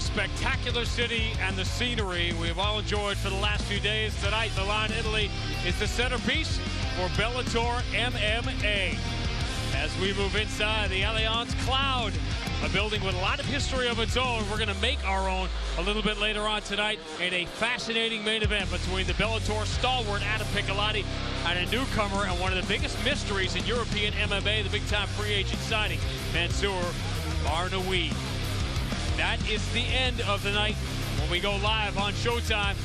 spectacular city and the scenery we've all enjoyed for the last few days. Tonight, Milan, Italy is the centerpiece for Bellator MMA. As we move inside the Allianz Cloud, a building with a lot of history of its own. We're going to make our own a little bit later on tonight in a fascinating main event between the Bellator stalwart Adam Piccolotti and a newcomer and one of the biggest mysteries in European MMA, the big-time free agent signing, Mansour Barnaoui. That is the end of the night when we go live on Showtime.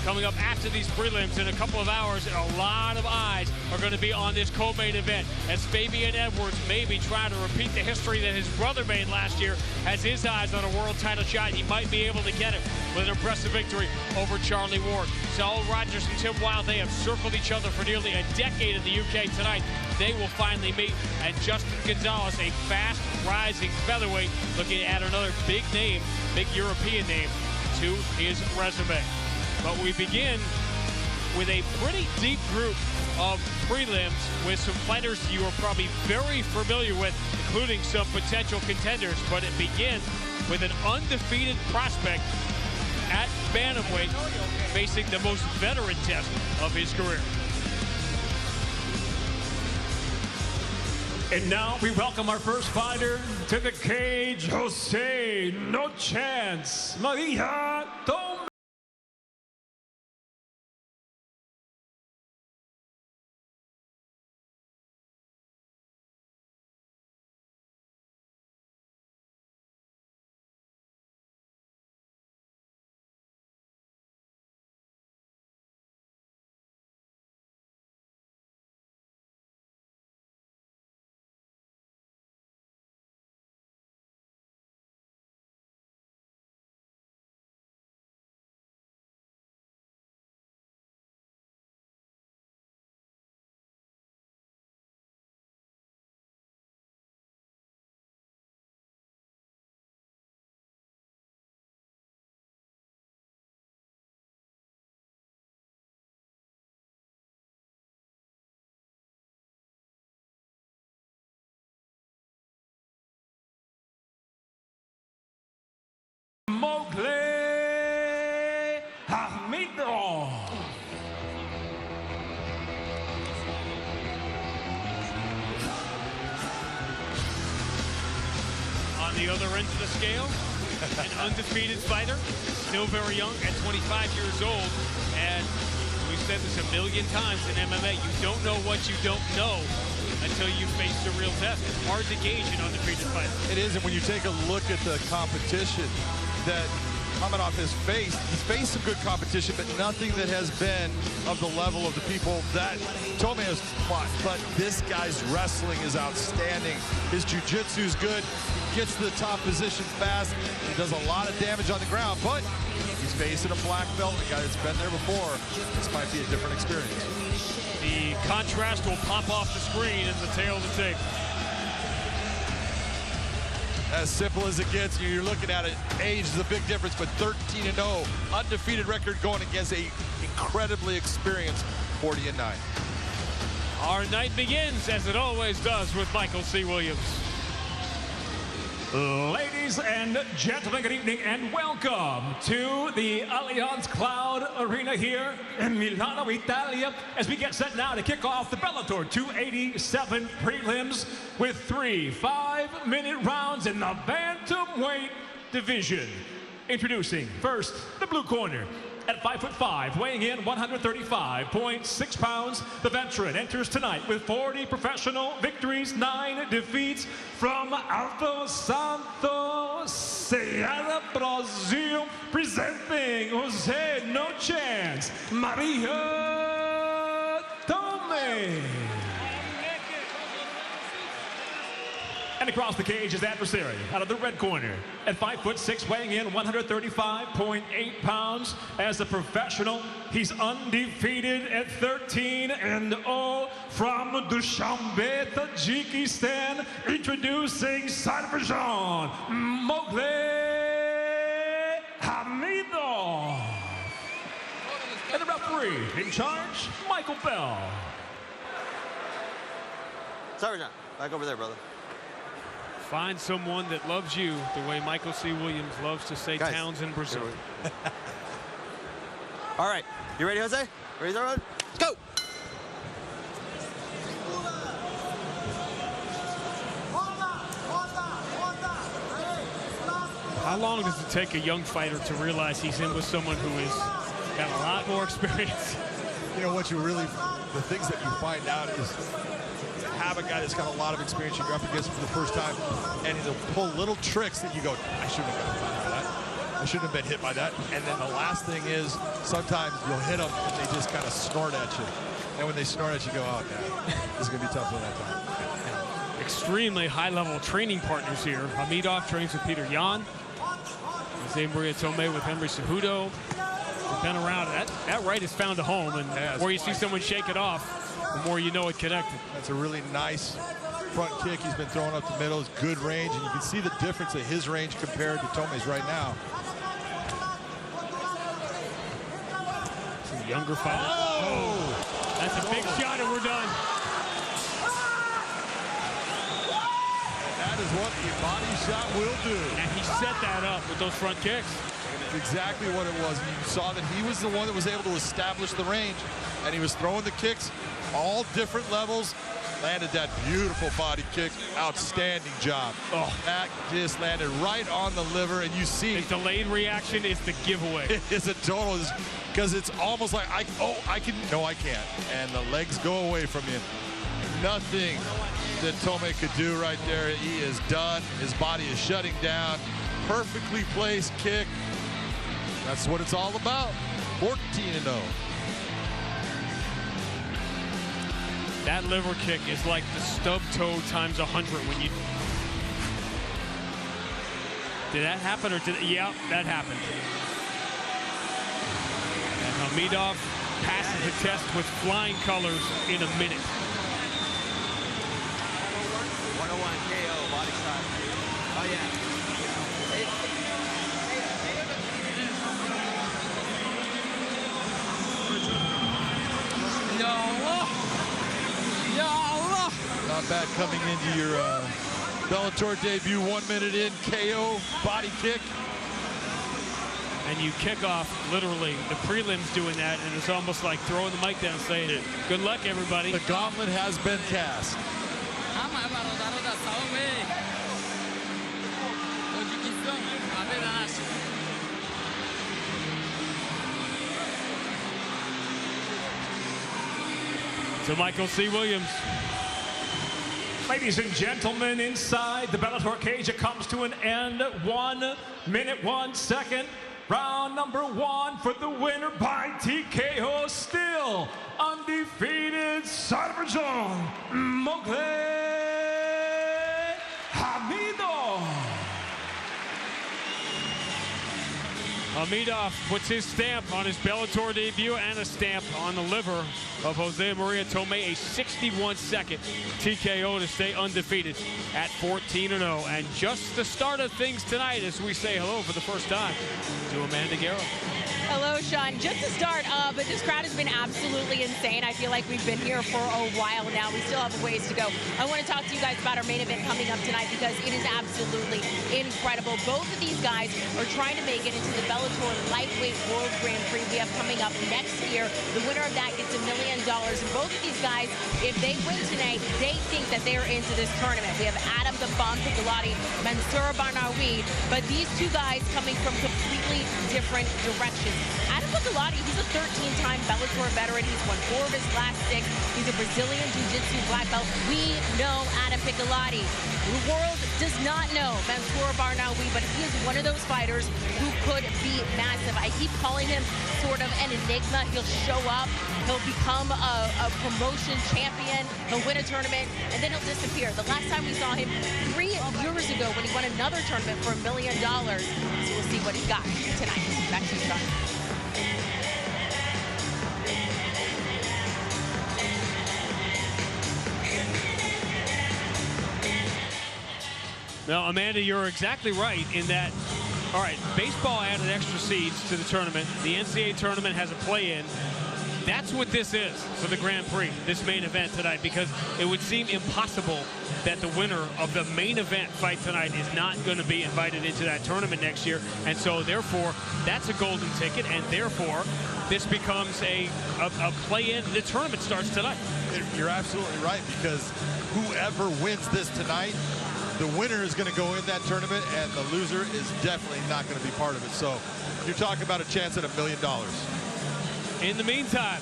Coming up after these prelims in a couple of hours, and a lot of eyes are going to be on this co-main event as Fabian Edwards may be trying to repeat the history that his brother made last year, has his eyes on a world title shot. He might be able to get it with an impressive victory over Charlie Ward. Saul Rogers and Tim Wilde, they have circled each other for nearly a decade in the UK. Tonight, they will finally meet. And Justin Gonzalez, a fast rising featherweight, looking at another big name, big European name to his resume. But we begin with a pretty deep group of prelims with some fighters you are probably very familiar with, including some potential contenders. But it begins with an undefeated prospect at bantamweight facing the most veteran test of his career. And now we welcome our first fighter to the cage, Jose No Chance Maria Tome. Hamidov. On the other end of the scale, an undefeated fighter, still very young at 25 years old. And we've said this a million times in MMA, you don't know what you don't know until you face the real test. It's hard to gauge an undefeated fighter. It is, and when you take a look at the competition that Hamidov has faced, he's faced some good competition, but nothing that has been of the level of the people that Tome has fought. But this guy's wrestling is outstanding. His jiu-jitsu is good. He gets to the top position fast. He does a lot of damage on the ground, but he's facing a black belt, a guy that's been there before. This might be a different experience. The contrast will pop off the screen in the tail of the tape. As simple as it gets, you're looking at it. Age is a big difference, but 13-0, undefeated record going against a incredibly experienced 40-9. Our night begins, as it always does, with Michael C. Williams. Ladies and gentlemen, good evening and welcome to the Allianz Cloud Arena here in Milano, Italia, as we get set now to kick off the Bellator 287 prelims with 3 5-minute rounds in the bantamweight division. Introducing first, the blue corner. At 5'5", weighing in 135.6 pounds, the veteran enters tonight with 40 professional victories, 9 defeats from Alto Santo, Ceará, Brazil, presenting Jose No Chance Maria Tome. And across the cage, his adversary out of the red corner at 5'6", weighing in 135.8 pounds. As a professional, he's undefeated at 13-0 from Dushanbe, Tajikistan. Introducing Sarvajan Mogle Hamidov. And the referee in charge, Michael Bell. Sarvajan, back over there, brother. Find someone that loves you the way Michael C. Williams loves to say Guys, towns in Brazil. All right, you ready, Jose? Ready to run? Let's go. How long does it take a young fighter to realize he's in with someone who has got a lot more experience? You know what you really, the things that you find out is to have a guy that's got a lot of experience you go up against for the first time, and he'll pull little tricks that you go, I shouldn't have gotten hit by that. I shouldn't have been hit by that. And then the last thing is sometimes you'll hit them and they just kind of snort at you. And when they snort at you, you go, oh, man, this is going to be tough for that time. Extremely high-level training partners here. Hamidov trains with Peter Yan. Jose Maria Tome with Henry Cejudo. They've been around. That right has found a home, and the more you see someone shake it off, the more you know it connected. That's a really nice front kick. He's been throwing up the middle. It's good range, and you can see the difference of his range compared to Tome's right now. Some younger fighter. Oh! That's a big shot, and we're done. That is what a body shot will do. And he set that up with those front kicks. That's exactly what it was. You saw that he was the one that was able to establish the range, and he was throwing the kicks, all different levels. Landed that beautiful body kick. Outstanding job. Oh, that just landed right on the liver, and you see the delayed reaction is the giveaway. It is a total, because it's almost like I can. No, I can't. And the legs go away from you. Nothing that Tome could do right there. He is done. His body is shutting down. Perfectly placed kick. That's what it's all about. 14-0. That liver kick is like the stub toe times 100 when you... Did that happen or did it? Yeah, that happened. And Hamidov passes the test with flying colors in a minute. 101 KO, body shot. Oh, yeah. Not bad coming into your Bellator debut. 1 minute in, KO, body kick. And you kick off, literally, the prelims doing that, and it's almost like throwing the mic down and saying, good luck, everybody. The gauntlet has been cast. To Michael C. Williams. Ladies and gentlemen, inside the Bellator cage, it comes to an end. 1 minute, 1 second. Round number 1 for the winner by TKO, still undefeated Azerbaijan, Hamidov. Hamidov puts his stamp on his Bellator debut and a stamp on the liver of Jose Maria Tome, a 61-second TKO to stay undefeated at 14-0. And just the start of things tonight as we say hello for the first time to Amanda Guerra. Hello, Sean. Just to start, but this crowd has been absolutely insane. I feel like we've been here for a while now. We still have a ways to go. I want to talk to you guys about our main event coming up tonight because it is absolutely incredible. Both of these guys are trying to make it into the Bellator Lightweight World Grand Prix we have coming up next year. The winner of that gets $1 million. And both of these guys, if they win tonight, they think that they're into this tournament. We have Adam the Bomb Piccolotti, Mansour Barnaoui, but these two guys coming from completely different directions. Adam Piccolotti, he's a 13-time Bellator veteran. He's won 4 of his last 6. He's a Brazilian Jiu-Jitsu black belt. We know Adam Piccolotti. The world does not know Mansour Barnaoui, but he is one of those fighters who could be massive. I keep calling him sort of an enigma. He'll show up, he'll become a promotion champion, he'll win a tournament, and then he'll disappear. The last time we saw him 3 years ago when he won another tournament for $1 million. So we'll see what he's got tonight. Back to you, Sean. Now, Amanda, you're exactly right in that, all right, baseball added extra seeds to the tournament. The NCAA tournament has a play-in. that's what this is for the Grand Prix, this main event tonight, because it would seem impossible that the winner of the main event fight tonight is not going to be invited into that tournament next year. And so, therefore, that's a golden ticket, and therefore, this becomes a play-in. The tournament starts tonight. You're absolutely right, because whoever wins this tonight, the winner is going to go in that tournament, and the loser is definitely not going to be part of it. So you're talking about a chance at $1 million. In the meantime,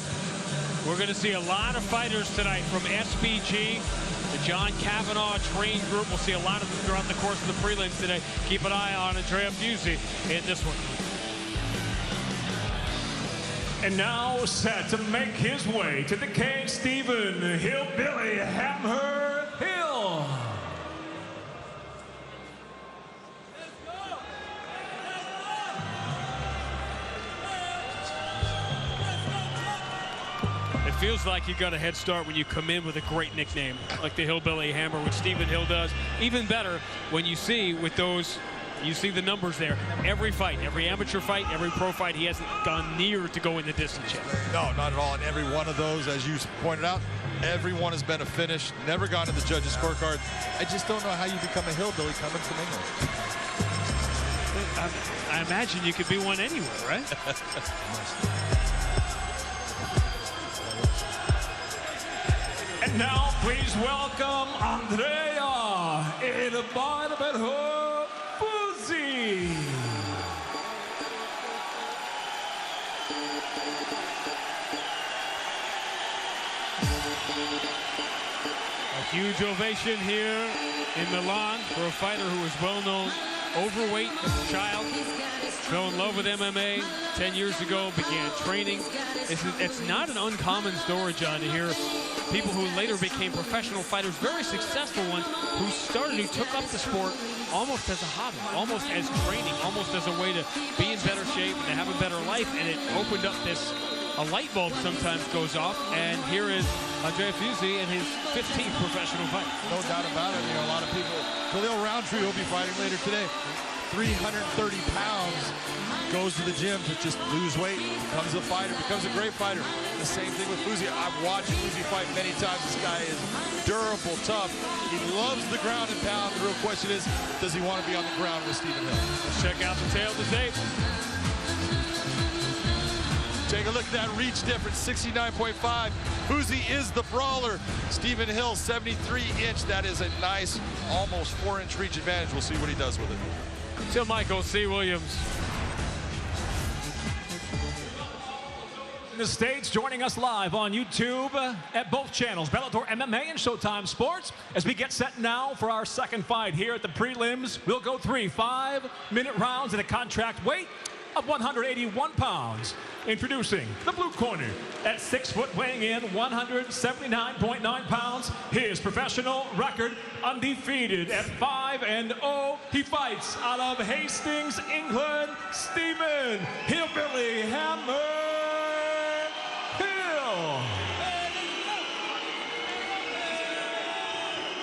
we're going to see a lot of fighters tonight from SBG, the John Kavanaugh trained group. We'll see a lot of them throughout the course of the prelims today. Keep an eye on Andrea Fusi in this one. And now set to make his way to the cage, Stephen Hillbilly Hammer Hill. It feels like you got a head start when you come in with a great nickname like the Hillbilly Hammer, which Stephen Hill does. Even better when you see with those, you see the numbers there. Every fight, every amateur fight, every pro fight, he hasn't gone near to go in the distance yet. No, not at all. And every one of those, as you pointed out, every one has been a finish, never gone to the judges' scorecard. I just don't know how you become a hillbilly coming from England. I imagine you could be one anywhere, right? And now, please welcome Andrea in the Barnaoui Fusi. A huge ovation here in Milan for a fighter who is well known, overweight as a child, fell in love with MMA 10 years ago, began training. It's not an uncommon story, John, to hear people who later became professional fighters, very successful ones, who took up the sport almost as a hobby, almost as training, almost as a way to be in better shape and to have a better life. And it opened up this, a light bulb sometimes goes off. And here is Andrea Fusi in his 15th professional fight. No doubt about it. You know, a lot of people, Khalil Roundtree will be fighting later today. 330 pounds, goes to the gym to just lose weight, becomes a fighter, becomes a great fighter. The same thing with Fusi. I've watched Fusi fight many times. This guy is durable, tough. He loves the ground and pound. The real question is, does he want to be on the ground with Stephen Hill? Let's check out the tail of the tape. Take a look at that reach difference, 69.5. Fusi is the brawler. Stephen Hill, 73-inch. That is a nice, almost 4-inch reach advantage. We'll see what he does with it. To Michael C. Williams. In the States, joining us live on YouTube at both channels, Bellator MMA and Showtime Sports. As we get set now for our second fight here at the prelims, we'll go 3 5-minute rounds at a contract weight of 181 pounds. Introducing the blue corner at 6 foot, weighing in 179.9 pounds. His professional record undefeated at 5-0. He fights out of Hastings, England, Stephen Hillbilly Hammer Hill.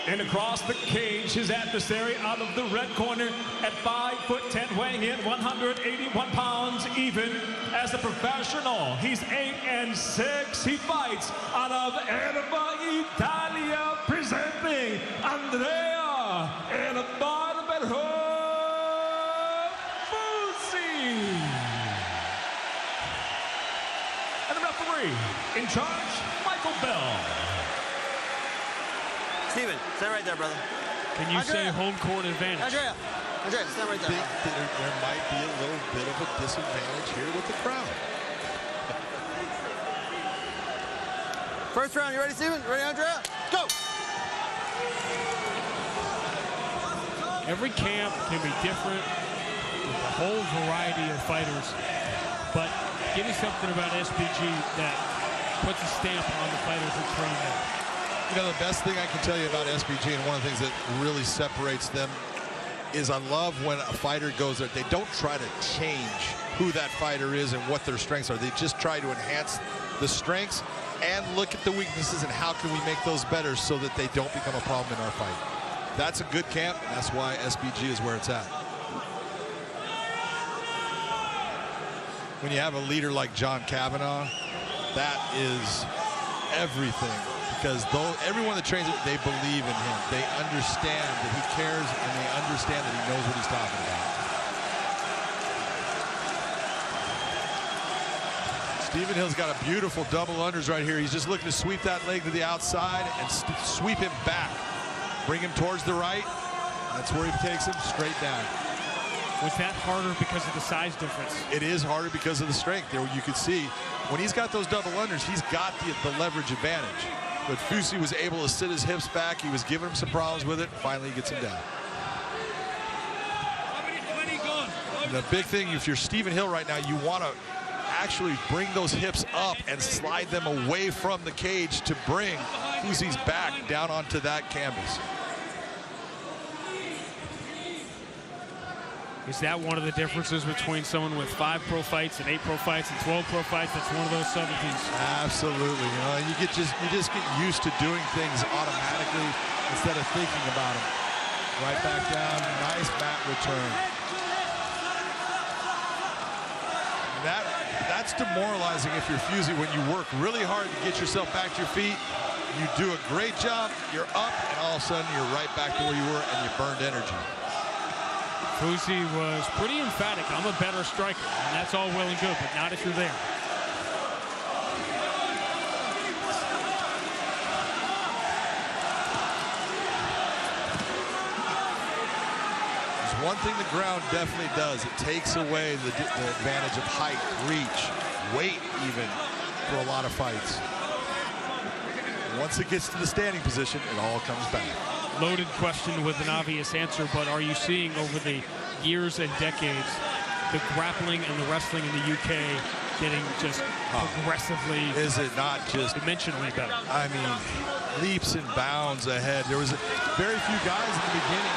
And across the cage, his adversary out of the red corner at 5'10", weighing in 181 pounds even. As a professional, he's 8-6. He fights out of Erba, Italia, presenting Andrea in the Barnaoui Fusi. And the referee in charge, Michael Bell. Steven, stand right there, brother. Can you say home court advantage? Andrea, stand right there. There might be a little bit of a disadvantage here with the crowd. First round, you ready, Steven? Ready, Andrea? Go! Every camp can be different with a whole variety of fighters, but give me something about SBG that puts a stamp on the fighters who train there. You know, the best thing I can tell you about SBG, and one of the things that really separates them, is I love when a fighter goes there. They don't try to change who that fighter is and what their strengths are. They just try to enhance the strengths and look at the weaknesses and how can we make those better so that they don't become a problem in our fight. That's a good camp. That's why SBG is where it's at. When you have a leader like John Kavanaugh, that is everything. Because everyone that trains it, they believe in him. They understand that he cares, and they understand that he knows what he's talking about. Stephen Hill's got a beautiful double unders right here. He's just looking to sweep that leg to the outside and sweep him back. Bring him towards the right. That's where he takes him straight down. Was that harder because of the size difference? It is harder because of the strength. There you can see when he's got those double unders, he's got the leverage advantage. But Fusi was able to sit his hips back. He was giving him some problems with it. Finally, he gets him down. And the big thing, if you're Stephen Hill right now, you want to actually bring those hips up and slide them away from the cage to bring Fusi's back down onto that canvas. Is that one of the differences between someone with 5 pro fights and 8 pro fights and 12 pro fights? That's one of those subtleties. Absolutely. You know, you just get used to doing things automatically instead of thinking about them. Right back down. Nice mat return. That's demoralizing if you're Fusi when you work really hard to get yourself back to your feet. You do a great job, you're up, and all of a sudden you're right back to where you were and you burned energy. Fusi was pretty emphatic. I'm a better striker, and that's all well and good, but not if you're there. One thing the ground definitely does, it takes away the advantage of height, reach, weight even for a lot of fights. Once it gets to the standing position, it all comes back. Loaded question with an obvious answer, but are you seeing over the years and decades the grappling and the wrestling in the UK getting just progressively, is it not just dimensionally better? I mean, leaps and bounds ahead. There was very few guys in the beginning,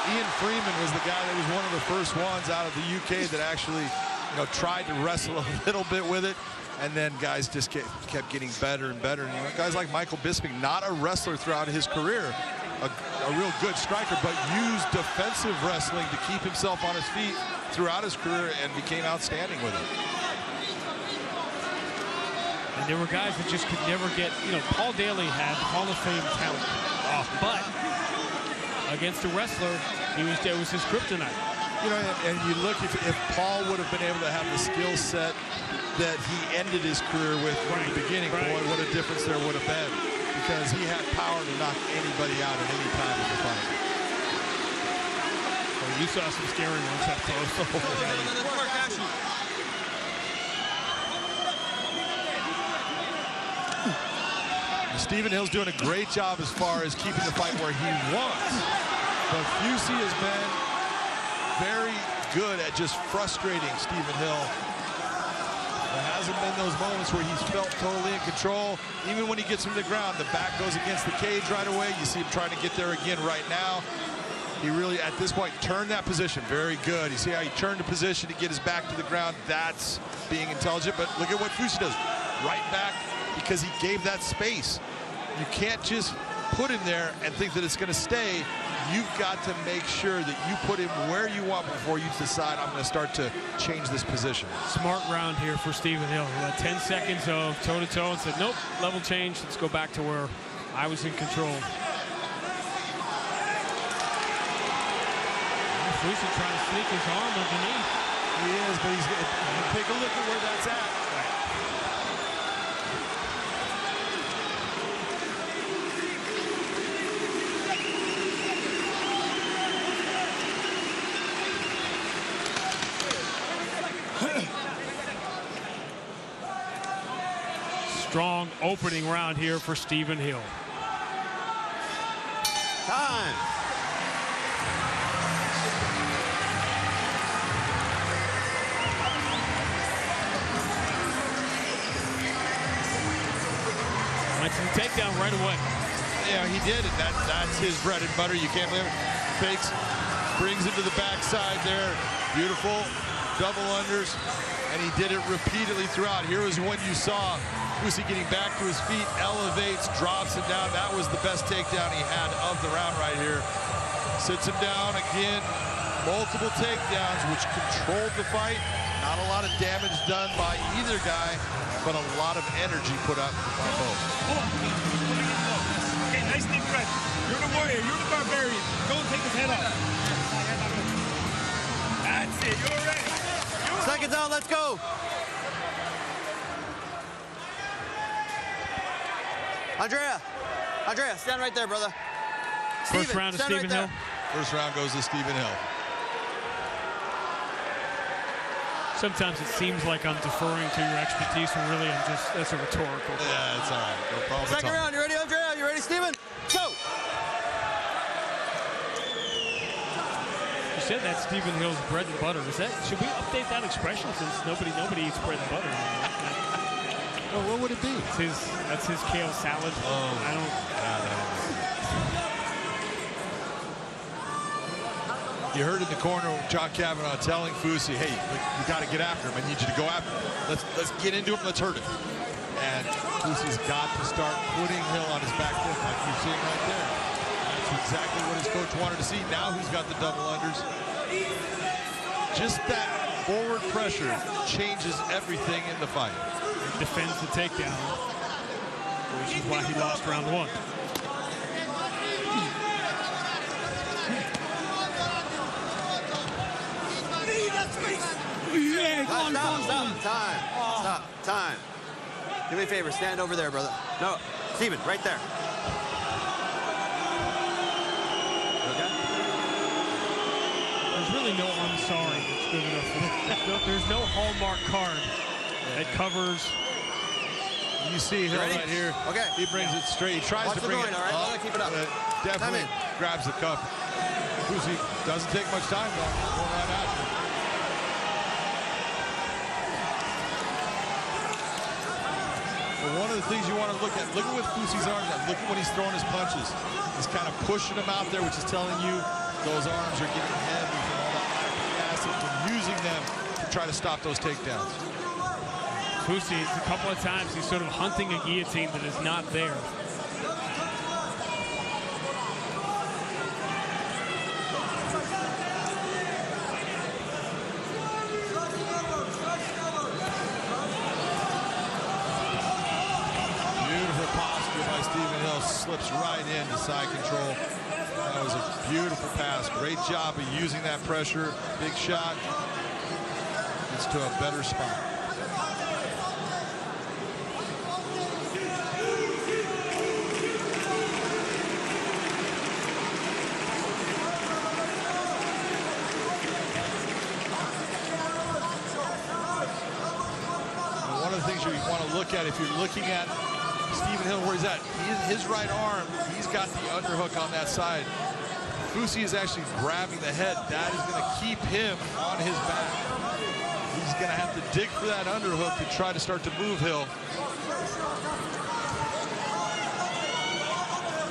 Ian Freeman was the guy that was one of the first ones out of the UK that actually, tried to wrestle a little bit with it, and then guys just kept getting better and better. And, guys like Michael Bisping, not a wrestler throughout his career, a real good striker, but used defensive wrestling to keep himself on his feet throughout his career and became outstanding with it. And there were guys that just could never get, Paul Daly had Hall of Fame talent, but against a wrestler, it was his kryptonite. And you look, if Paul would have been able to have the skill set that he ended his career with from the beginning, boy, what a difference there would have been. Because he had power to knock anybody out at any time in the fight. Well, you saw some scary ones up close. Stephen Hill's doing a great job as far as keeping the fight where he wants. But Fusi has been very good at just frustrating Stephen Hill. There hasn't been those moments where he's felt totally in control. Even when he gets him to the ground, the back goes against the cage right away. You see him trying to get there again right now. He really, at this point, turned that position. Very good. You see how he turned the position to get his back to the ground. That's being intelligent. But look at what Fusi does. Right back, because he gave that space. You can't just put him there and think that it's going to stay. You've got to make sure that you put him where you want before you decide, I'm going to start to change this position. Smart round here for Stephen Hill. 10 seconds of toe-to-toe and said, nope, level change. Let's go back to where I was in control. Fusi trying to sneak his arm underneath. He is, but he's take a look at where that's at. Strong opening round here for Stephen Hill. Time. Went to the takedown right away. Yeah, he did it. That's his bread and butter. You can't believe it. Fakes, brings it to the backside there. Beautiful double unders, and he did it repeatedly throughout. Here was one you saw. Fusi getting back to his feet, elevates, drops him down. That was the best takedown he had of the round right here. Sits him down again. Multiple takedowns, which controlled the fight. Not a lot of damage done by either guy, but a lot of energy put out by both. Okay, nice deep breath. You're the warrior. You're the barbarian. Go and take his head off. That's it. You're ready. Second down, let's go. Andrea, stand right there, brother. First round to Stephen Hill. First round goes to Stephen Hill. Sometimes it seems like I'm deferring to your expertise, and really that's a rhetorical. Yeah, it's all right. No problem. Second round, you ready, Andrea? You ready, Stephen? Go! You said that's Stephen Hill's bread and butter. Should we update that expression since nobody eats bread and butter anymore? Well, what would it be? That's his kale salad. Oh, I don't. You heard in the corner John Kavanaugh telling Fusi, hey, you got to get after him. I need you to go after him. Let's get into him. Let's hurt him. And Fusi's got to start putting Hill on his back foot like you're seeing right there. That's exactly what his coach wanted to see. Now he's got the double unders. Just that forward pressure changes everything in the fight. He defends the takedown, which is why he lost round one. Time. Do me a favor, stand over there, brother. No, Stephen, right there. Okay? There's really no I'm sorry that's good enough. There's no Hallmark card that covers. You see Hill right here. Okay. He brings it straight. He tries to bring it all right? up. Keep it up. Definitely grabs the cup. Fusi doesn't take much time though. Going right after. One of the things you want to look at what Fusi's arms are. Look at when he's throwing his punches. He's kind of pushing them out there, which is telling you those arms are getting heavy from all the lactic acid from using them to try to stop those takedowns. Fusi, a couple of times, he's sort of hunting a guillotine that is not there. Slips right into side control. That was a beautiful pass. Great job of using that pressure. Big shot. Gets to a better spot. And one of the things you want to look at if you're looking at Stephen Hill, where he's at, his right arm, he's got the underhook on that side. Fusi is actually grabbing the head. That is going to keep him on his back. He's going to have to dig for that underhook to try to start to move Hill.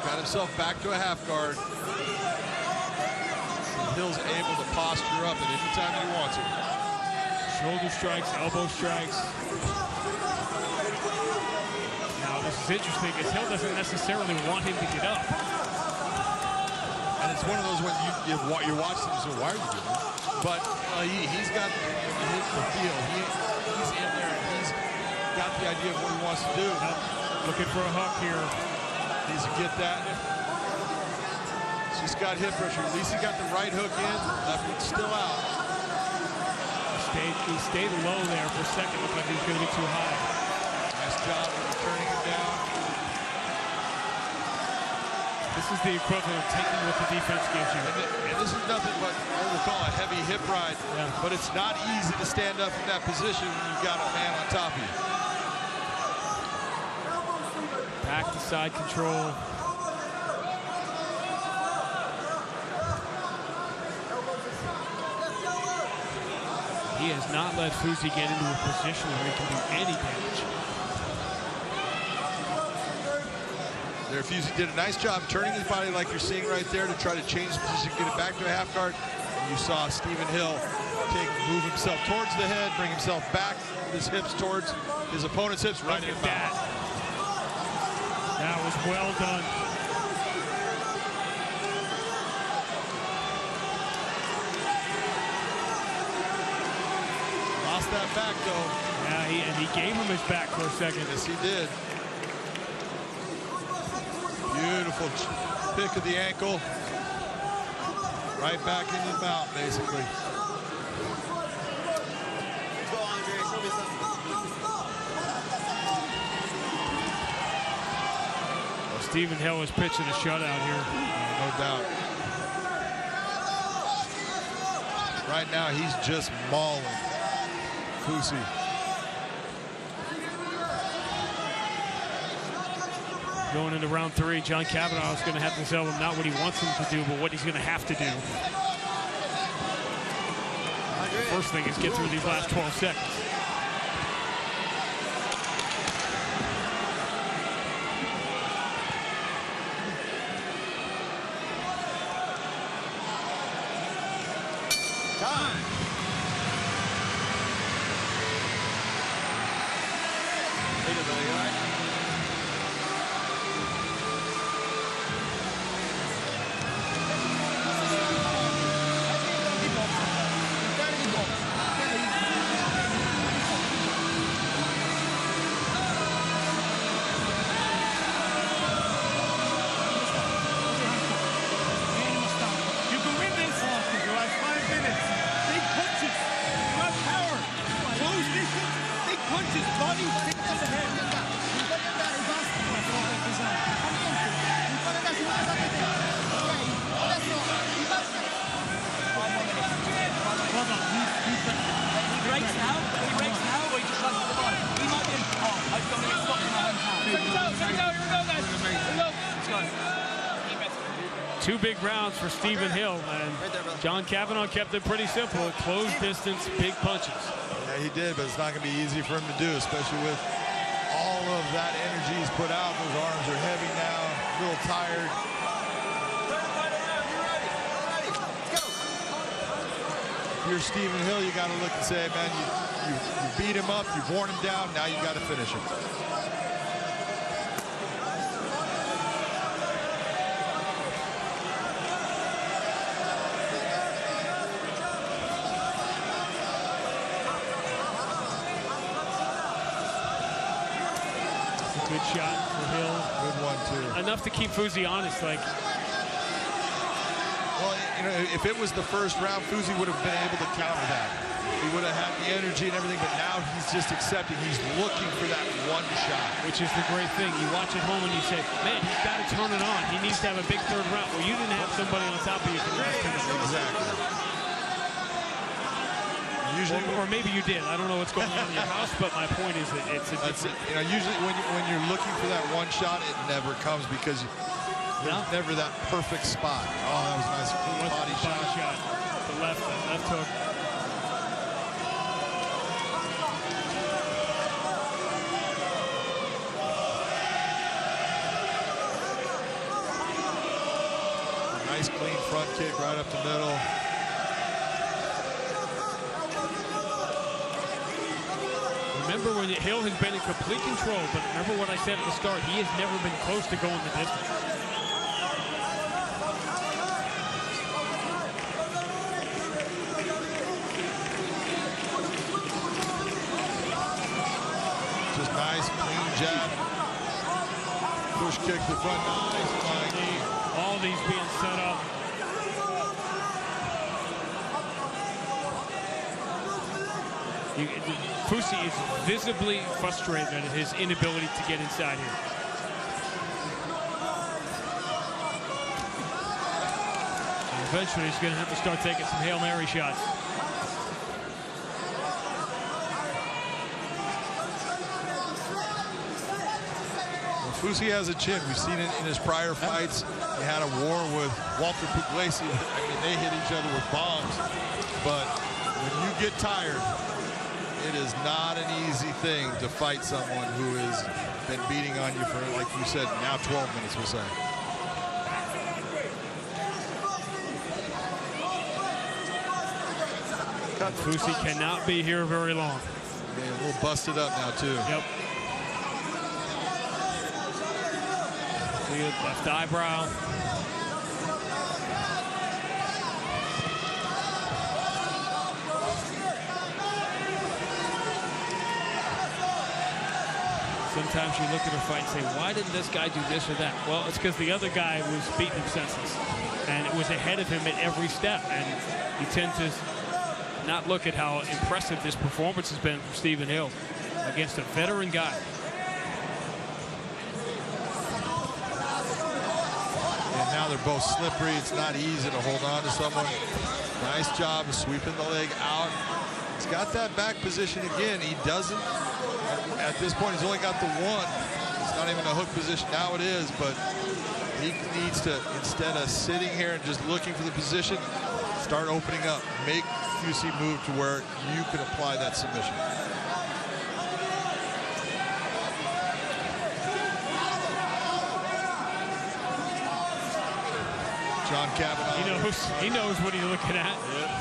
Got himself back to a half guard. Hill's able to posture up at any time he wants it. Shoulder strikes, elbow strikes. This is interesting because Hill doesn't necessarily want him to get up. And it's one of those when you watch him, so why are you doing it? But he's got the feel. He's in there and he's got the idea of what he wants to do. Looking for a hook here. Needs to get that. He's just got hip pressure. At least he got the right hook in. Left one still out. He stayed low there for a second. Looked like he was going to be too high. Nice job of turning him down. This is the equivalent of taking what the defense gives you. And this is nothing but what we'll call a heavy hip ride. Yeah. But it's not easy to stand up in that position when you've got a man on top of you. Back to side control. He has not let Fusi get into a position where he can do any damage. There, Fusi did a nice job turning his body like you're seeing right there to try to change the position, get it back to a half guard. And you saw Stephen Hill move himself towards the head, bring himself back with his hips towards his opponent's hips, right in the mouth. That was well done. Lost back, though. Yeah, and he gave him his back for a second. Yes, he did. Beautiful pick of the ankle. Right back in the mount, basically. Go, Andre. Show me something. Well, Stephen Hill is pitching a shutout here. No doubt. Right now, he's just mauling Fusi. Going into round 3, John Kavanaugh is going to have to tell him not what he wants him to do, but what he's going to have to do. First thing is get through these last 12 seconds. Time. Hey, you all right? Two big rounds for Stephen Hill, and John Kavanaugh kept it pretty simple. Close distance, big punches. Yeah, he did, but it's not going to be easy for him to do, especially with all of that energy he's put out. Those arms are heavy now, a little tired. If you're Stephen Hill, you got to look and say, man, you beat him up, you've worn him down, now you got to finish him. Good shot for Hill. Good one, too. Enough to keep Fusi honest. Like, well, you know, if it was the first round, Fusi would have been able to counter that. He would have had the energy and everything, but now he's just accepting. He's looking for that one shot. Which is the great thing. You watch at home and you say, man, he's got to turn it on. He needs to have a big third round. Well, you didn't have somebody on top of you for the last 10 minutes. Exactly. Usually, or maybe you did. I don't know what's going on in your house, but my point is that it's a different. You know, usually when you're looking for that one shot, it never comes because there's never that perfect spot. Oh, that was a nice clean body shot. The left hook. Nice clean front kick right up the middle. Remember when Hill has been in complete control, but remember what I said at the start, he has never been close to going the distance. Just nice, clean jab. Push kick to the front, nice. All these being set up. Fusi is visibly frustrated at his inability to get inside here. And eventually he's going to have to start taking some Hail Mary shots. Well, Fusi has a chin. We've seen it in his prior fights. He had a war with Walter Puglisi. I mean, they hit each other with bombs. But when you get tired, it is not an easy thing to fight someone who has been beating on you for, like you said, now 12 minutes, we'll say. Fusi cannot be here very long. Being a little busted up now, too. Yep. See it, left eyebrow. Sometimes you look at a fight and say, why didn't this guy do this or that? Well, it's because the other guy was beating him senseless. And it was ahead of him at every step. And you tend to not look at how impressive this performance has been from Stephen Hill against a veteran guy. And now they're both slippery. It's not easy to hold on to someone. Nice job of sweeping the leg out. He's got that back position again. He doesn't, at this point, he's only got the one. It's not even a hook position. Now it is, but he needs to, instead of sitting here and just looking for the position, start opening up. Make Fusi move to where you can apply that submission. John Kavanaugh. He knows what he's looking at.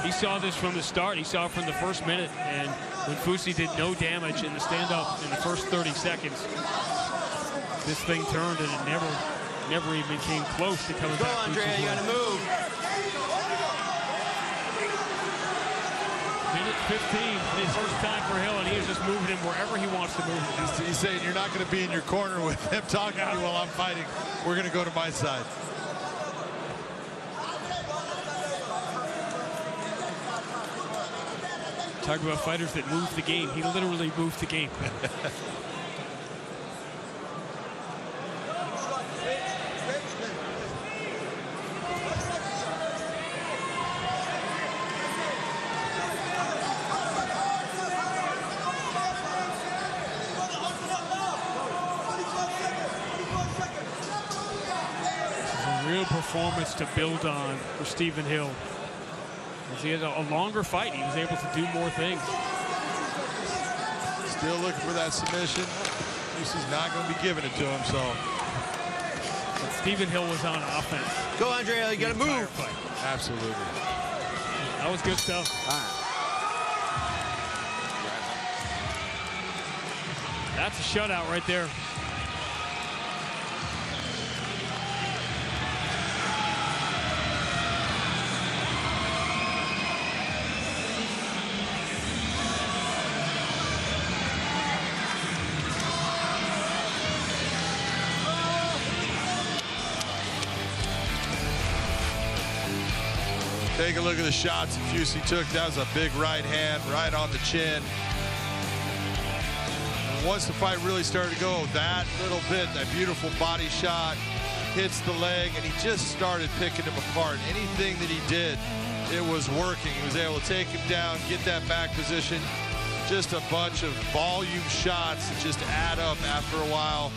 He saw this from the start. He saw it from the first minute. And when Fusi did no damage in the stand-up in the first 30 seconds, this thing turned and it never even came close to coming back. Go, Andrea, you gotta move. Minute 15, his first time for Hill, and he is just moving him wherever he wants to move him. He's saying, you're not going to be in your corner with him talking to you while I'm fighting. We're going to go to my side. Talk about fighters that move the game. He literally moved the game. Real performance to build on for Stephen Hill. As he had a longer fight, he was able to do more things. Still looking for that submission. Fusi's not going to be giving it to him, so. But Stephen Hill was on offense. Go, Andrea, you gotta move. Fight. Absolutely. That was good stuff. All right. That's a shutout right there. Take a look at the shots that Fusi took. That was a big right hand right on the chin. And once the fight really started to go, that little bit, that beautiful body shot hits the leg, and he just started picking him apart. Anything that he did, it was working. He was able to take him down, get that back position. Just a bunch of volume shots that just add up after a while.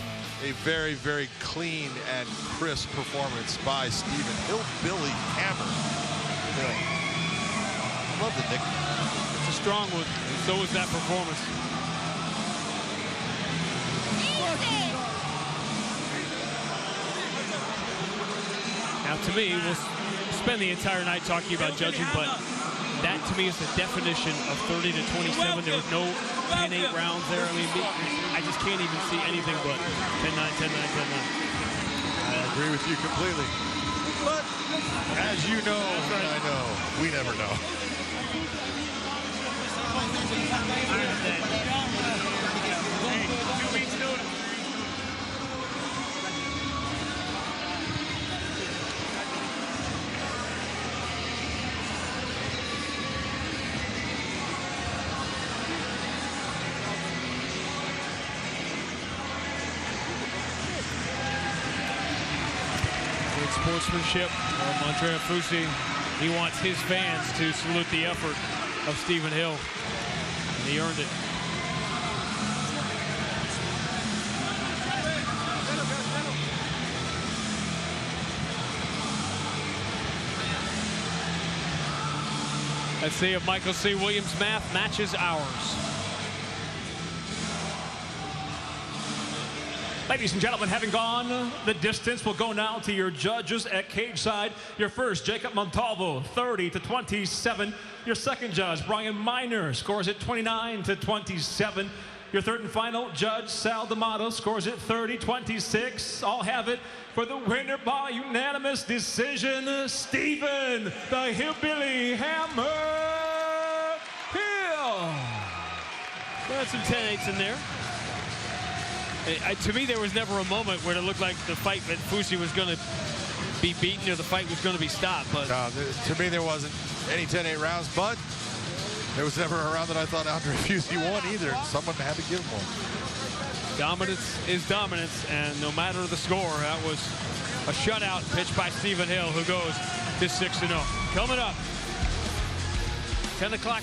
A very, very clean and crisp performance by Stephen Hillbilly Hammer. I love the nickname. It's a strong one, and so was that performance. Now, to me, we'll spend the entire night talking about judging, but that, to me, is the definition of 30 to 27. There was no 10-8 rounds there. I mean, I just can't even see anything but 10-9, 10-9, 10-9. I agree with you completely. But as you know, and I know, we never know. Sportsmanship of Andrea Fusi. He wants his fans to salute the effort of Stephen Hill, and he earned it. Let's see if Michael C. Williams' math matches ours. Ladies and gentlemen, having gone the distance, we'll go now to your judges at cage side. Your first, Jacob Montalvo, 30 to 27. Your second judge, Brian Miner, scores it 29 to 27. Your third and final judge, Sal D'Amato, scores it 30-26. I'll have it for the winner by unanimous decision, Stephen the Hillbilly Hammer Hill. Got some 10-8s in there. To me, there was never a moment where it looked like the fight that Fusi was going to be beaten or the fight was going to be stopped. But no, to me, there wasn't any 10-8 rounds, but there was never a round that I thought Andre Fusi won either. Someone had to give him one. Dominance is dominance, and no matter the score, that was a shutout pitched by Stephen Hill, who goes to 6-0. Coming up, 10 o'clock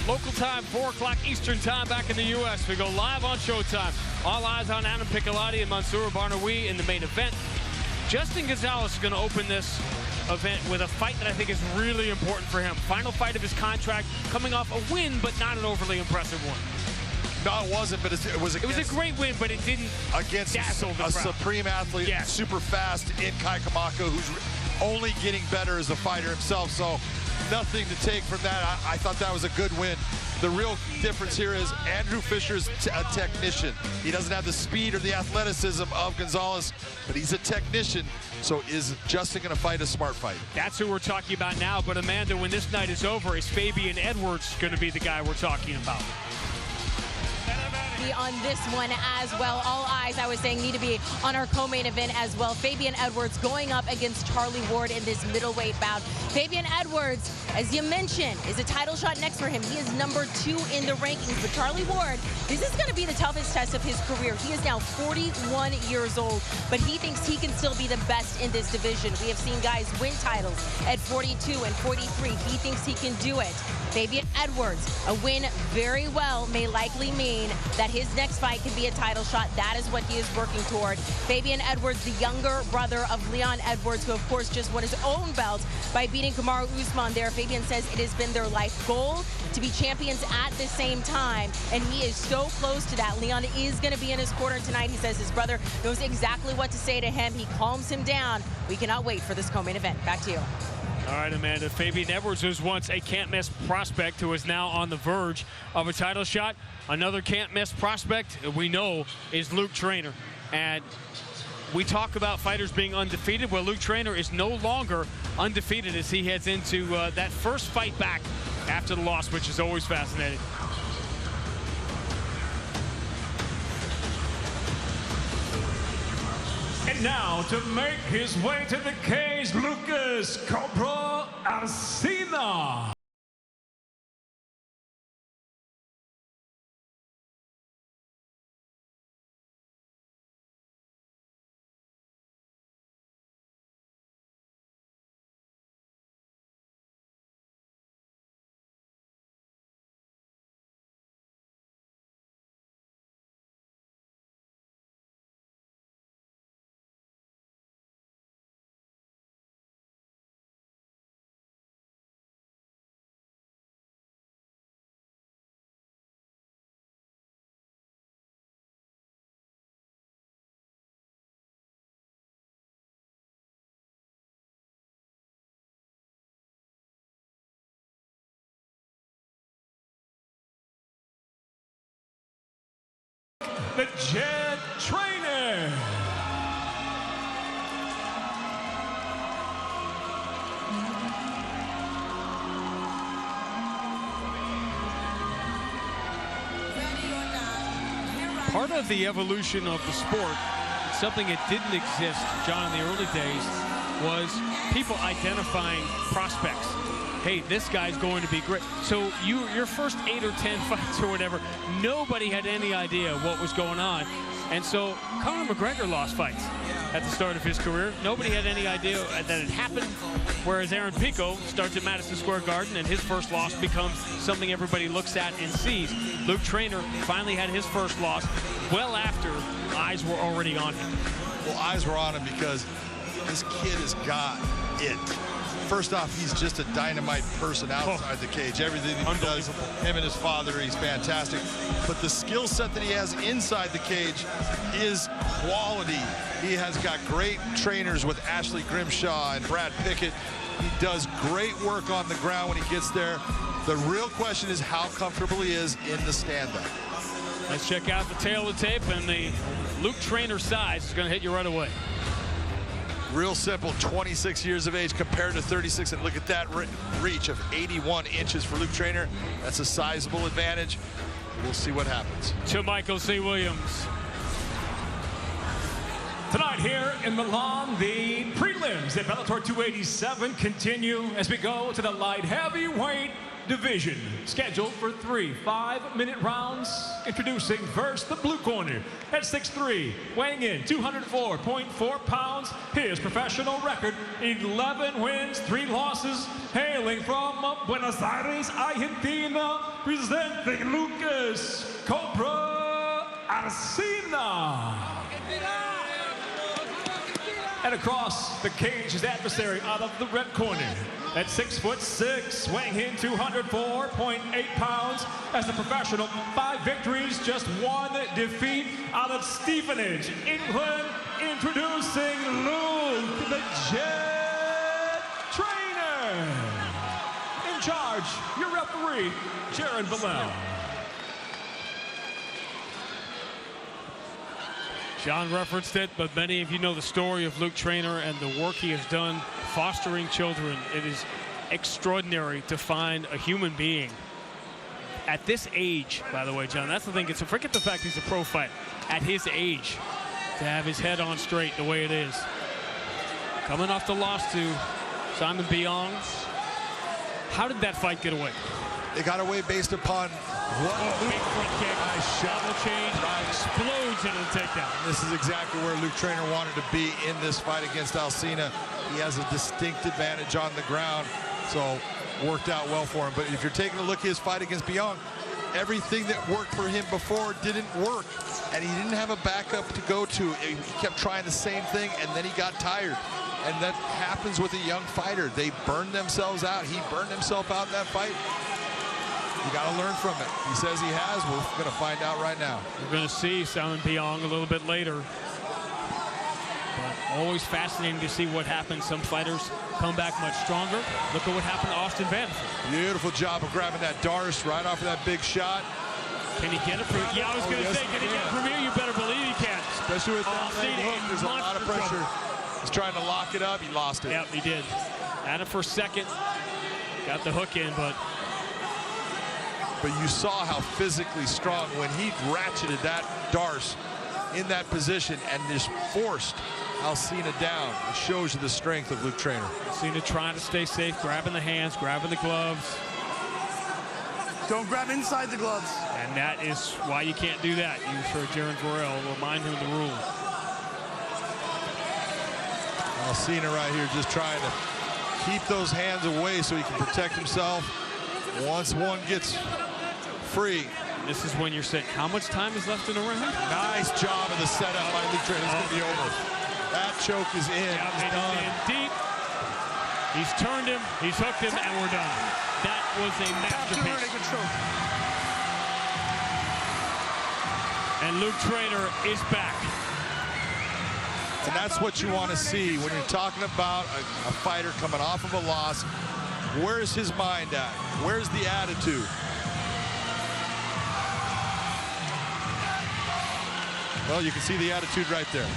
local time, 4 o'clock Eastern time back in the U.S. We go live on Showtime. All eyes on Adam Piccolotti and Mansour Barnaoui in the main event. Justin Gonzalez is going to open this event with a fight that I think is really important for him. Final fight of his contract, coming off a win, but not an overly impressive one. No, it wasn't, but it was a great win, but it didn't against a supreme athlete, yes. Super fast in Kai Kamaka, who's only getting better as a fighter himself. So nothing to take from that. I thought that was a good win. The real difference here is Andrew Fisher's a technician. He doesn't have the speed or the athleticism of Gonzalez, but he's a technician. So is Justin going to fight a smart fight? That's who we're talking about now. But Amanda, when this night is over, is Fabian Edwards going to be the guy we're talking about? On this one as well. All eyes, I was saying, need to be on our co-main event as well. Fabian Edwards going up against Charlie Ward in this middleweight bout. Fabian Edwards, as you mentioned, is a title shot next for him. He is number 2 in the rankings. But Charlie Ward, this is going to be the toughest test of his career. He is now 41 years old, but he thinks he can still be the best in this division. We have seen guys win titles at 42 and 43. He thinks he can do it. Fabian Edwards, a win very well may likely mean that his next fight could be a title shot. That is what he is working toward. Fabian Edwards, the younger brother of Leon Edwards, who of course just won his own belt by beating Camara Usman there. Fabian says it has been their life goal to be champions at the same time, and he is so close to that. Leon is going to be in his corner tonight. He says his brother knows exactly what to say to him. He calms him down. We cannot wait for this co-main event. Back to you. All right, Amanda. Fabian Edwards was once a can't-miss prospect who is now on the verge of a title shot. Another can't-miss prospect we know is Luke Traynor. And we talk about fighters being undefeated. Well, Luke Traynor is no longer undefeated as he heads into that first fight back after the loss, which is always fascinating. And now, to make his way to the cage, Lucas Cobra Alsina. The Jet Trainer. Part of the evolution of the sport, something that didn't exist, John, in the early days, was people identifying prospects. Hey, this guy's going to be great. So your first 8 or 10 fights or whatever, nobody had any idea what was going on. And so Conor McGregor lost fights at the start of his career. Nobody had any idea that it happened. Whereas Aaron Pico starts at Madison Square Garden and his first loss becomes something everybody looks at and sees. Luke Traynor finally had his first loss well after eyes were already on him. Well, eyes were on him because this kid has got it. First off, he's just a dynamite person outside the cage. Everything he does, him and his father, he's fantastic. But the skill set that he has inside the cage is quality. He has got great trainers with Ashley Grimshaw and Brad Pickett. He does great work on the ground when he gets there. The real question is how comfortable he is in the stand-up. Let's check out the tail of the tape, and the Luke Traynor size is going to hit you right away. Real simple, 26 years of age compared to 36, and look at that reach of 81 inches for Luke Traynor. That's a sizable advantage. We'll see what happens. To Michael C. Williams. Tonight here in Milan, the prelims at Bellator 287 continue as we go to the light heavyweight division. Scheduled for 3 5-minute rounds. Introducing first the blue corner at 6'3", weighing in 204.4 pounds. His professional record, 11 wins, 3 losses. Hailing from Buenos Aires, Argentina, presenting Lucas Cobra Alsina. And across the cage, his adversary out of the red corner at 6'6", weighing in 204.8 pounds. As a professional, 5 victories, just 1 defeat out of Stevenage, England. Introducing Luke the Jet Trainer. In charge, your referee, Jaron Bellel. John referenced it, but many of you know the story of Luke Trainer and the work he has done fostering children. It is extraordinary to find a human being at this age, by the way, John. That's the thing. It's forget the fact he's a pro fighter. At his age, to have his head on straight the way it is. Coming off the loss to Simon Bong. How did that fight get away? It got away based upon Big front kick, double change, explodes into the takedown. This is exactly where Luke Trainer wanted to be in this fight against Alsina. He has a distinct advantage on the ground, so worked out well for him. But if you're taking a look at his fight against Bong, everything that worked for him before didn't work, and he didn't have a backup to go to. He kept trying the same thing, and then he got tired. And that happens with a young fighter. They burn themselves out. He burned himself out in that fight. You got to learn from it. He says he has. We're going to find out right now. We're going to see Simon Bong a little bit later. But always fascinating to see what happens. Some fighters come back much stronger. Look at what happened to Austin Vanderford. Beautiful job of grabbing that Darce right off of that big shot. Can he get it from? Yeah, I was going to say, can he get it from here? You better believe he can. Especially with that leg hook, there's a lot of pressure. He's trying to lock it up. He lost it. Yep, he did. Had it for a second. Got the hook in, but you saw how physically strong when he ratcheted that Darce in that position and just forced Alsina down. It shows you the strength of Luke Trainer. Alsina trying to stay safe, grabbing the hands, grabbing the gloves. Don't grab inside the gloves. And that is why you can't do that. You heard Jaron Varel remind him of the rule. Alsina right here just trying to keep those hands away so he can protect himself. Once one gets free. This is when you're saying, how much time is left in the round? Nice job of the setup by Luke Trainer. It's going to be over. That choke is in. Yeah, It's done. in deep. He's turned him, he's hooked him, and we're done. That was a masterpiece. And Luke Trainer is back. And that's what you want to see when you're talking about a fighter coming off of a loss. Where's his mind at? Where's the attitude? Well, you can see the attitude right there.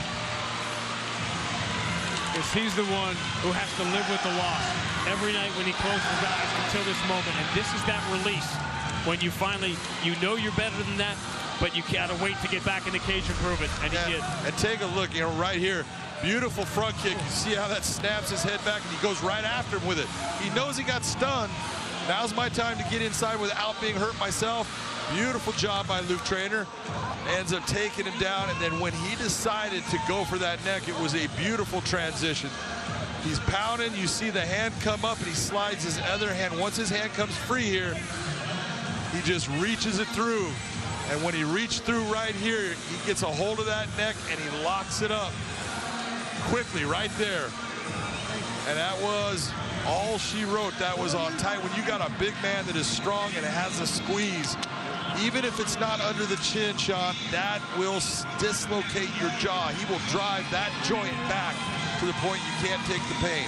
Because he's the one who has to live with the loss every night when he closes his eyes until this moment. And this is that release when you finally, you know you're better than that, but you gotta wait to get back in the cage and prove it, and he did. And take a look, right here, beautiful front kick. You see how that snaps his head back, and he goes right after him with it. He knows he got stunned. Now's my time to get inside without being hurt myself. Beautiful job by Luke Trainer. Ends up taking him down, and then when he decided to go for that neck, it was a beautiful transition. He's pounding, you see the hand come up, and he slides his other hand. Once his hand comes free here, he just reaches it through. And when he reached through right here, he gets a hold of that neck, and he locks it up quickly right there. And that was all she wrote. That was on tight. When you got a big man that is strong and has a squeeze, even if it's not under the chin, Sean, that will dislocate your jaw. He will drive that joint back to the point you can't take the pain.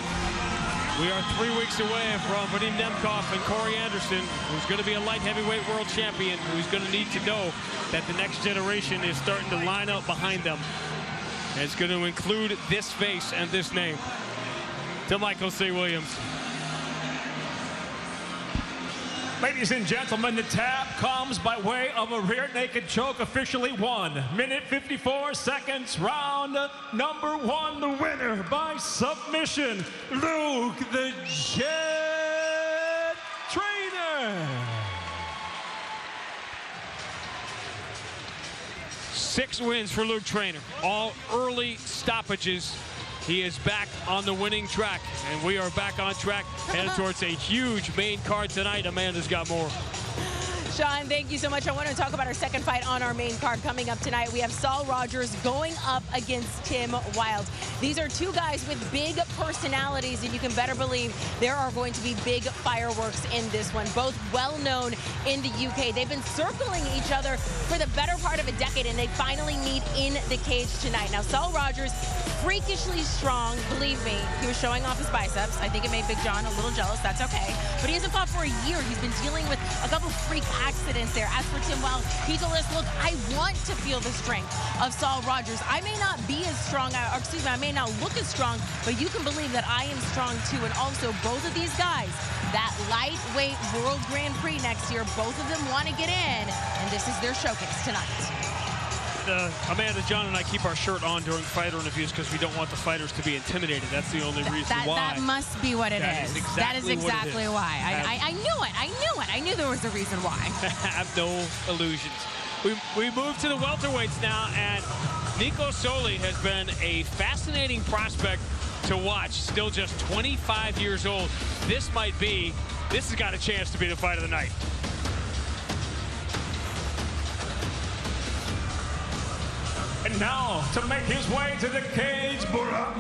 We are 3 weeks away from Vadim Nemkov and Corey Anderson, who's going to be a light heavyweight world champion, who's going to need to know that the next generation is starting to line up behind them. And it's going to include this face and this name. To Michael C. Williams. Ladies and gentlemen, the tap comes by way of a rear naked choke, officially 1 minute 54 seconds, round number 1. The winner by submission, Luke the Jet Trainer. 6 wins for Luke Trainer, all early stoppages. He is back on the winning track, and we are back on track, headed towards a huge main card tonight. Amanda's got more. Sean, thank you so much. I want to talk about our second fight on our main card coming up tonight. We have Saul Rogers going up against Tim Wilde. These are 2 guys with big personalities, and you can better believe there are going to be big fireworks in this one. Both well known in the UK. They've been circling each other for the better part of a decade, and they finally meet in the cage tonight. Now, Saul Rogers, freakishly strong, believe me. He was showing off his biceps. I think it made Big John a little jealous. That's okay. But he hasn't fought for a year. He's been dealing with a couple freak accidents there. As for Tim Wilde, he told us, look, I want to feel the strength of Saul Rogers. I may not be as strong, or excuse me, I may not look as strong, but you can believe that I am strong too. And also, both of these guys, that lightweight World Grand Prix next year, both of them want to get in, and this is their showcase tonight. Amanda, John, and I keep our shirt on during fighter interviews because we don't want the fighters to be intimidated. That's the only reason why. That must be what it is. That is exactly why. I knew it. I knew it. I knew there was a reason why. Have no illusions. We move to the welterweights now, and Nico Solli has been a fascinating prospect to watch. Still just 25 years old. This has got a chance to be the fight of the night. And now, to make his way to the cage, Camara.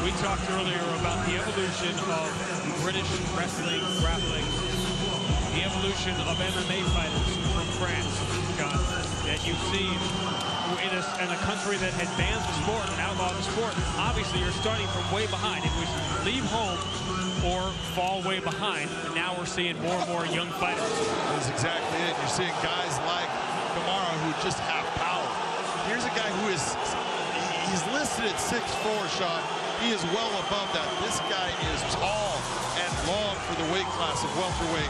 We talked earlier about the evolution of British wrestling, grappling, the evolution of MMA fighters from France, John, that you've seen in a country that had banned the sport and outlawed the sport. Obviously, you're starting from way behind. It was leave home or fall way behind, and now we're seeing more and more young fighters. That's exactly it. You're seeing guys like Camara who just have power. Here's a guy who he's listed at 6'4", Sean. He is well above that. This guy is tall and long for the weight class of welterweight,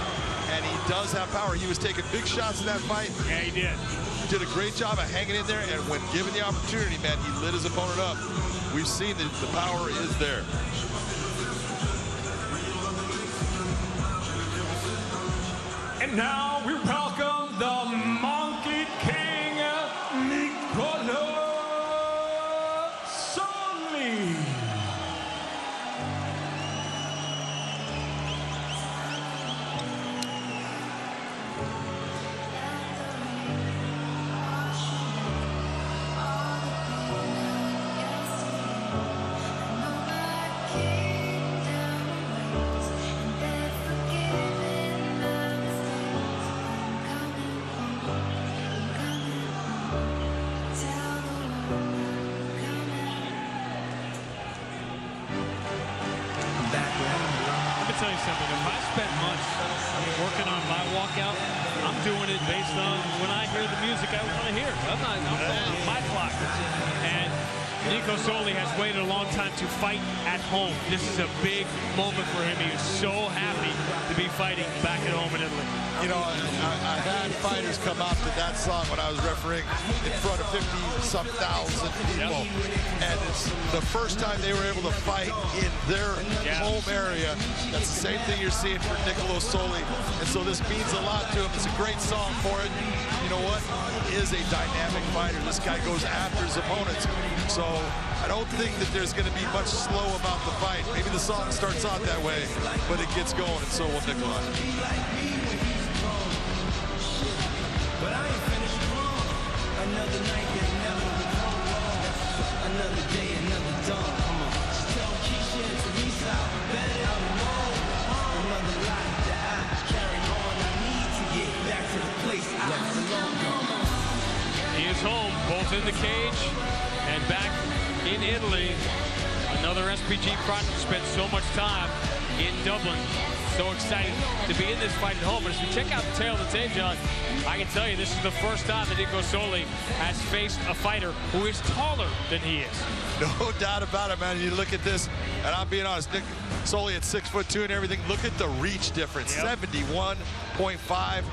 and he does have power. He was taking big shots in that fight. Yeah, he did. He did a great job of hanging in there, and when given the opportunity, man, he lit his opponent up. We've seen that the power is there. And now we welcome the Monkey King, Nicola Solli. Tell you something, if I spent months working on my walkout, I'm doing it based on when I hear the music I want to hear. I'm following my clock. And Nico Solli has waited a long time to fight at home. This is a big moment for him. He is so happy to be fighting back at home in Italy. You know, I've had fighters come out to that song when I was refereeing in front of 50-some thousand people. Yep. And it's the first time they were able to fight in their home area. That's the same thing you're seeing for Nicola Solli. And so this means a lot to him. It's a great song for it. You know what? He is a dynamic fighter. This guy goes after his opponents. So I don't think that there's going to be much slow about the fight. Maybe the song starts out that way, but it gets going, and so will Nicola. But I ain't finished wrong. Another night that never recalls. Another day, another dawn. Come on. Just tell Keisha and Teresa I'll be better on the road. Another life that I carry on. I need to get back to the place I belong. He is home, both in the cage and back in Italy. Another SPG product. Spent so much time in Dublin. So excited to be in this fight at home. But as we check out the tail of the tape, John, I can tell you this is the first time that Solli has faced a fighter who is taller than he is. No doubt about it, man. You look at this, and I'm being honest, Solli at 6'2" and everything. Look at the reach difference. Yep. 71.5,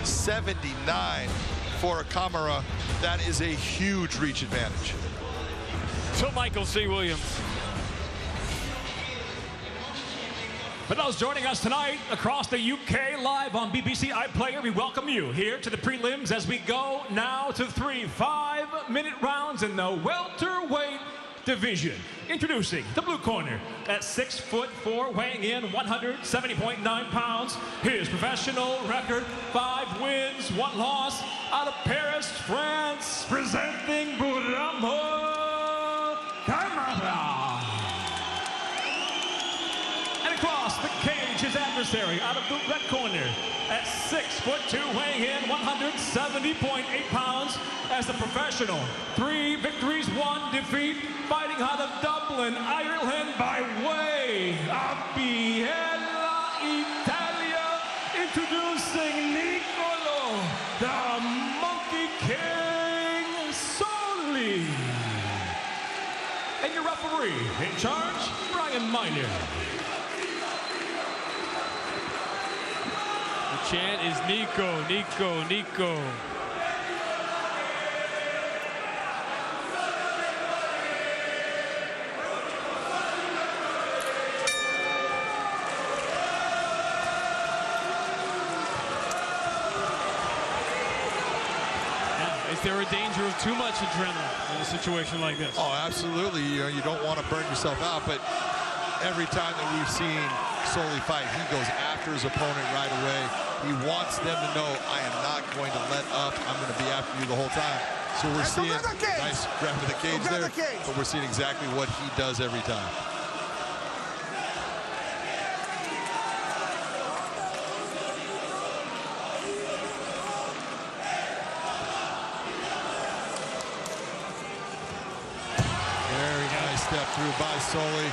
79 for a Camara. That is a huge reach advantage. So Michael C. Williams. For those joining us tonight across the UK live on BBC iPlayer, we welcome you here to the prelims as we go now to 3 5-minute rounds in the welterweight division. Introducing the blue corner at 6'4", weighing in 170.9 pounds. His professional record, 5 wins, 1 loss, out of Paris, France, presenting Camara. Across the cage, his adversary out of the red corner at 6'2", weighing in 170.8 pounds as a professional. 3 victories, 1 defeat, fighting out of Dublin, Ireland by way of Biella, Italia. Introducing Nicolo, the Monkey King Solli. And your referee in charge, Brian Miner. Chant is Nico, Nico, Nico. Is there a danger of too much adrenaline in a situation like this? Oh, absolutely. You know, you don't want to burn yourself out, but every time that we've seen Solli fight, he goes after his opponent right away. He wants them to know, I am not going to let up. I'm going to be after you the whole time. So we're seeing, nice grab of the cage there, but we're seeing exactly what he does every time. Very nice step through by Solli.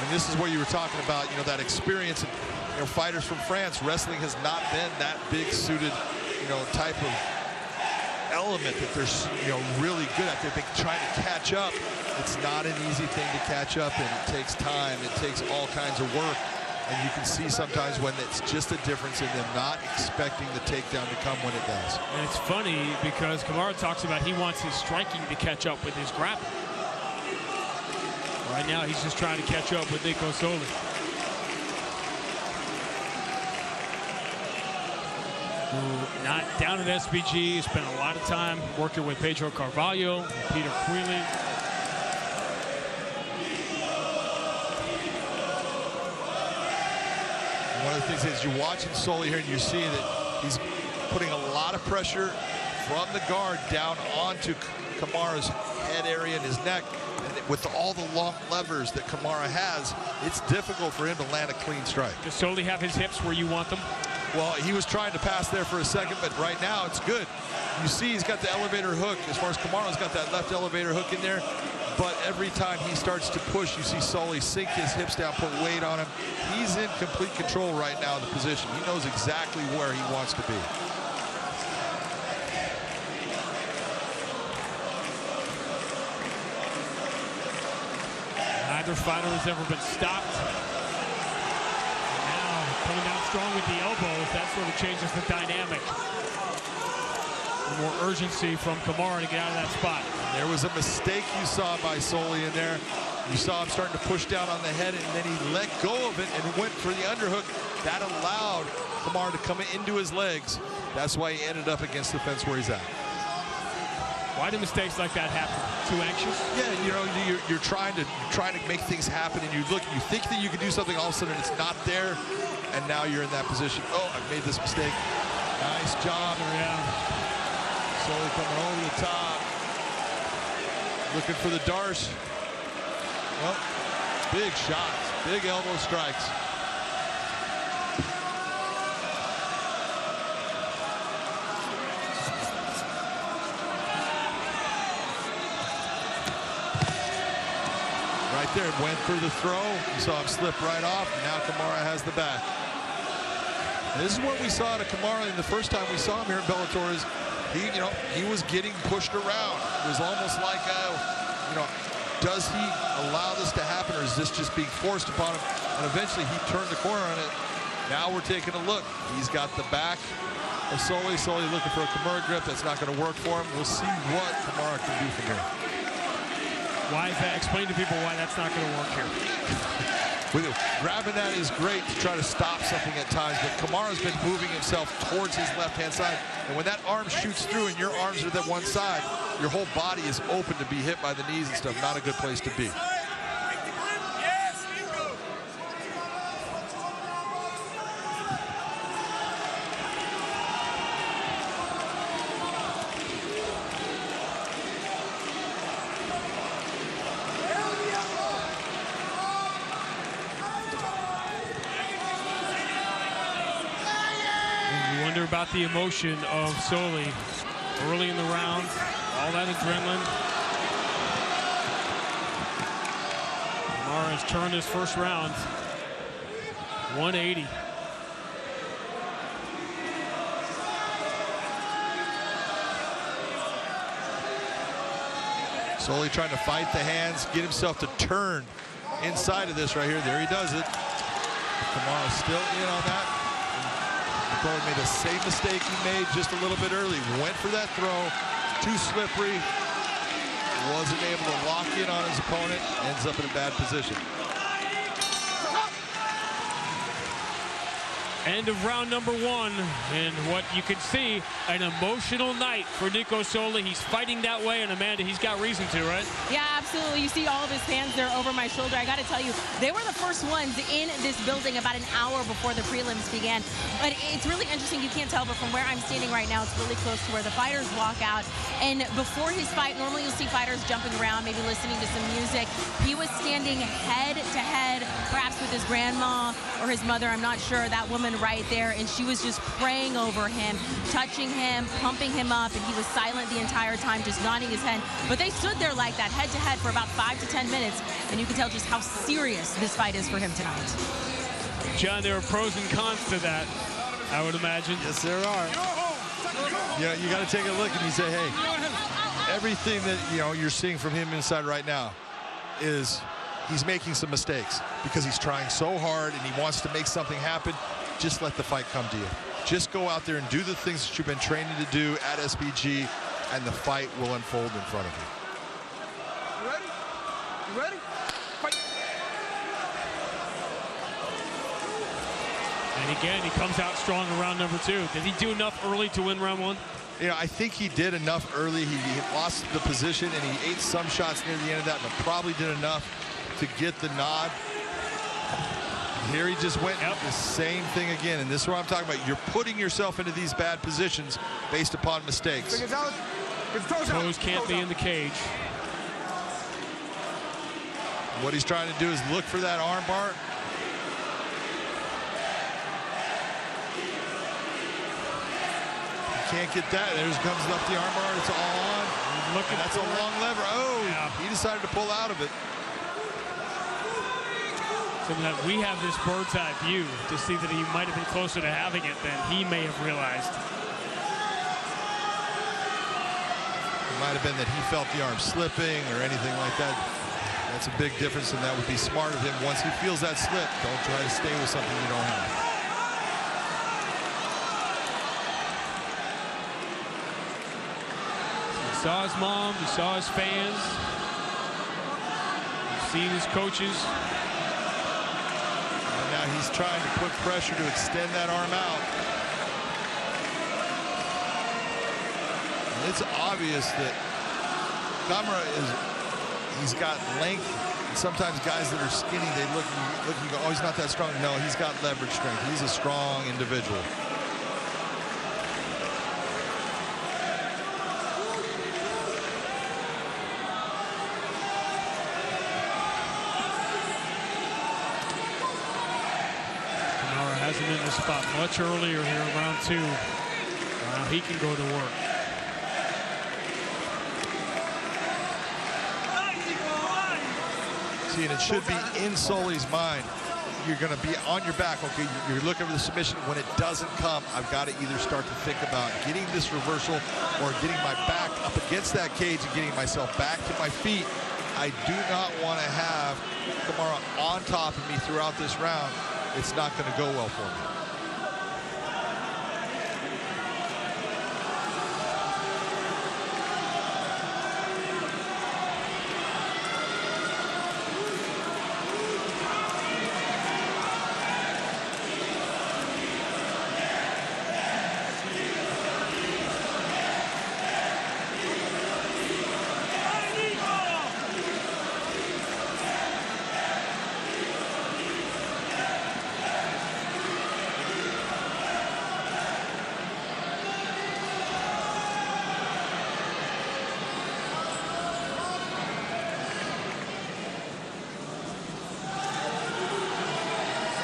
And this is where you were talking about, you know, that experience. You know, fighters from France, wrestling has not been that big suited, you know, type of element that they're, you know, really good at. They've been trying to catch up. It's not an easy thing to catch up in. It takes time. It takes all kinds of work. And you can see sometimes when it's just a difference in them not expecting the takedown to come when it does. And it's funny because Camara talks about he wants his striking to catch up with his grappling. Right now, he's just trying to catch up with Solli. Not down at SPG, spent a lot of time working with Pedro Carvalho, Peter Quealy. One of the things is you're watching Solli here and you see that he's putting a lot of pressure from the guard down onto Camara's head area and his neck. And with all the long levers that Camara has, it's difficult for him to land a clean strike. Does Solli have his hips where you want them? Well, he was trying to pass there for a second, but right now it's good. You see he's got the elevator hook. As far as Camara's got that left elevator hook in there, but every time he starts to push, you see Solli sink his hips down, put weight on him. He's in complete control right now of the position. He knows exactly where he wants to be. Neither fighter has ever been stopped. Coming down strong with the elbows, that sort of changes the dynamic. More urgency from Camara to get out of that spot. There was a mistake you saw by Solli in there. You saw him starting to push down on the head, and then he let go of it and went for the underhook. That allowed Camara to come into his legs. That's why he ended up against the fence where he's at. Why do mistakes like that happen? Too anxious? Yeah, you know, you're trying to make things happen, and you think that you can do something, all of a sudden it's not there, and now you're in that position. Oh, I've made this mistake. Nice job. Yeah. Solli coming over the top. looking for the Darce. Well, big shots, big elbow strikes. Right there, went for the throw. You saw him slip right off. Now Camara has the back. This is what we saw to Camara in the first time we saw him here in Bellator. Is he was getting pushed around. It was almost like, does he allow this to happen, or is this just being forced upon him? And eventually he turned the corner on it. Now we're taking a look. He's got the back of Solli. Solli looking for a Camara grip. That's not going to work for him. We'll see what Camara can do from here. Why is that? Explain to people why that's not going to work here. Grabbing that is great to try to stop something at times, but Camara's been moving himself towards his left-hand side. And when that arm shoots through and your arms are that one side, your whole body is open to be hit by the knees and stuff. Not a good place to be. About the emotion of Solli early in the round, all that adrenaline. Camara has turned his first round 180. Solli trying to fight the hands, get himself to turn inside of this right here. There he does it. Camara still in on that. Probably made the same mistake he made just a little bit early. Went for that throw, too slippery. Wasn't able to lock in on his opponent. Ends up in a bad position. End of round number one, and what you can see, an emotional night for Nico Solli. He's fighting that way, and Amanda, he's got reason to, right? Yeah, absolutely. You see all of his fans there over my shoulder. I got to tell you, they were the first ones in this building about an hour before the prelims began. But it's really interesting. You can't tell, but from where I'm standing right now, it's really close to where the fighters walk out. And before his fight, normally you'll see fighters jumping around, maybe listening to some music. He was standing head to head, perhaps with his grandma or his mother, I'm not sure, that woman right there, and she was just praying over him, touching him, pumping him up, and he was silent the entire time, just nodding his head. But they stood there like that, head to head, for about 5 to 10 minutes, and you can tell just how serious this fight is for him tonight. John, there are pros and cons to that, I would imagine. Yes, there are. Yeah, you got to take a look and you say, hey, everything that you're seeing from him inside right now is he's making some mistakes because he's trying so hard and he wants to make something happen. Just let the fight come to you. Just go out there and do the things that you've been training to do at SBG, and the fight will unfold in front of you. You ready? You ready? Fight. And again, he comes out strong in round number two. Did he do enough early to win round one? I think he did enough early. He lost the position, and he ate some shots near the end of that, but probably did enough to get the nod. Here he just went the same thing again, and this is what I'm talking about. You're putting yourself into these bad positions based upon mistakes. Toes can't be in the cage. What he's trying to do is look for that arm bar. He can't get that. There comes up the arm bar. It's all on. And that's a long lever. Oh, yeah. He decided to pull out of it. So that we have this bird's eye view to see that he might have been closer to having it than he may have realized. It might have been that he felt the arm slipping or anything like that. That's a big difference, and that would be smart of him. Once he feels that slip, don't try to stay with something you don't have. He saw his mom, he saw his fans, he's seen his coaches. Now he's trying to put pressure to extend that arm out. And it's obvious that Camara he's got length. And sometimes guys that are skinny, they look and go, oh, he's not that strong. No, he's got leverage strength. He's a strong individual. has him in the spot much earlier here in round 2. Now he can go to work. See, and it should be in Solli's mind. You're going to be on your back. Okay, you're looking for the submission. When it doesn't come, I've got to either start to think about getting this reversal or getting my back up against that cage and getting myself back to my feet. I do not want to have Camara on top of me throughout this round. It's not going to go well for me.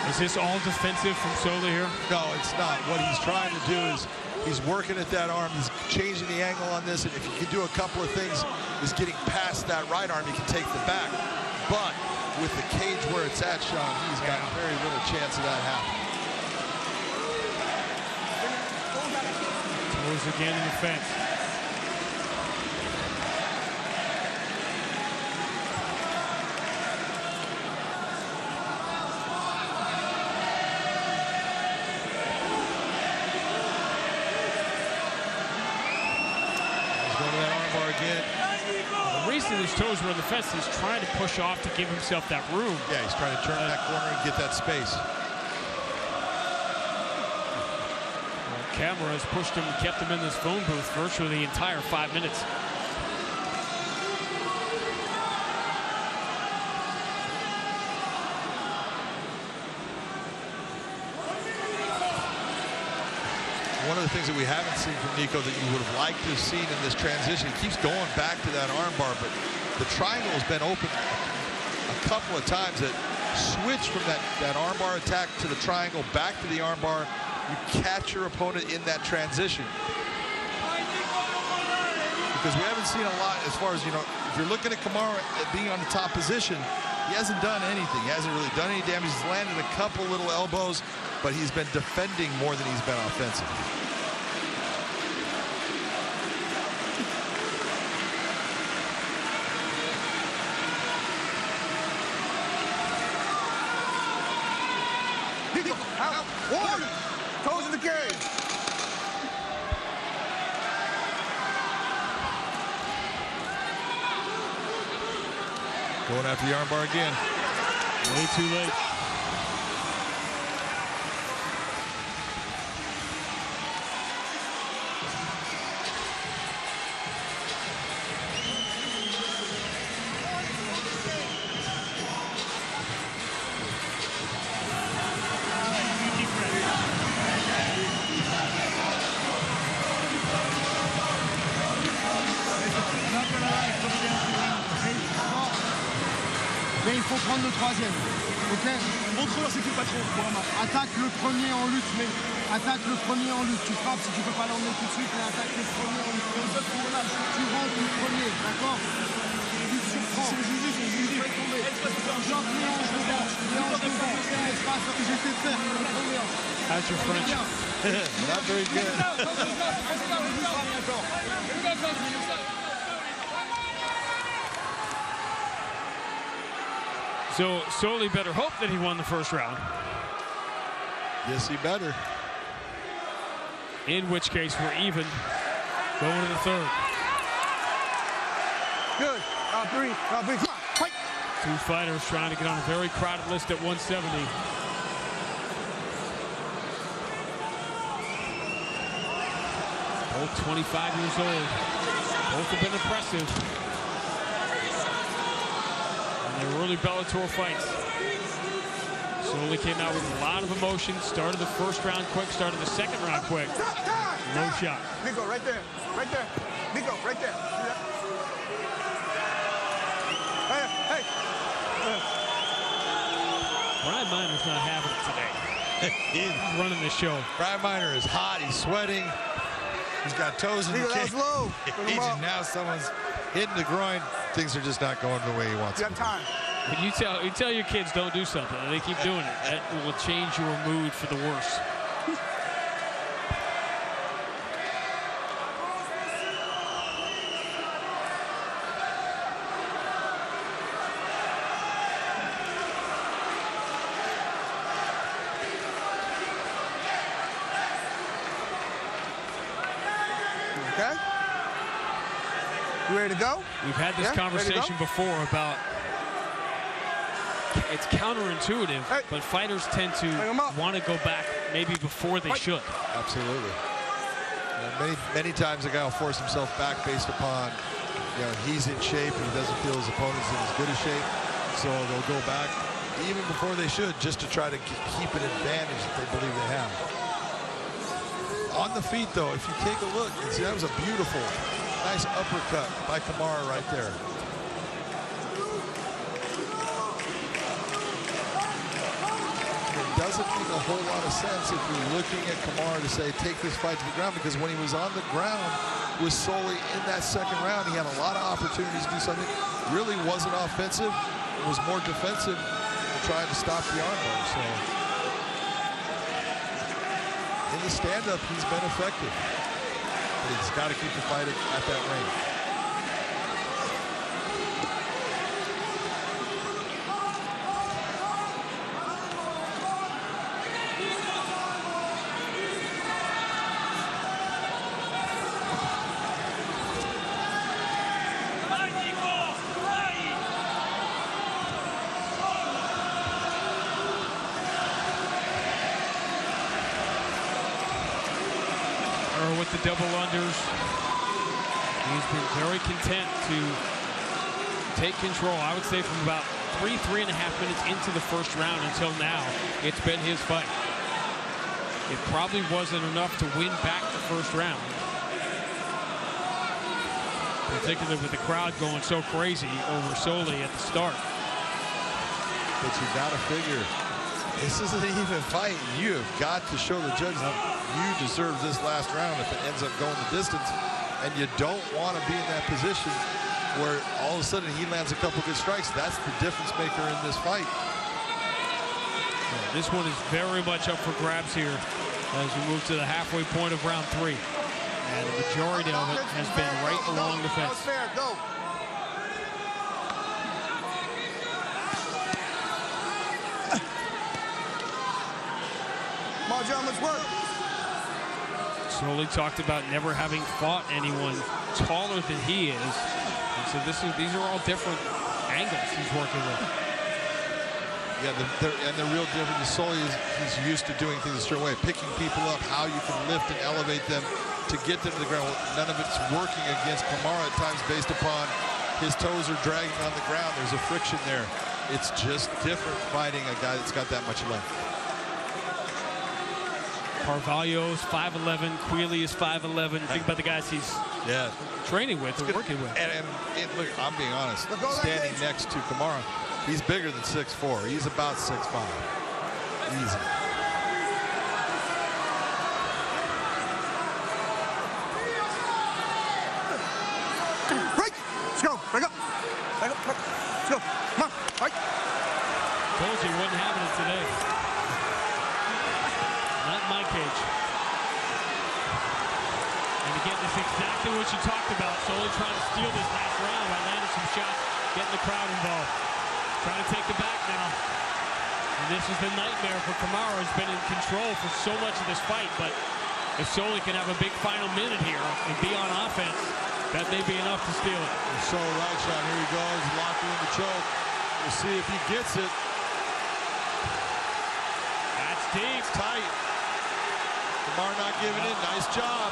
Is this all defensive from Solli here? No, it's not. What he's trying to do is he's working at that arm. He's changing the angle on this. And if he can do a couple of things, is getting past that right arm, he can take the back. But with the cage where it's at, Sean, he's got very little chance of that happening. Toes again in the fence. The reason his toes were on the fence, he's trying to push off to give himself that room. Yeah, he's trying to turn that corner and get that space. Well, Camara has pushed him and kept him in this phone booth virtually the entire 5 minutes. One of the things that we haven't seen from Nico that you would have liked to have seen in this transition, he keeps going back to that armbar, but the triangle has been open a couple of times. That switch from that armbar attack to the triangle back to the armbar, you catch your opponent in that transition. Because we haven't seen a lot as far as, you know, if you're looking at Camara being on the top position, he hasn't done anything. He hasn't really done any damage. He's landed a couple little elbows, but he's been defending more than he's been offensive. Out. One. Toes in the cage. Going after the armbar again. Way too late. Mais il faut prendre le troisième, ok? Montre-leur c'est qui le patron. Attaque le premier en lutte, mais attaque le premier en lutte. Tu frappes si tu peux pas l'emmener tout de suite, mais attaque le premier en lutte. Tu rentres le premier, d'accord? Tu te surprends. Tu fais tomber. Genre mélange devant, espace que j'ai fait faire. How's your French? Not very good. So Solli better hope that he won the first round. Yes, he better. In which case we're even going to the third. Good. Three. Fight. Two fighters trying to get on a very crowded list at 170. Both 25 years old. Both have been impressive. And they're early Bellator fights. Solli came out with a lot of emotion. Started the first round quick, started the second round quick. No shot. Nico, right there. Right there. Nico, right there. Hey. Brian Minor's not having it today. He's running the show. Brian Miner is hot. He's sweating. He's got toes in the cage. low. Now someone's hitting the groin. Things are just not going the way he wants. You have time. When you tell your kids don't do something and they keep doing it, that will change your mood for the worse. Okay. You ready to go? We've had this conversation before about it's counterintuitive, but fighters tend to want to go back maybe before they should. Absolutely. Many times a guy will force himself back based upon, he's in shape and he doesn't feel his opponent's in as good a shape. So they'll go back even before they should, just to try to keep an advantage that they believe they have. On the feet, though, if you take a look, you see that was a beautiful, nice uppercut by Camara right there. It doesn't make a whole lot of sense if you're looking at Camara to say, take this fight to the ground, because when he was on the ground with Solli in that second round, he had a lot of opportunities to do something. Really wasn't offensive. It was more defensive, trying to stop the armbar. So in the stand-up, he's been effective. But he's got to keep the fight at that range. With the double unders, he's been very content to take control. I would say from about 3.5 minutes into the first round until now, it's been his fight. It probably wasn't enough to win back the first round, particularly with the crowd going so crazy over Solli at the start. But you got to figure, this isn't an even fight. You have got to show the judge that you deserve this last round if it ends up going the distance, and you don't want to be in that position where all of a sudden he lands a couple good strikes. That's the difference maker in this fight. Yeah, this one is very much up for grabs here as we move to the halfway point of round 3, and the majority of it has been right along the fence. Go. Come on, John, let's work. Solli talked about never having fought anyone taller than he is. And so these are all different angles he's working with. Yeah, and the real difference is Solli he's used to doing things a certain way, picking people up, how you can lift and elevate them to get them to the ground. None of it's working against Camara at times based upon his toes are dragging on the ground. There's a friction there. It's just different fighting a guy that's got that much length. Carvalho's 5'11", Quealy is 5'11". Think about the guys he's training with and working with. And look, I'm being honest. Standing next to Camara, he's bigger than 6'4". He's about 6'5". Easy. Break. Let's go. Break up. Break up. Let's go. Come on. Right. Told you he wasn't having it today. Not my cage. And again, this is exactly what you talked about. Solli trying to steal this last round by landing some shots, getting the crowd involved. Trying to take the back now. And this is the nightmare for Camara, who's been in control for so much of this fight. But if Solli can have a big final minute here and be on offense, that may be enough to steal it. So right shot, here he goes, locking in the choke. We'll see if he gets it. That's deep. It's tight. Camara not giving in. Nice job.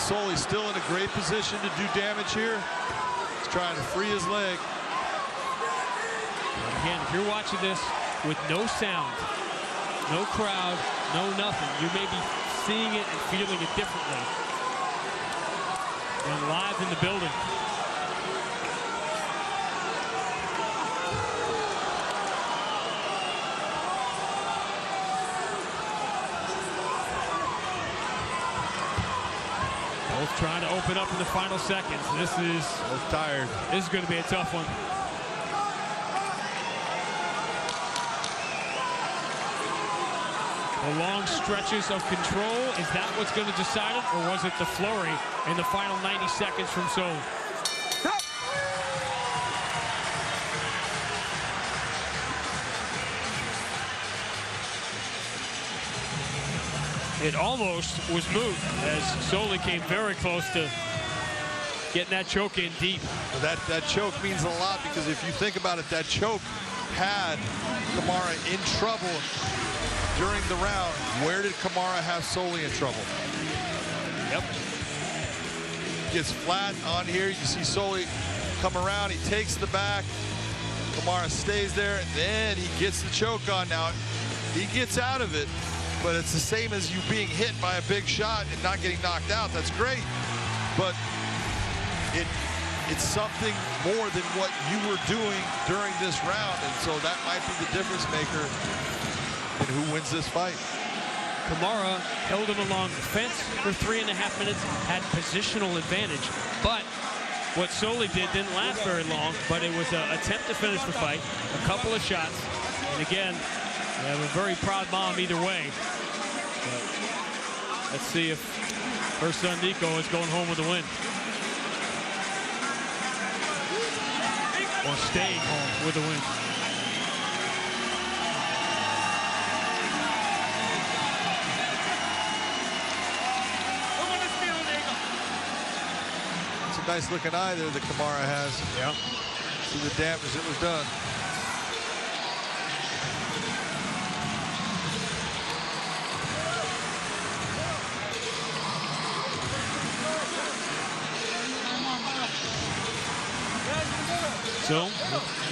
Solli still in a great position to do damage here. He's trying to free his leg. And again, if you're watching this with no sound, no crowd, no nothing, you may be seeing it and feeling it differently than live in the building. open up in the final seconds. This is tired. This is going to be a tough one. The long stretches of control, is that what's going to decide it, or was it the flurry in the final 90 seconds from Solli? It almost was moved as Solli came very close to getting that choke in deep. Well, that choke means a lot, because if you think about it, that choke had Camara in trouble during the round. Where did Camara have Solli in trouble? Yep. Gets flat on here. You see Solli come around. He takes the back. Camara stays there, and then he gets the choke on. Now, he gets out of it, but it's the same as you being hit by a big shot and not getting knocked out. That's great, but it's something more than what you were doing during this round, and so that might be the difference maker in who wins this fight. Camara held him along the fence for 3.5 minutes, had positional advantage, but what Solli did didn't last very long, but it was an attempt to finish the fight, a couple of shots, and again, they have a very proud mom either way. But let's see if her son Nico is going home with a win. Or staying home with a win. It's a nice looking eye there that Camara has. Yeah. See the damage that was done. So,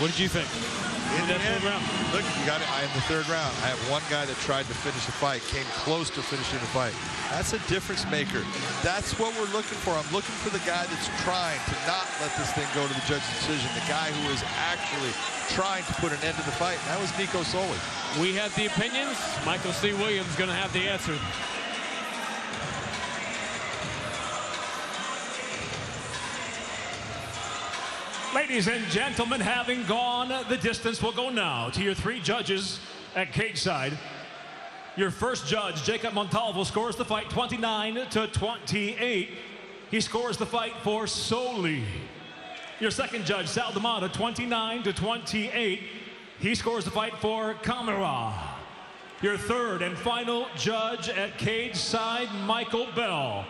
what did you think? In the end, look, you got it. I am the third round. I have one guy that tried to finish the fight, came close to finishing the fight. That's a difference maker. That's what we're looking for. I'm looking for the guy that's trying to not let this thing go to the judge's decision. The guy who is actually trying to put an end to the fight. And that was Nico Solli. We have the opinions. Michael C. Williams going to have the answer. Ladies and gentlemen, having gone the distance, we'll go now to your 3 judges at cage side. Your first judge, Jacob Montalvo, scores the fight 29-28. He scores the fight for Solli. Your second judge, Sal D'Amato, 29-28. He scores the fight for Camara. Your third and final judge at cage side, Michael Bell,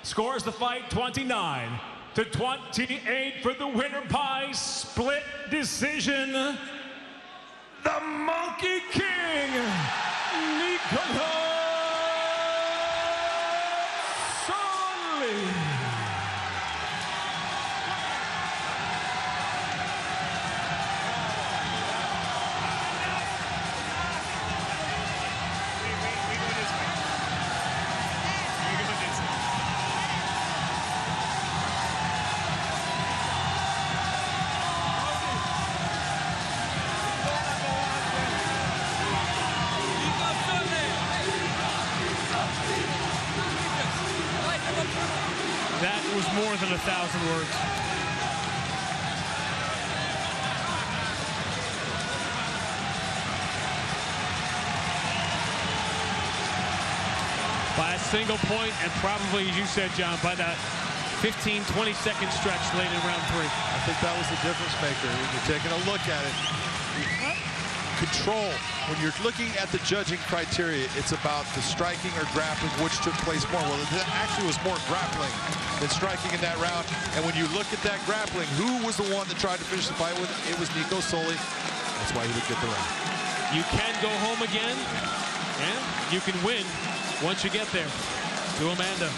scores the fight 29-28 for the winner by split decision, the Monkey King, Nicolas Solli. That was more than 1,000 words. By a single point, and probably, as you said, John, by that 15, 20-second stretch late in round 3. I think that was the difference maker. When you're taking a look at it, control. When you're looking at the judging criteria, it's about the striking or grappling, which took place more. Well, it actually was more grappling than striking in that round. And when you look at that grappling, who was the one that tried to finish the fight with? It was Nico Solli. That's why he would get the round. You can go home again, and you can win once you get there. To Amanda.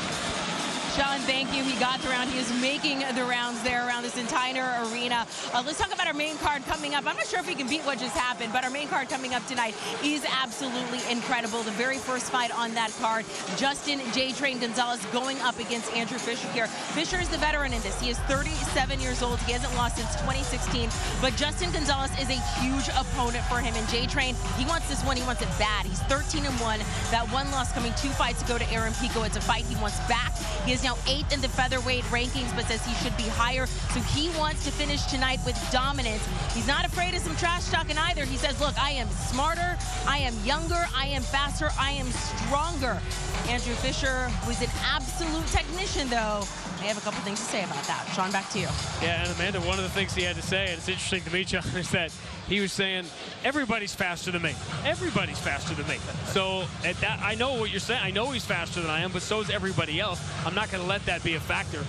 Sean, thank you. He got the round. He is making the rounds there around this entire arena. Let's talk about our main card coming up. I'm not sure if we can beat what just happened, but our main card coming up tonight is absolutely incredible. The very first fight on that card, Justin J-Train Gonzalez going up against Andrew Fisher here. Fisher is the veteran in this. He is 37 years old. He hasn't lost since 2016, but Justin Gonzalez is a huge opponent for him. And J-Train, he wants this one. He wants it bad. He's 13-1. That one loss coming 2 fights ago to Aaron Pico. It's a fight he wants back. He has He's now 8th in the featherweight rankings, but says he should be higher. So he wants to finish tonight with dominance. He's not afraid of some trash talking either. He says, look, I am smarter, I am younger, I am faster, I am stronger. Andrew Fisher, who's an absolute technician, though, I have a couple things to say about that. Sean, back to you. Yeah, and Amanda, one of the things he had to say, and it's interesting to me, John, is that he was saying, everybody's faster than me. Everybody's faster than me. So at that, I know what you're saying. I know he's faster than I am, but so is everybody else. I'm not going to let that be a factor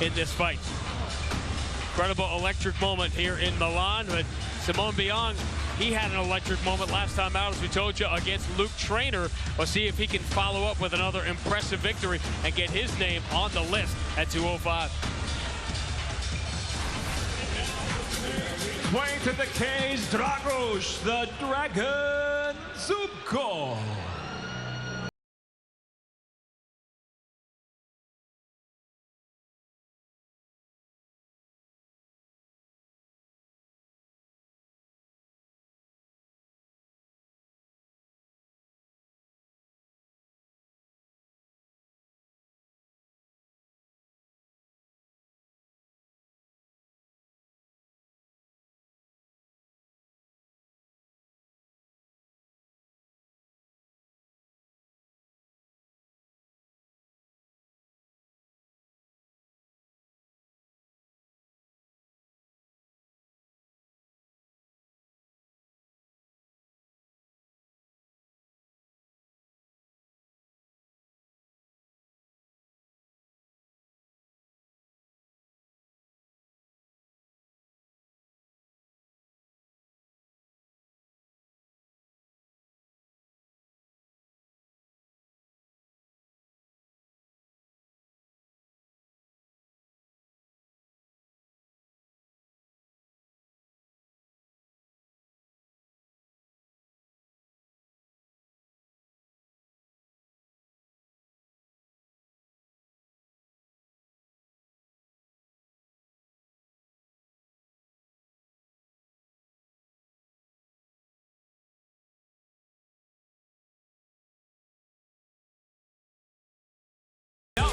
in this fight. Incredible electric moment here in Milan, but Simone Bion, he had an electric moment last time out, as we told you, against Luke Traynor. We'll see if he can follow up with another impressive victory and get his name on the list at 205. Way to the cage, Dragos, the Dragon Zubco.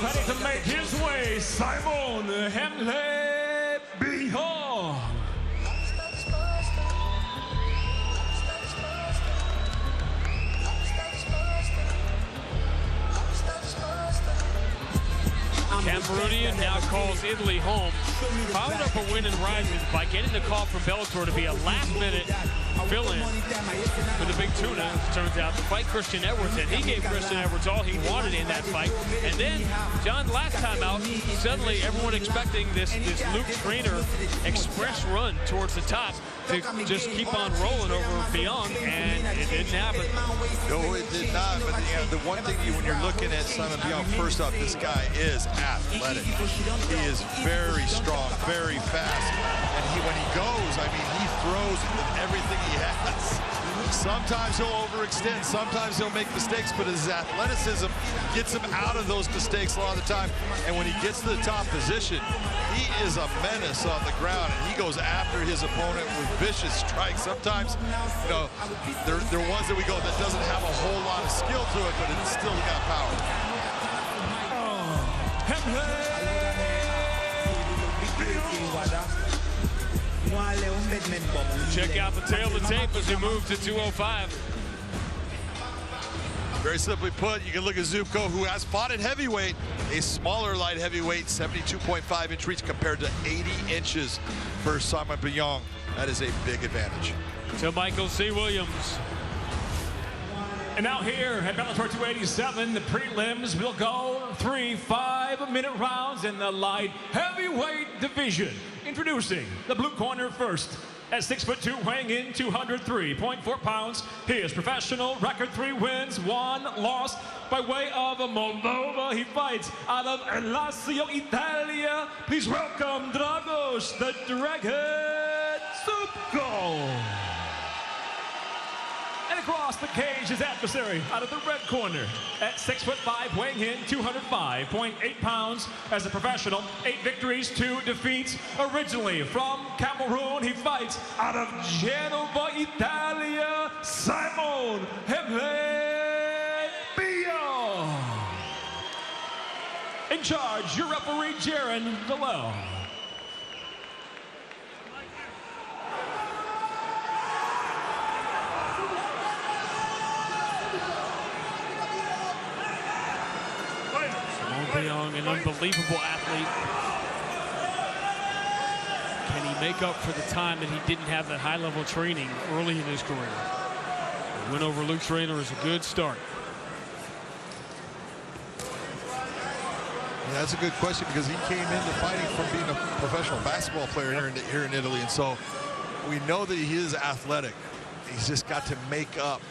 Ready to make his way, Simon Hamidov. Cameroonian now calls Italy home. Followed up a win in Rising by getting the call from Bellator to be a last-minute fill-in for the big tuna, as it turns out, to fight Christian Edwards. And he gave Christian Edwards all he wanted in that fight. And then, John, last time out, suddenly everyone expecting this Luke Traynor express run towards the top to just keep on rolling over Bion, and it didn't happen. No, it did not. But the one thing when you're looking at Simon Bion, first off, this guy is athletic. He is very strong, very fast. And when he goes, I mean, he throws with everything he has. Sometimes he'll overextend, sometimes he'll make mistakes, but his athleticism gets him out of those mistakes a lot of the time. And when he gets to the top position, he is a menace on the ground, and he goes after his opponent with vicious strikes. Sometimes, you know, there are ones that we go that doesn't have a whole lot of skill to it, but it's still got power. Check out the tail of the tape as we move to 205. Very simply put, you can look at Zubco, who has fought at heavyweight, a smaller light heavyweight, 72.5-inch reach compared to 80 inches for Simon Bion. That is a big advantage. To Michael C. Williams. And now here at Bellator 287, the prelims will go 3 5-minute rounds in the light heavyweight division. Introducing the blue corner first. At 6'2", weighing in 203.4 pounds, his professional record: 3 wins, 1 loss. By way of Moldova, he fights out of Lazio, Italia. Please welcome Dragos, the Dragon Zubco. And across the cage, his adversary out of the red corner. At 6'5", weighing in 205.8 pounds. As a professional, 8 victories, 2 defeats. Originally from Cameroon, he fights out of Genova, Italia, Simon Hamidov. In charge, your referee, Jaron Velo. Young, an unbelievable athlete. Can he make up for the time that he didn't have that high-level training early in his career? The win over Luke Traynor is a good start. Yeah, that's a good question, because he came into fighting from being a professional basketball player here in Italy, and so we know that he is athletic. He's just got to make up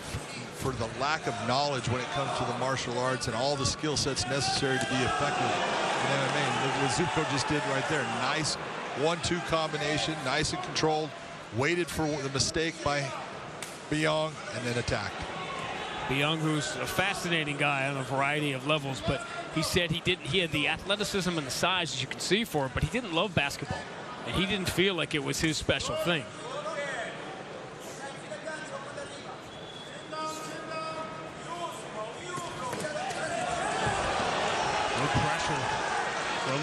for the lack of knowledge when it comes to the martial arts and all the skill sets necessary to be effective in MMA. And look what Zubco just did right there. Nice 1-2 combination, nice and controlled. Waited for the mistake by Bong and then attacked. Bong, who's a fascinating guy on a variety of levels, but he said he had the athleticism and the size, as you can see, for it, but he didn't love basketball, and he didn't feel like it was his special thing.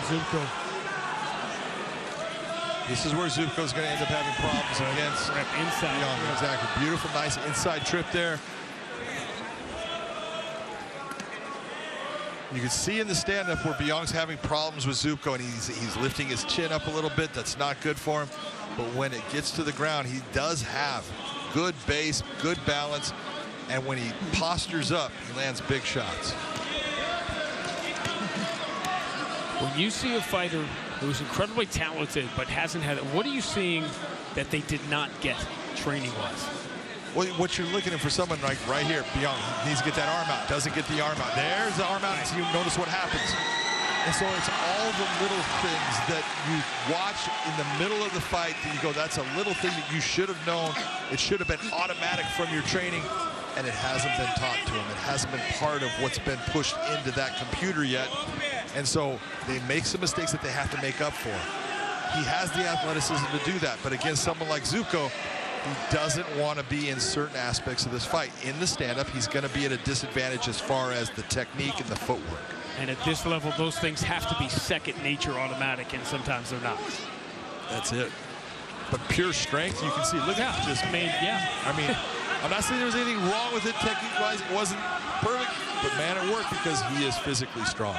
Zubco. This is where Zubco's going to end up having problems against inside. Bong. Exactly. Beautiful, nice inside trip there. You can see in the stand-up where Bong's having problems with Zubco, and he's lifting his chin up a little bit. That's not good for him. But when it gets to the ground, he does have good base, good balance, and when he postures up, he lands big shots. When you see a fighter who's incredibly talented but hasn't had it, what are you seeing that they did not get training-wise? Well, what you're looking for someone like right here, Bong, needs to get that arm out. Doesn't get the arm out. There's the arm out, and you notice what happens. And so it's all the little things that you watch in the middle of the fight that you go, that's a little thing that you should have known. It should have been automatic from your training, and it hasn't been taught to him. It hasn't been part of what's been pushed into that computer yet. And so they make some mistakes that they have to make up for. He has the athleticism to do that, but against someone like Zubco, he doesn't want to be in certain aspects of this fight. In the stand-up, he's going to be at a disadvantage as far as the technique and the footwork. And at this level, those things have to be second nature automatic, and sometimes they're not. That's it. But pure strength, you can see. Look at just made. Yeah. I mean, I'm not saying there was anything wrong with it technique-wise. It wasn't perfect, but man, it worked because he is physically strong.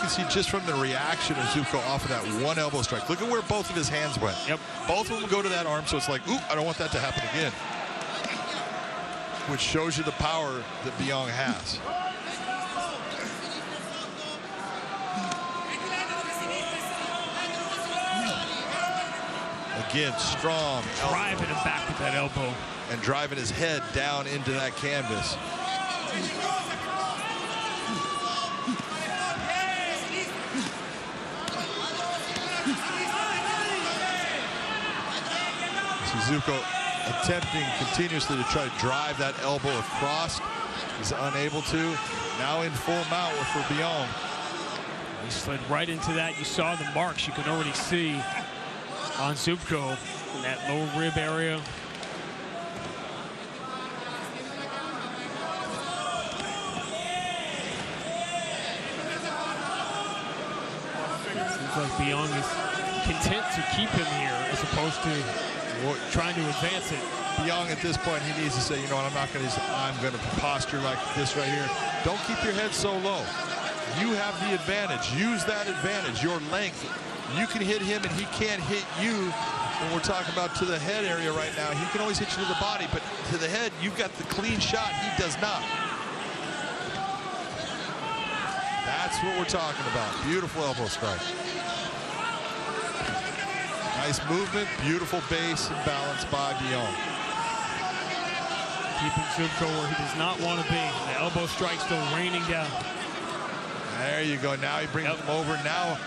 See just from the reaction of Zubco off of that one elbow strike. Look at where both of his hands went. Yep. Both of them go to that arm, so it's like, ooh, I don't want that to happen again. Which shows you the power that Bong has. Again, strong. Driving him back with that elbow. And driving his head down into that canvas. Zubco attempting continuously to try to drive that elbow across. He's unable to. Now in full mount for Bong. He slid right into that. You saw the marks you can already see on Zubco in that lower rib area. Seems like Bong is content to keep him here as opposed to trying to advance it. Bong at this point, he needs to say, you know what, I'm going to posture like this right here. Don't keep your head so low. You have the advantage. Use that advantage, your length. You can hit him and he can't hit you. When we're talking about to the head area right now, he can always hit you to the body, but to the head, you've got the clean shot. He does not. That's what we're talking about. Beautiful elbow strike. Nice movement, beautiful base and balance by Bong. Keeping Zubco where he does not want to be. The elbow strike still raining down. There you go. Now he brings him over. Now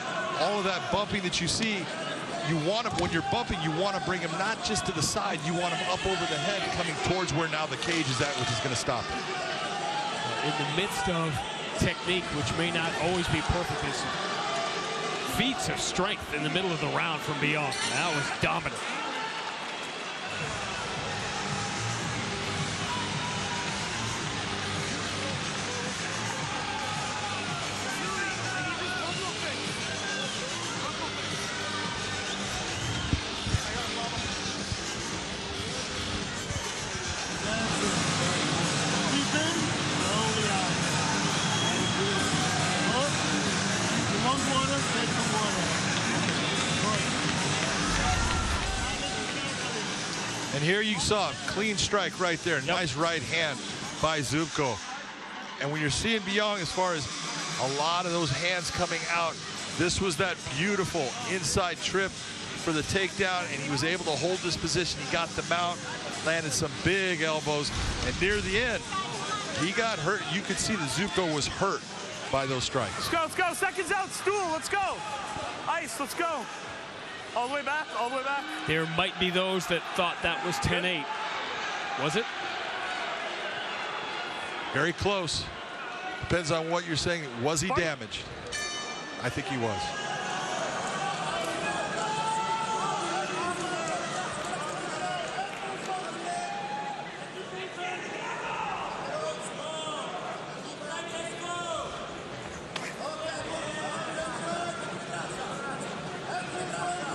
all of that bumping that you see, you want him, when you're bumping, you want to bring him not just to the side, you want him up over the head, coming towards where now the cage is at, which is going to stop him. In the midst of technique, which may not always be perfect, is feats of strength in the middle of the round from Bong. That was dominant. And here you saw a clean strike right there. Yep. Nice right hand by Zubco. And when you're seeing Bong, as far as a lot of those hands coming out, this was that beautiful inside trip for the takedown, and he was able to hold this position. He got the mount, landed some big elbows, and near the end, he got hurt. You could see that Zubco was hurt by those strikes. Let's go, seconds out, stool, let's go. Ice, let's go. All the way back, all the way back. There might be those that thought that was 10-8. Was it? Very close. Depends on what you're saying. Was he damaged? I think he was.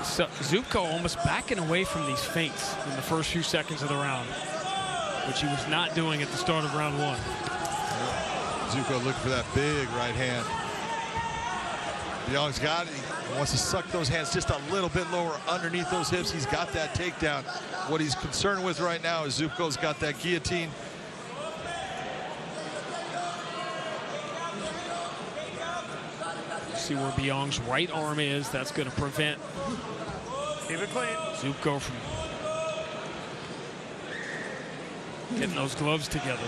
So Zubco almost backing away from these feints in the first few seconds of the round, which he was not doing at the start of round one. Zubco looking for that big right hand. Bong's got it. He wants to suck those hands just a little bit lower underneath those hips. He's got that takedown. What he's concerned with right now is Zubco's got that guillotine. See where Bong's right arm is. That's going to prevent Zubco from getting those gloves together.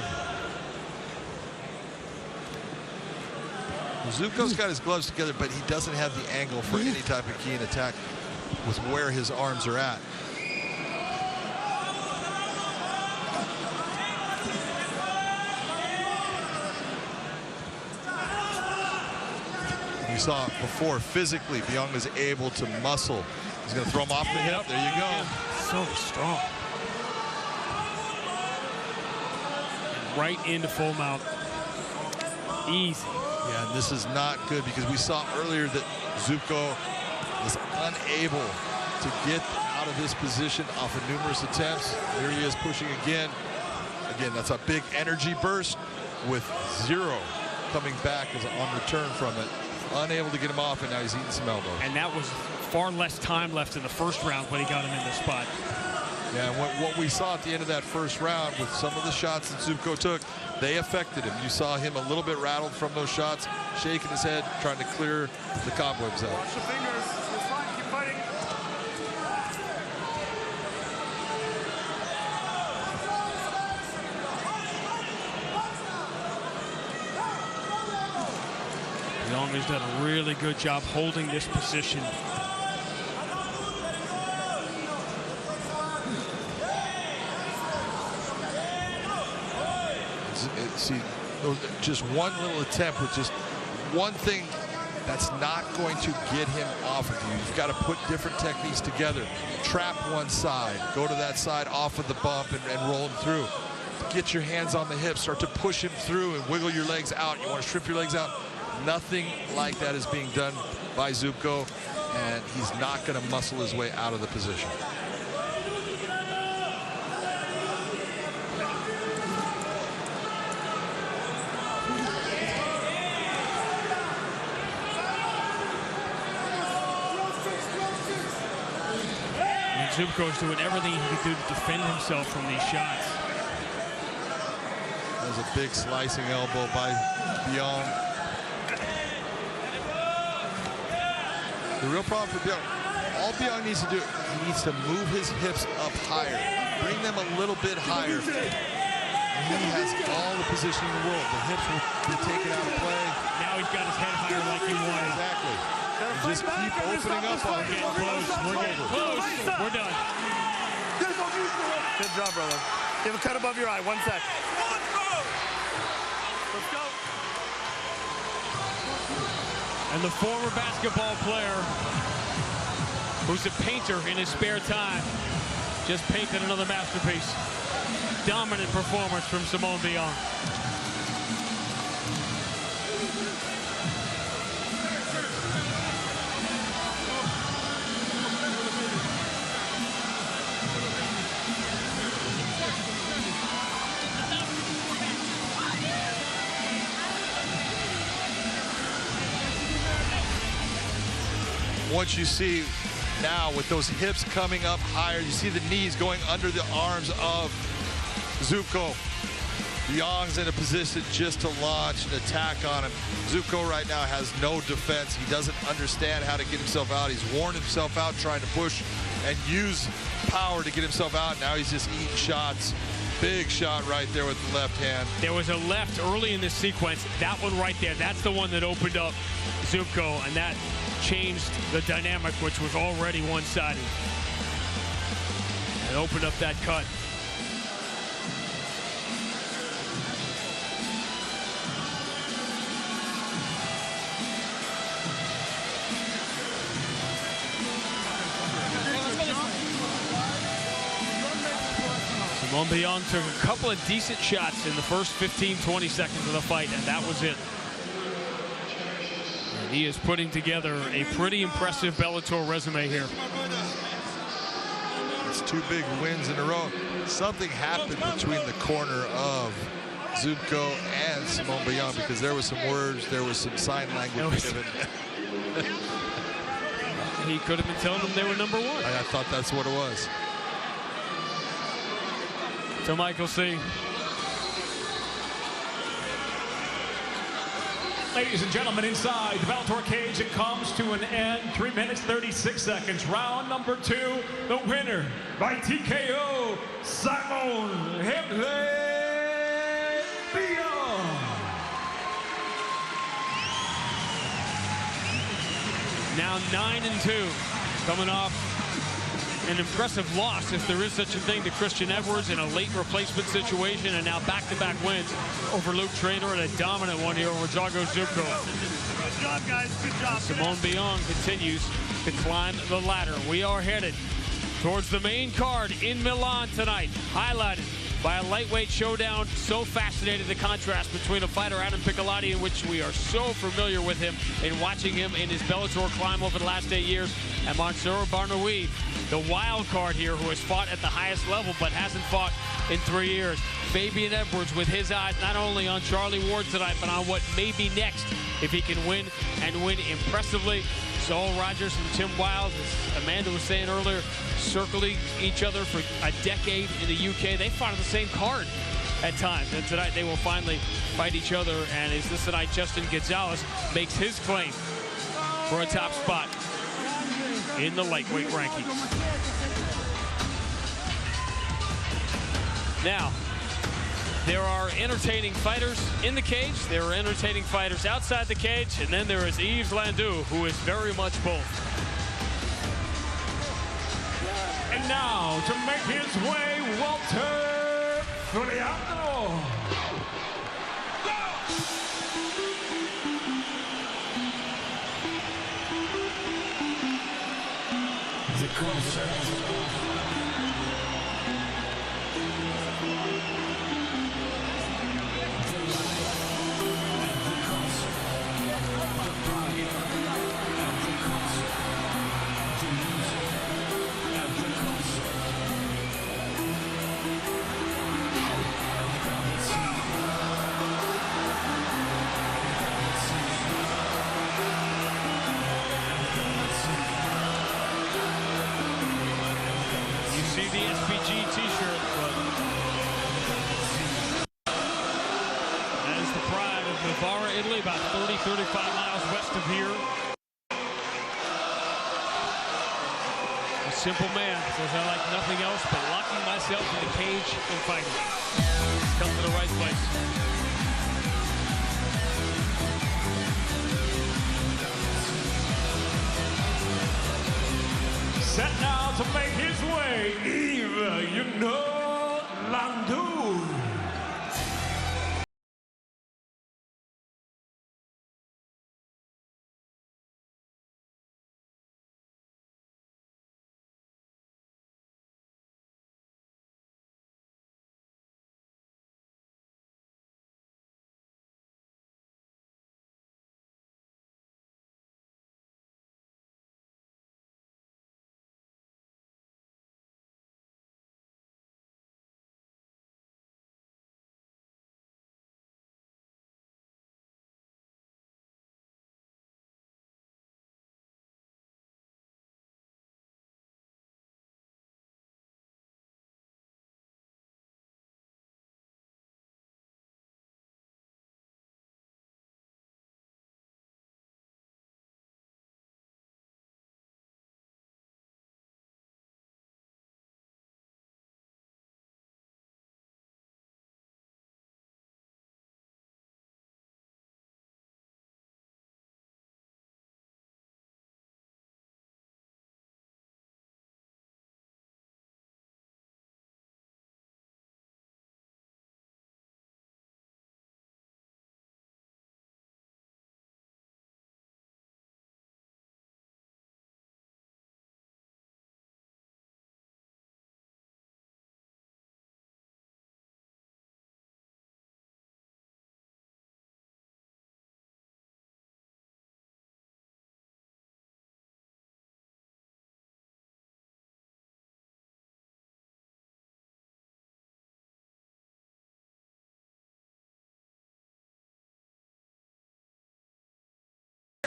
Zubco's got his gloves together, but he doesn't have the angle for any type of key in attack with where his arms are at. We saw before, physically, Bong was able to muscle. He's going to throw him off the hip. There you go. So strong. And right into full mount. Easy. Yeah, and this is not good because we saw earlier that Zubco was unable to get out of this position off of numerous attempts. Here he is pushing again. Again, that's a big energy burst with zero coming back as on return from it. Unable to get him off, and now he's eating some elbows. And that was far less time left in the first round when he got him in the spot. Yeah, and what we saw at the end of that first round with some of the shots that Zubco took, they affected him. You saw him a little bit rattled from those shots, shaking his head, trying to clear the cobwebs out. Watch your fingers. It's fine. Keep fighting. Bong has done a really good job holding this position. See, just one little attempt with just one thing that's not going to get him off of you. You've got to put different techniques together. Trap one side, go to that side off of the bump and roll him through. Get your hands on the hips, start to push him through and wiggle your legs out. You want to strip your legs out. Nothing like that is being done by Zubco, and he's not going to muscle his way out of the position. Zubco's doing everything he can do to defend himself from these shots. That was a big slicing elbow by Bong. The real problem for Bong, all Bong needs to do, he needs to move his hips up higher, bring them a little bit higher. And he has all the position in the world. The hips will be taken out of play. Now he's got his head higher like he wanted. Exactly. Just keep opening up on We're getting close. We're getting close. We're done. Good job, brother. You have a cut above your eye. 1 sec. Let's go. And the former basketball player, who's a painter in his spare time, just painted another masterpiece. Dominant performance from Simone Bion. Once you see now with those hips coming up higher, you see the knees going under the arms of Zubco. Bion's in a position just to launch an attack on him. Zubco right now has no defense. He doesn't understand how to get himself out. He's worn himself out trying to push and use power to get himself out. Now he's just eating shots. Big shot right there with the left hand. There was a left early in this sequence. That one right there, that's the one that opened up Zubco, and that changed the dynamic, which was already one-sided. And opened up that cut. Simone Bion took a couple of decent shots in the first 15-20 seconds of the fight, and that was it. And he is putting together a pretty impressive Bellator resume here. It's 2 big wins in a row. Something happened between the corner of Zubco and Simone Bion, because there was some words, there was some sign language given. He could have been telling them they were #1. I thought that's what it was. To Michael C. Ladies and gentlemen, inside the Bellator cage, it comes to an end. 3 minutes, 36 seconds. Round number 2, the winner by TKO, Simone Bion. Now 9-2, coming off an impressive loss, if there is such a thing, to Christian Edwards in a late replacement situation, and now back-to-back wins over Luke Traynor and a dominant one here over Zago Zubco. Good job, guys. Good job. Simone Bion continues to climb the ladder. We are headed towards the main card in Milan tonight, highlighted by a lightweight showdown. So fascinating, the contrast between a fighter, Adam Piccolotti, in which we are so familiar with him in watching him in his Bellator climb over the last 8 years, and Mansour Barnaoui, the wild card here, who has fought at the highest level but hasn't fought in 3 years. Fabian Edwards with his eyes not only on Charlie Ward tonight, but on what may be next if he can win, and win impressively. Saul Rogers and Tim Wild, as Amanda was saying earlier, circling each other for a decade in the UK. They fought on the same card at times, and tonight they will finally fight each other. And is this tonight Justin Gonzalez makes his claim for a top spot in the lightweight rankings. Now, there are entertaining fighters in the cage, there are entertaining fighters outside the cage, and then there is Yves Lando, who is very much both. And now, to make his way, Walter Furiano. Italy, about 30-35 miles west of here. A simple man says, I like nothing else but locking myself in the cage and fighting. Come to the right place. about to make his way, Lando.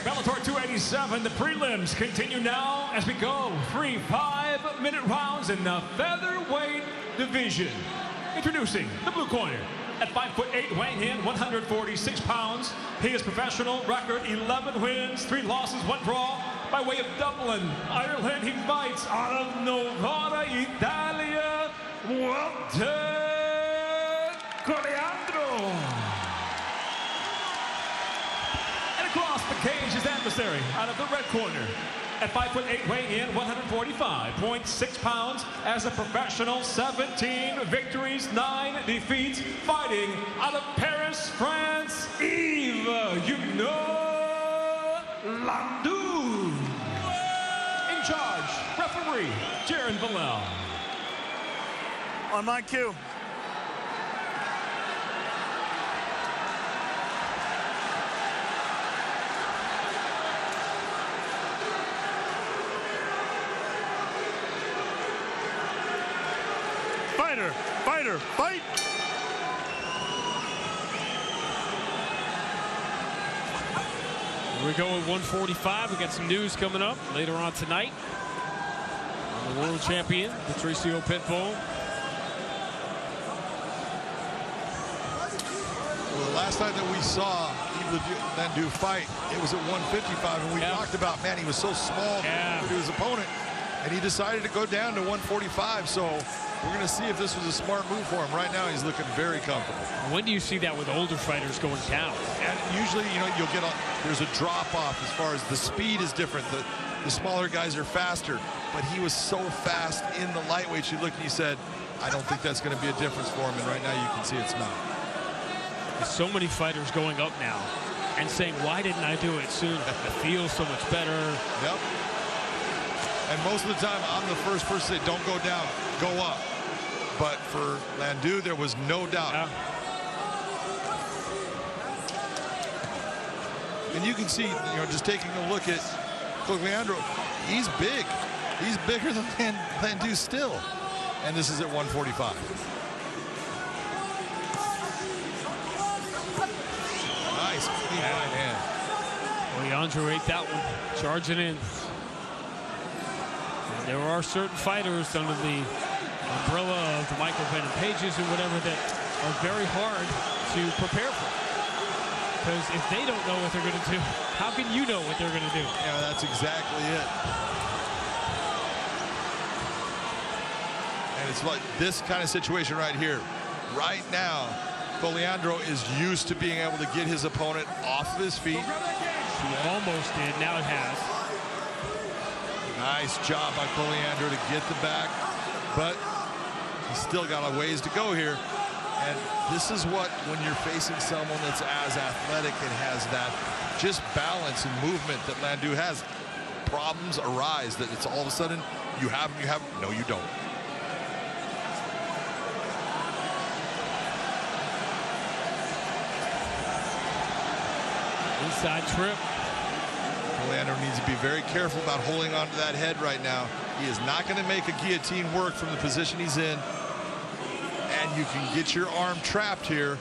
Bellator 287, the prelims continue now as we go 3 5-minute rounds in the featherweight division. Introducing the blue corner. At 5'8", weighing in 146 pounds. He is professional, record 11 wins, 3 losses, 1 draw. By way of Dublin, Ireland, he fights out of Novara, Italia, Walter Coriandro. Across the cage, his adversary out of the red corner. At 5'8", weighing in 145.6 pounds. As a professional, 17 victories, 9 defeats. Fighting out of Paris, France, Lando. In charge, referee, Jaron Villel. On my cue. Fighter, fight! Here we go at 145. We got some news coming up later on tonight. The world champion, Patricio Pitbull. Well, the last time that we saw Lando fight, it was at 155, and we talked about, man, he was so small to his opponent, and he decided to go down to 145. So we're going to see if this was a smart move for him. Right now, he's looking very comfortable. When do you see that with older fighters going down? And usually, you know, you'll get there's a drop off as far as the speed is different. The smaller guys are faster, but he was so fast in the lightweights. You look and you said, I don't think that's going to be a difference for him. And right now, you can see it's not. There's so many fighters going up now and saying, why didn't I do it sooner? It feels so much better. Yep. And most of the time, I'm the first person to say, don't go down, go up. But for Lando, there was no doubt. And you can see, you know, just taking a look at Leandro, he's big. He's bigger than Lando still. And this is at 145. Nice clean right hand. Leandro ate that one, charging in. And there are certain fighters under the umbrella of the Michael Venom Pages or whatever that are very hard to prepare for. Because if they don't know what they're going to do, how can you know what they're going to do? Yeah, that's exactly it. And it's like this kind of situation right here. Right now, Leandro is used to being able to get his opponent off of his feet. He almost did, now it has. Nice job by Coleandro to get the back, but he's still got a ways to go here. And this is what, when you're facing someone that's as athletic and has that just balance and movement that Lando has, problems arise that it's all of a sudden you have, no, you don't. Inside trip. Leandro needs to be very careful about holding on to that head right now. He is not going to make a guillotine work from the position he's in. And you can get your arm trapped here.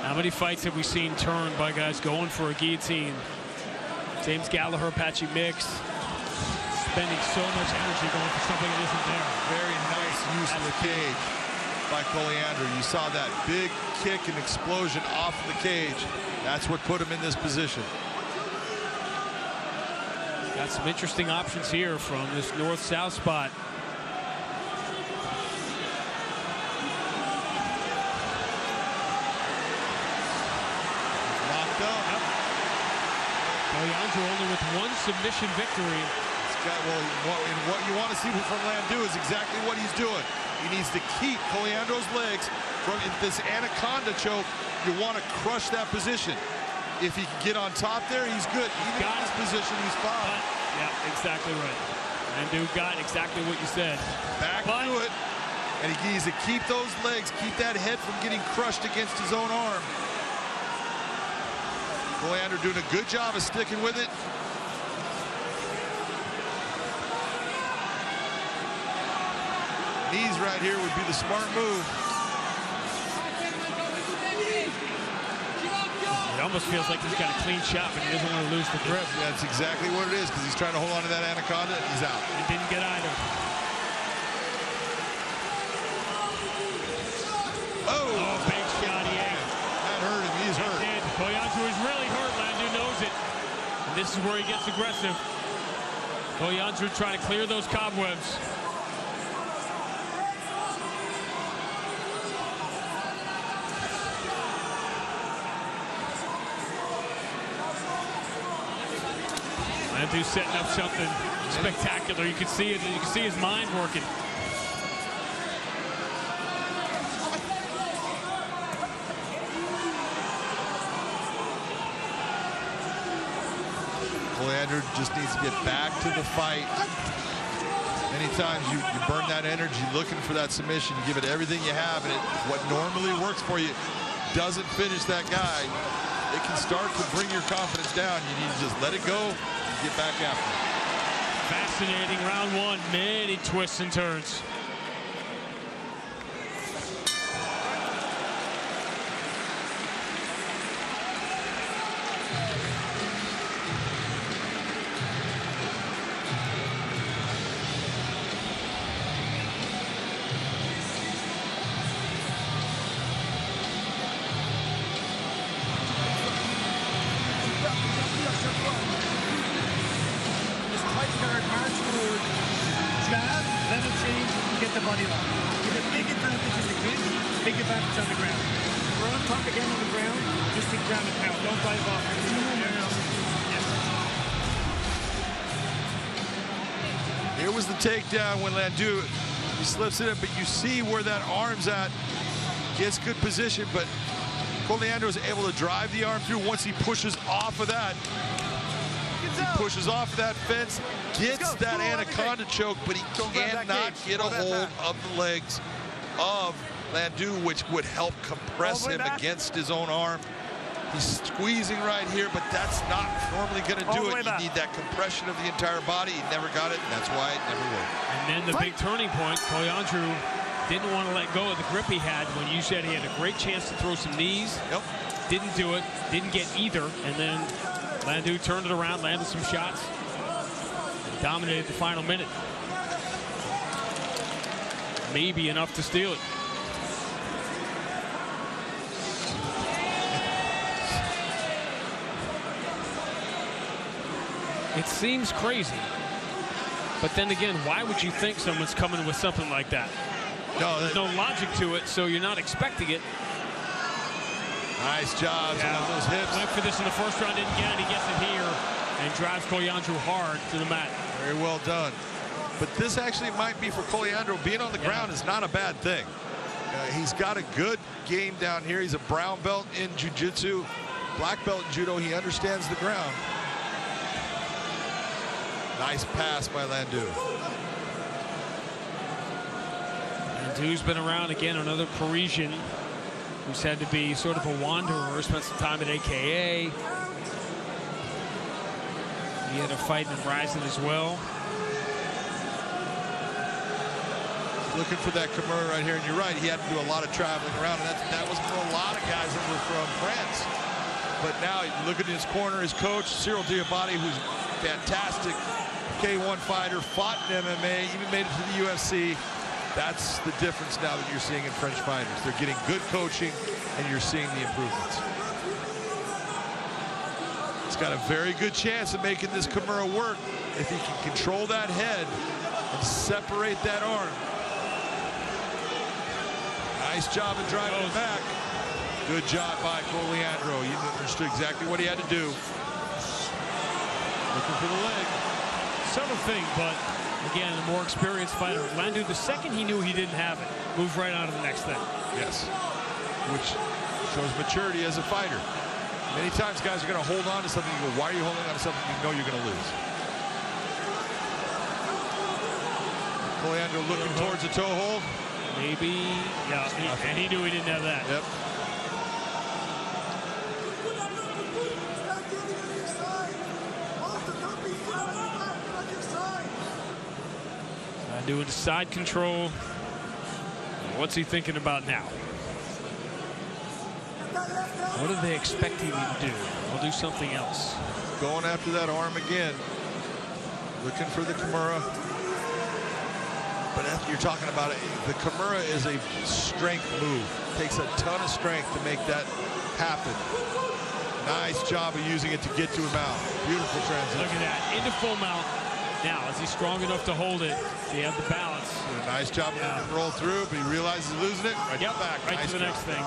How many fights have we seen turned by guys going for a guillotine? James Gallagher, Apache Mix, spending so much energy going for something that isn't there. Very nice use of the cage by Coleandro. You saw that big kick and explosion off of the cage. That's what put him in this position. Got some interesting options here from this north-south spot. Locked up. Yep. Coleandro only with one submission victory. What you want to see from Lando is exactly what he's doing. He needs to keep Coleandro's legs from this anaconda choke. You want to crush that position. If he can get on top there, he's good. Even in this position, he's fine. Yeah, exactly right. Lando got exactly what you said. Back to it. And he needs to keep those legs, keep that head from getting crushed against his own arm. Coleandro doing a good job of sticking with it. Knees right here would be the smart move. It almost feels like he's got a clean shot, but he doesn't want to lose the grip. That's exactly what it is, because he's trying to hold on to that anaconda, and he's out. It didn't get either. Oh, big shot he ate. That hurt him. He's hurt. Coleandro is really hurt. Lando knows it. And this is where he gets aggressive. Coleandro trying to clear those cobwebs. Lando's setting up something spectacular. You can see it. You can see his mind working. Coleandro just needs to get back to the fight. Many times you burn that energy looking for that submission. You give it everything you have, and what normally works for you doesn't finish that guy. It can start to bring your confidence down. You need to just let it go and get back after it. Fascinating round one. Many twists and turns. Here was the takedown when Lando, he slips it in, but you see where that arm's at. Gets good position, but Coleandro is able to drive the arm through once he pushes off of that. He pushes off that fence, gets that anaconda choke, but he cannot get a hold of the legs of Lando, which would help compress him against his own arm. He's squeezing right here, but that's not normally going to do it. You need that compression of the entire body. He never got it, and that's why it never worked. And then the big turning point, Coleandro didn't want to let go of the grip he had when you said he had a great chance to throw some knees. Yep. Didn't do it, didn't get either, and then Lando turned it around, landed some shots, and dominated the final minute. Maybe enough to steal it. It seems crazy, but then again, why would you think someone's coming with something like that? No, there's no logic to it, so you're not expecting it. Nice job on those hips. Went for this in the first round, didn't get it. He gets it here. and drives Coleandro hard to the mat. Very well done. But this actually might be for Coleandro. Being on the ground is not a bad thing. He's got a good game down here. He's a brown belt in jiu-jitsu, black belt in judo. He understands the ground. Nice pass by Lando. Lando's been around again, another Parisian who's had to be sort of a wanderer, spent some time at AKA. He had a fight in Ryzen as well. Looking for that Camara right here, and you're right, he had to do a lot of traveling around, and that was for a lot of guys that were from France. But now you look at his corner, his coach, Cyril Diabate, who's fantastic K1 fighter, fought in MMA, even made it to the UFC. That's the difference now that you're seeing in French fighters. They're getting good coaching, and you're seeing the improvements. He's got a very good chance of making this Camara work if he can control that head and separate that arm. Nice job of driving it back. Good job by Coleandro. He understood exactly what he had to do. Looking for the leg. Subtle thing, but again, a more experienced fighter. Lando, the second he knew he didn't have it, moved right on to the next thing. Yes, which shows maturity as a fighter. Many times guys are going to hold on to something. You go, why are you holding on to something you know you're going to lose? Coleandro looking towards the toe hold. Maybe, yeah, and he knew he didn't have that. Yep. Doing side control. What's he thinking about now? What are they expecting me to do? I'll do something else. Going after that arm again. Looking for the Camara. But as you're talking about it, the Camara is a strength move. Takes a ton of strength to make that happen. Nice job of using it to get to him out. Beautiful transition. Look at that, into full mount. Now, is he strong enough to hold it? Does he have the balance? Did a nice job of letting it roll through, but he realizes he's losing it. Right back. Right nice to the job. next thing.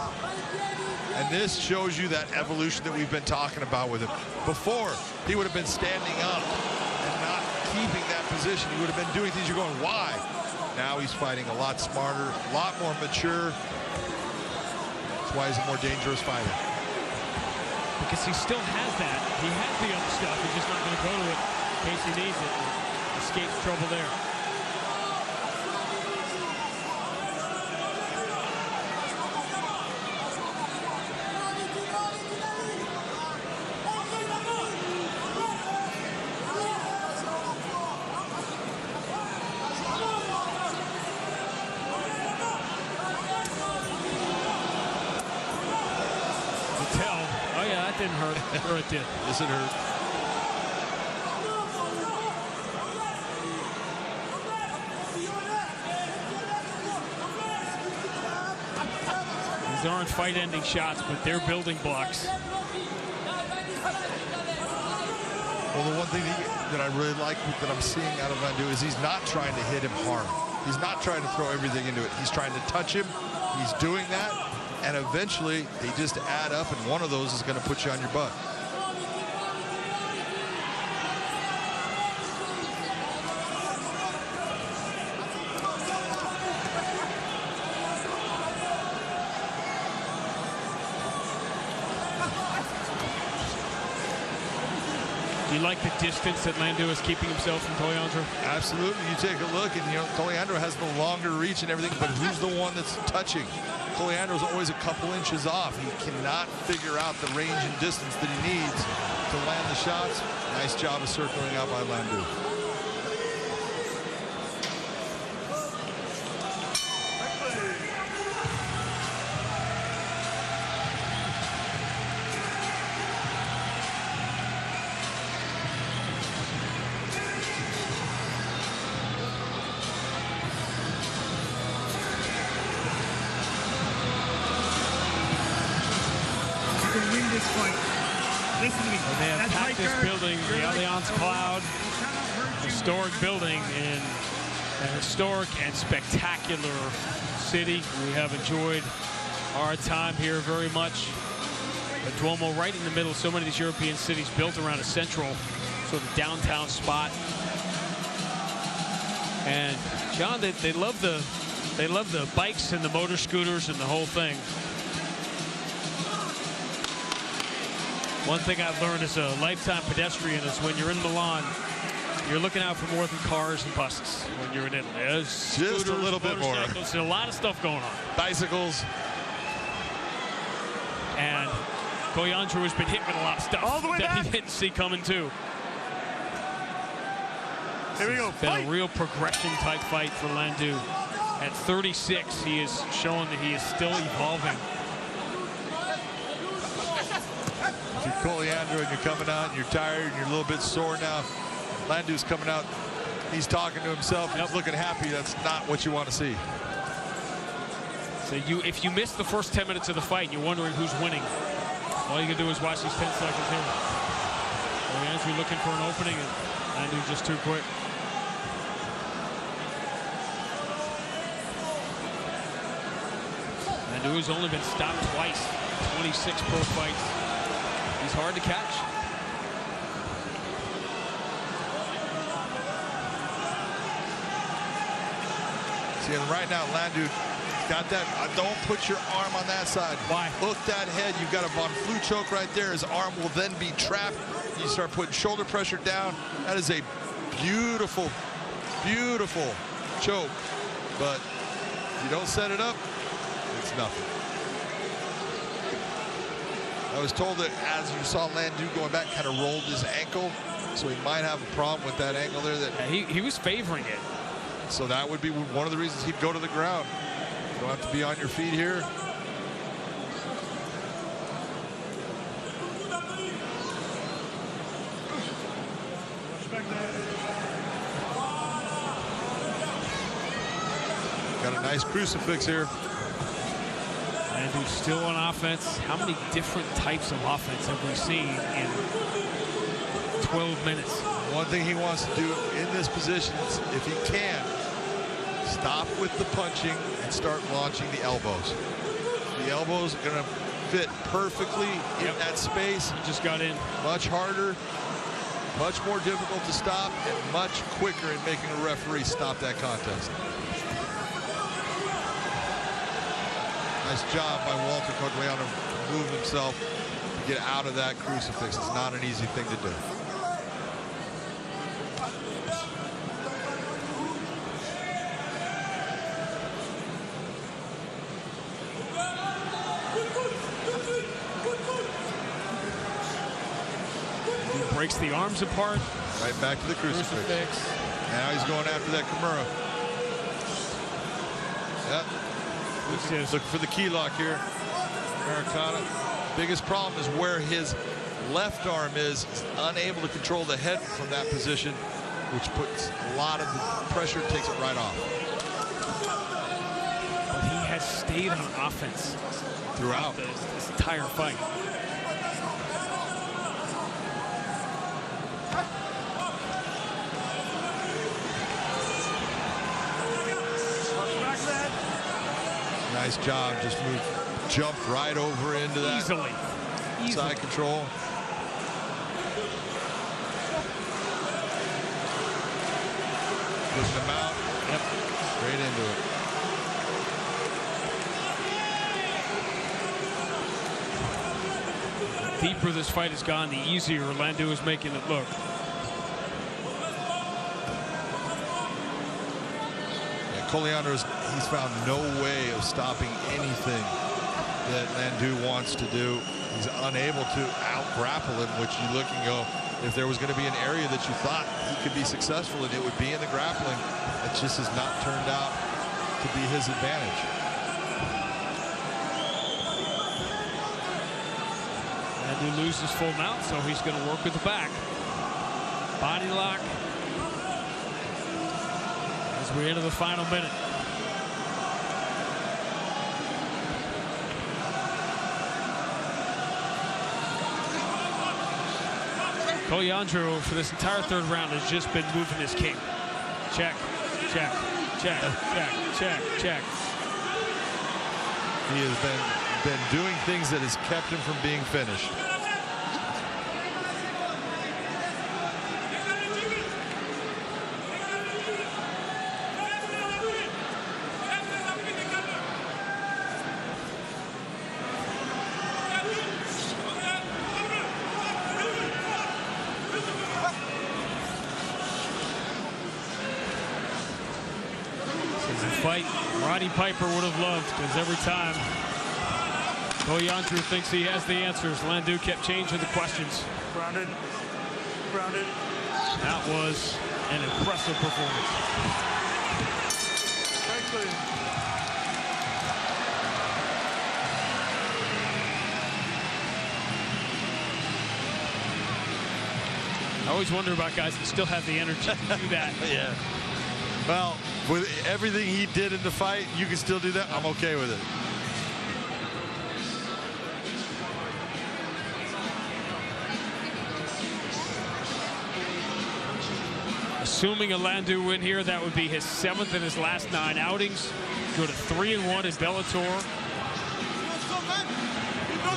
And this shows you that evolution that we've been talking about with him. Before, he would have been standing up and not keeping that position. He would have been doing things you're going, why? Now he's fighting a lot smarter, a lot more mature. That's why he's a more dangerous fighter. Because he still has that. He has the other stuff. He's just not going to go to it in case he needs it. Escapes trouble there. Didn't hurt. Or it did. Yes, it hurt. These aren't fight-ending shots, but they're building blocks. Well, the one thing that I really like that I'm seeing out of Lando is he's not trying to hit him hard. He's not trying to throw everything into it. He's trying to touch him. He's doing that. And eventually, they just add up, and one of those is going to put you on your butt. Do you like the distance that Lando is keeping himself from Coleandro? Absolutely. You take a look, and Coleandro has the longer reach and everything, but who's the one that's touching? Coleandro's always a couple inches off. He cannot figure out the range and distance that he needs to land the shots. Nice job of circling out by Lando. They have packed this building, the Allianz Cloud, historic building in a historic and spectacular city. We have enjoyed our time here very much. The Duomo right in the middle. So many of these European cities built around a central sort of downtown spot. And John, they love the bikes and the motor scooters and the whole thing. One thing I've learned as a lifetime pedestrian is when you're in Milan, you're looking out for more than cars and buses when you're in Italy. There's just a little bit more. There's a lot of stuff going on. Bicycles. And Koyandru has been hit with a lot of stuff All the way that back. he didn't see coming too. Here we go. It's been Fight. a real progression type fight for Lando. At 36, he is showing that he is still evolving. If you're Koyandru and you're coming out and you're tired and you're a little bit sore now, Lando's coming out. He's talking to himself. He's looking happy. That's not what you want to see. So if you miss the first 10 minutes of the fight and you're wondering who's winning, all you can do is watch these 10 seconds here. Koyandru looking for an opening and Lando just too quick. Lando has only been stopped twice. 26 pro fights. He's hard to catch. See, and right now, Lando got that. Don't put your arm on that side. Why? Hook that head. You've got a Von Flue choke right there. His arm will then be trapped. You start putting shoulder pressure down. That is a beautiful, beautiful choke. But if you don't set it up, it's nothing. I was told that as you saw Lando going back, kind of rolled his ankle. So he might have a problem with that ankle there. That he was favoring it. So that would be one of the reasons he'd go to the ground. You don't have to be on your feet here. Got a nice crucifix here. And who's still on offense. How many different types of offense have we seen in 12 minutes? One thing he wants to do in this position is, if he can, stop with the punching and start launching the elbows. The elbows are going to fit perfectly in that space. He just got in. Much harder, much more difficult to stop, and much quicker in making a referee stop that contest. Nice job by Walter Koyandru to move himself to get out of that crucifix. It's not an easy thing to do. He breaks the arms apart. Right back to the crucifix. Now he's going after that Camara. Yep. Looking for the key lock here. Americana. Biggest problem is where his left arm is. He's unable to control the head from that position, which puts a lot of the pressure, takes it right off. But he has stayed on offense throughout this entire fight. Nice job, just jumped right over into that. Easily. Side control. Pushing him out. Yep. Straight into it. The deeper this fight has gone, the easier Lando is making it look. Koyandru, he's found no way of stopping anything that Lando wants to do. He's unable to out-grapple him, which you look and go, if there was going to be an area that you thought he could be successful in, it would be in the grappling. It just has not turned out to be his advantage. Lando loses full mount, so he's going to work with the back. Body lock. As we enter the final minute. Koyandru for this entire third round has just been moving his king. Check, check, check, check, check, check. He has been doing things that has kept him from being finished. fight Roddy Piper would have loved, because every time Koyandru thinks he has the answers, Lando kept changing the questions. Grounded. Grounded. That was an impressive performance. Very clean. I always wonder about guys that still have the energy to do that. Yeah. Well, with everything he did in the fight, you can still do that. I'm okay with it. Assuming a Lando win here, that would be his 7th in his last 9 outings. Go to 3-1 in Bellator.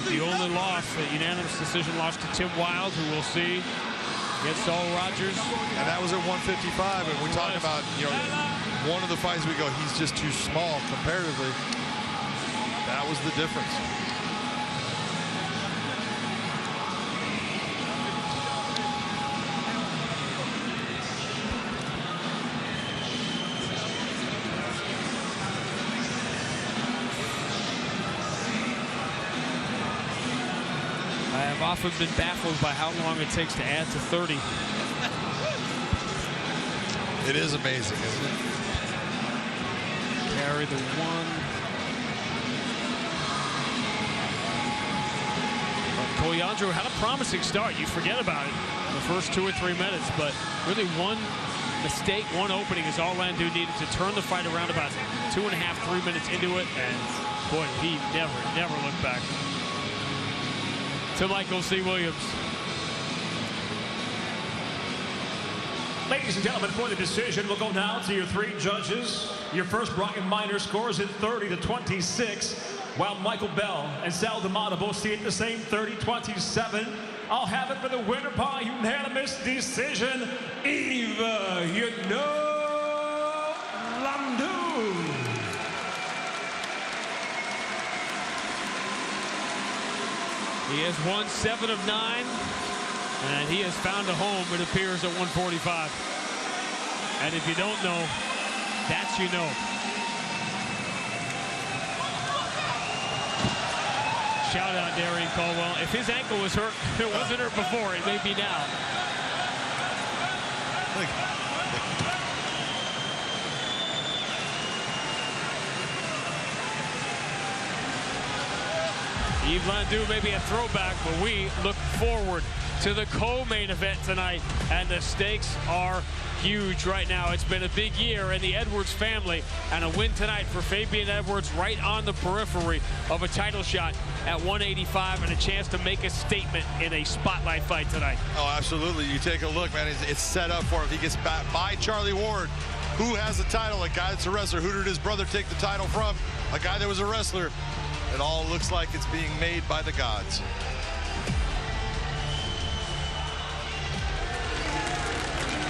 The only loss, a unanimous decision loss to Tim Wild, who we'll see against Saul Rogers. And that was at 155. And we talk about, you know, one of the fights we go, he's just too small comparatively. That was the difference. I've often been baffled by how long it takes to add to 30. It is amazing, isn't it? Carry the 1. Koyandru had a promising start. You forget about it in the first 2 or 3 minutes, but really one mistake, one opening is all Lando needed to turn the fight around about 2.5, 3 minutes into it, and boy, he never looked back. To Michael C. Williams. Ladies and gentlemen, for the decision, we'll go now to your 3 judges. Your first, Brian Miner, scores it 30-26, while Michael Bell and Sal D'Amato both see it the same, 30-27. I'll have it for the winner by unanimous decision, Lando. He has won 7 of 9, and he has found a home, it appears, at 145. And if you don't know, that's you know. Shout out Darian Caldwell. If his ankle was hurt, it wasn't hurt before, it may be now. Yves Lando may be a throwback, but we look forward to the co-main event tonight, and the stakes are huge right now. It's been a big year in the Edwards family, and a win tonight for Fabian Edwards right on the periphery of a title shot at 185 and a chance to make a statement in a spotlight fight tonight. Oh, absolutely. You take a look, man. It's set up for him. He gets back by Charlie Ward, who has the title, a guy that's a wrestler. Who did his brother take the title from? A guy that was a wrestler. It all looks like it's being made by the gods.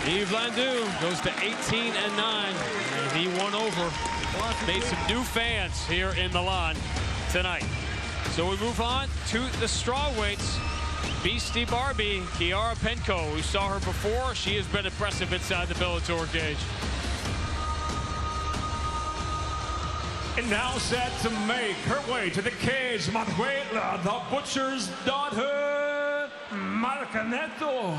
Yves Lando goes to 18-9, and he won over. Made some new fans here in Milan tonight. So we move on to the strawweights. Beastie Barbie, Kiara Penco. We saw her before. She has been impressive inside the Bellator cage. And now set to make her way to the cage, Manuela, the Butcher's daughter, Marinetto.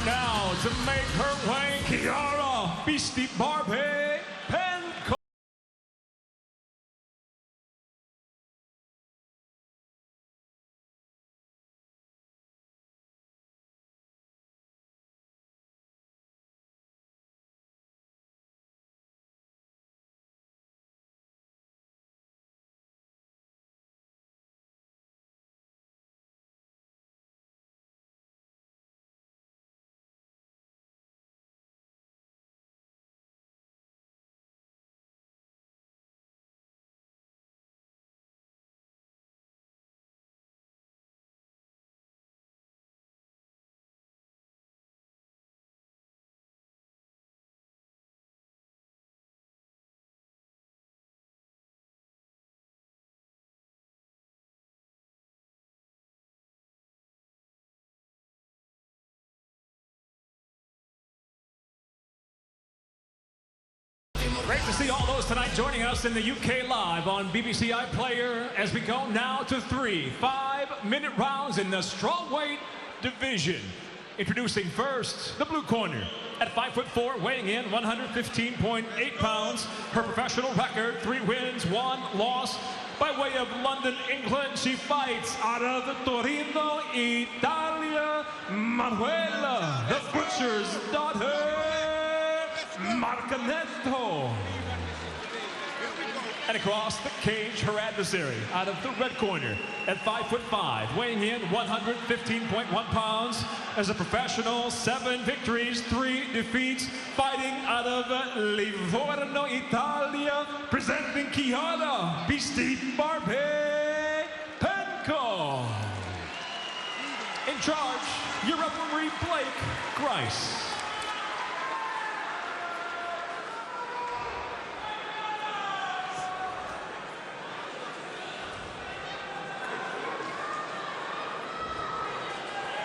Now to make her way, Kiara Beastie Barbie Penco. Great to see all those tonight joining us in the UK live on BBC iPlayer as we go now to 3 5-minute rounds in the strawweight division. Introducing first, the blue corner. At 5'4", weighing in 115.8 pounds. Her professional record, 3 wins, 1 loss. By way of London, England, she fights out of Torino, Italia, Manuela, the butcher's daughter, Marinetto. And across the cage, her adversary out of the red corner at 5'5", weighing in 115.1 pounds. As a professional, 7 victories, 3 defeats, fighting out of Livorno, Italia, presenting Chiara Beastie Barbie Penco. In charge, your referee Blake Grice.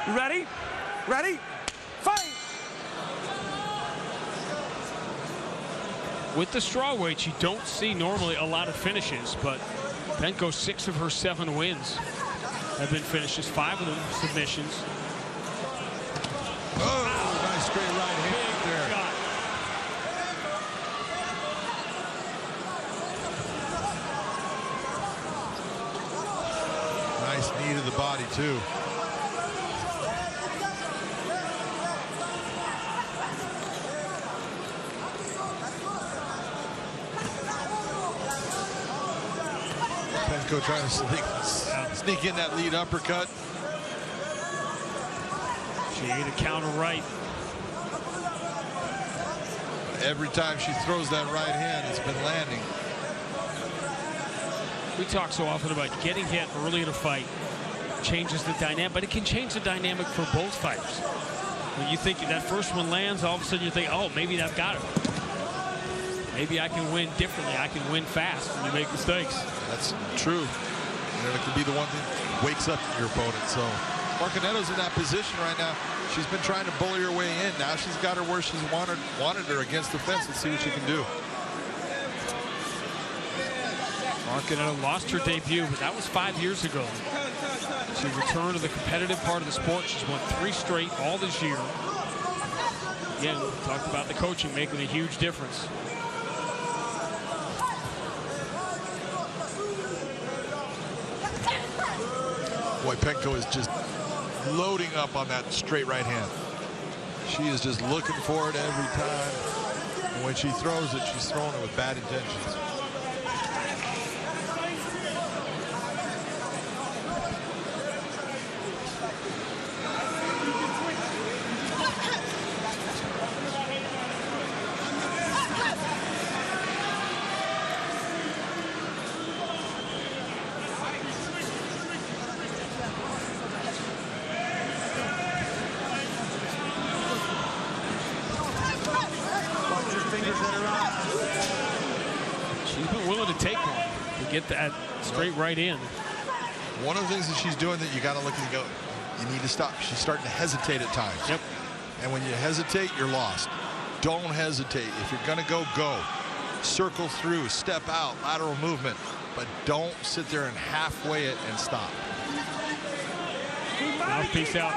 Ready? Ready? Fight! With the strawweight, you don't see normally a lot of finishes, but Penco, 6 of her 7 wins have been finishes, 5 of them submissions. Oh, nice straight right hand there. Nice knee to the body, too. Penco trying to sneak in that lead uppercut. She ate a counter right. Every time she throws that right hand, it's been landing. We talk so often about getting hit early in a fight changes the dynamic, but it can change the dynamic for both fighters. When you think that first one lands, all of a sudden you think, oh, maybe I've got it. Maybe I can win differently. I can win fast when you make mistakes. That's true. You know, it could be the one that wakes up your opponent. So Marinetto's in that position right now. She's been trying to bully her way in. Now she's got her where she's wanted her against the fence. Let's see what she can do. Marinetto lost her debut, but that was 5 years ago. She returned to the competitive part of the sport. She's won 3 straight all this year. Again, we talked about the coaching making a huge difference. Boy, Penco is just loading up on that straight right hand. She is just looking for it every time. And when she throws it, she's throwing it with bad intentions. Get that straight right in. One of the things that she's doing that you got to look and go, you need to stop. She's starting to hesitate at times. Yep. And when you hesitate, you're lost. Don't hesitate. If you're going to go, go. Circle through, step out, lateral movement. But don't sit there and halfway it and stop. Mouthpiece out.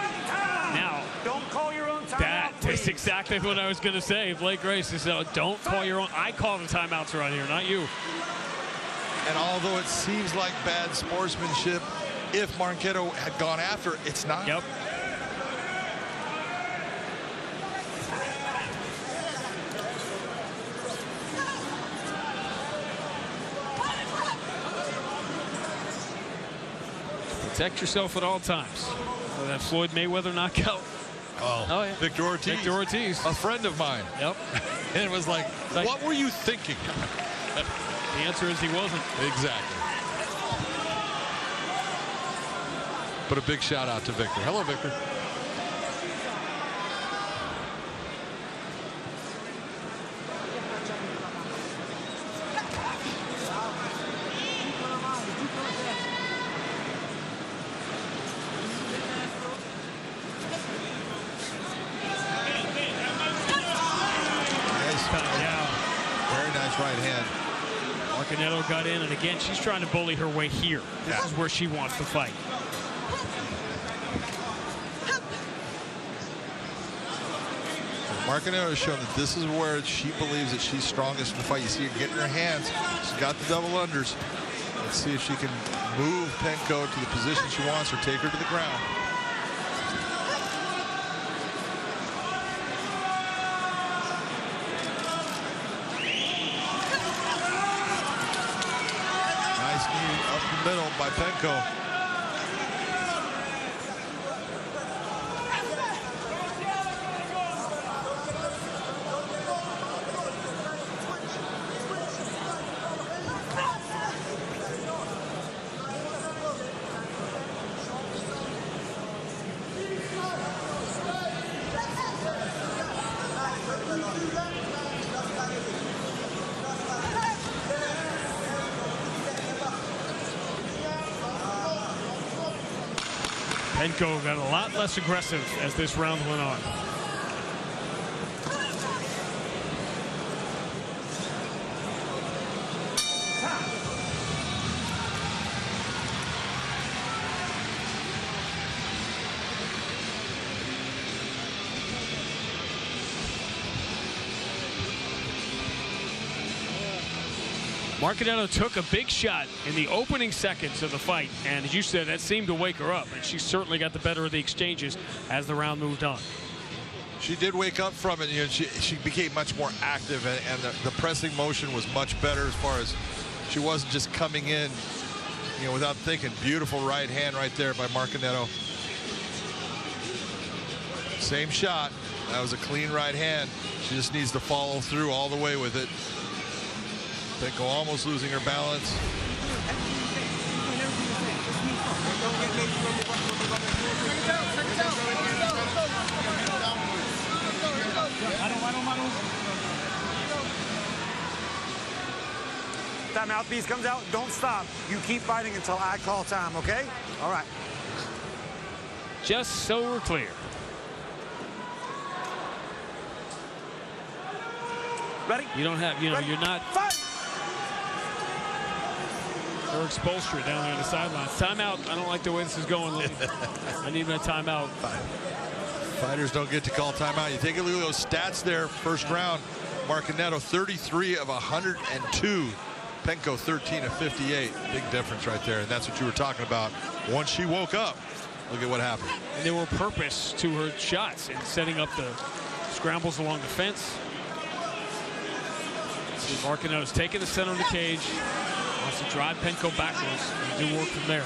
Now, don't call your own timeout. That's exactly what I was going to say. Blake Grace is, don't call your own. I call the timeouts around here, not you. And although it seems like bad sportsmanship, if Marinetto had gone after it, it's not. Yep. Protect yourself at all times. That Floyd Mayweather knockout. Oh yeah. Victor Ortiz. Victor Ortiz. A friend of mine. Yep. And it was like, what were you thinking? The answer is he wasn't. Exactly. But a big shout out to Victor. Hello, Victor. Marinetto got in, and again, she's trying to bully her way here. This is where she wants to fight. Marinetto has shown that this is where she believes that she's strongest in the fight. You see her getting her hands. She's got the double unders. Let's see if she can move Penco to the position she wants or take her to the ground. Nice knee up the middle by Penco. Penco got a lot less aggressive as this round went on. Marinetto took a big shot in the opening seconds of the fight, and as you said, that seemed to wake her up, and she certainly got the better of the exchanges as the round moved on. She did wake up from it. You know, she became much more active, and the pressing motion was much better as far as she wasn't just coming in, you know, without thinking. Beautiful right hand right there by Marinetto. Same shot. That was a clean right hand. She just needs to follow through all the way with it. Penco almost losing her balance. That mouthpiece comes out. Don't stop. You keep fighting until I call time, okay? All right. Just so we're clear. Ready? You don't have, you know, you're not. Fight! Eric Spoelstra down there on the sidelines. Timeout. I don't like the way this is going. I need my timeout. Fighters don't get to call timeout. You take a look at those stats there. First round, Marinetto 33 of 102. Penco 13 of 58. Big difference right there. And that's what you were talking about. Once she woke up, look at what happened. And there were purpose to her shots in setting up the scrambles along the fence. See, Marinetto's taking the center of the cage. Wants to drive Penco backwards and do work from there.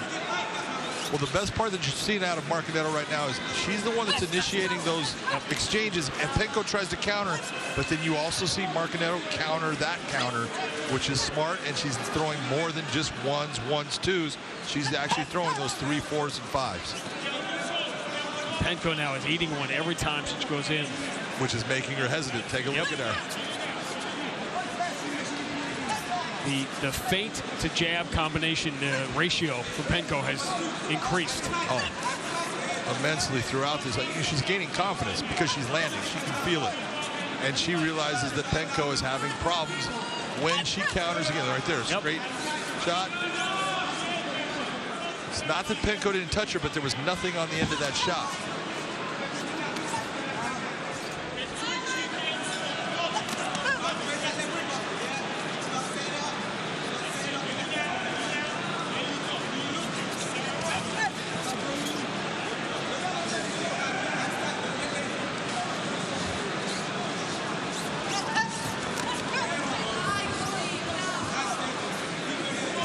Well, the best part that you're seeing out of Marinetto right now is she's the one that's initiating those exchanges, and Penco tries to counter, but then you also see Marinetto counter that counter, which is smart, and she's throwing more than just ones, twos. She's actually throwing those 3s, 4s, and 5s. Penco now is eating one every time she goes in. Which is making her hesitant. Take a look at her. The feint to jab combination ratio for Penco has increased. Oh, immensely throughout this. She's gaining confidence because she's landing. She can feel it. And she realizes that Penco is having problems when she counters again. Right there, straight shot. It's not that Penco didn't touch her, but there was nothing on the end of that shot.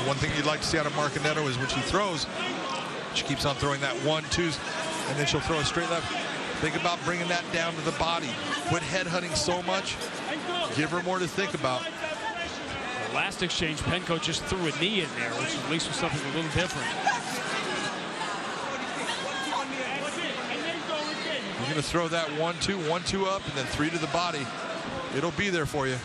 One thing you'd like to see out of Marinetto is when she throws, she keeps on throwing that 1-2s, and then she'll throw a straight left. Think about bringing that down to the body. Quit headhunting so much. Give her more to think about. The last exchange, Penco just threw a knee in there, which at least was something a little different. You're going to throw that 1-2, 1-2 up, and then 3 to the body. It'll be there for you.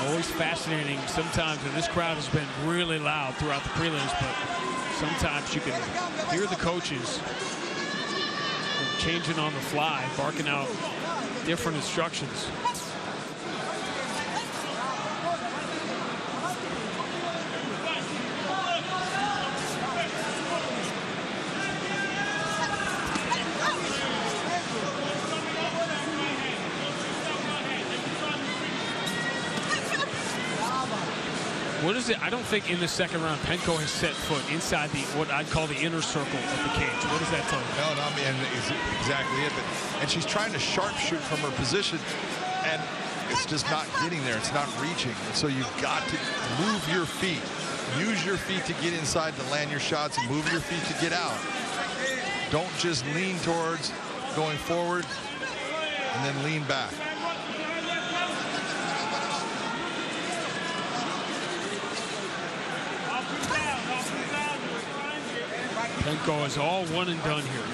Always fascinating sometimes, and this crowd has been really loud throughout the prelims, but sometimes you can hear the coaches changing on the fly, barking out different instructions. What is it? I don't think in the second round Penco has set foot inside the what I'd call the inner circle of the cage. What does that tell you? No, I mean, it's exactly it. And she's trying to sharpshoot from her position, and it's just not getting there. It's not reaching. And so you've got to move your feet. Use your feet to get inside to land your shots, and move your feet to get out. Don't just lean towards going forward and then lean back. Penco is all one and done here.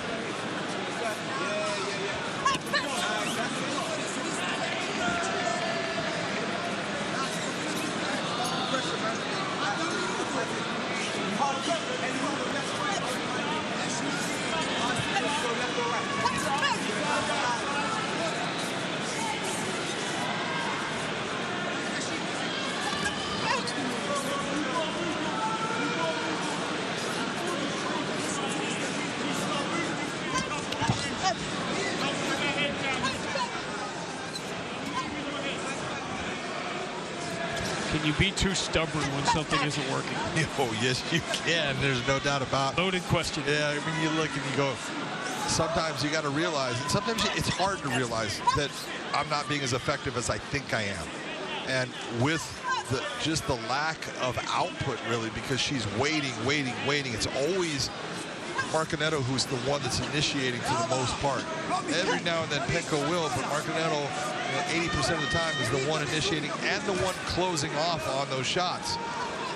Can you be too stubborn when something isn't working? Oh, yes, you can. There's no doubt about it. Loaded question. Yeah, I mean, you look and you go, sometimes you got to realize, and sometimes it's hard to realize that I'm not being as effective as I think I am. And with just the lack of output, really, because she's waiting. It's always Marinetto who's the one that's initiating for the most part. Every now and then Penco will, but Marinetto, 80% of the time, is the one initiating and the one closing off on those shots.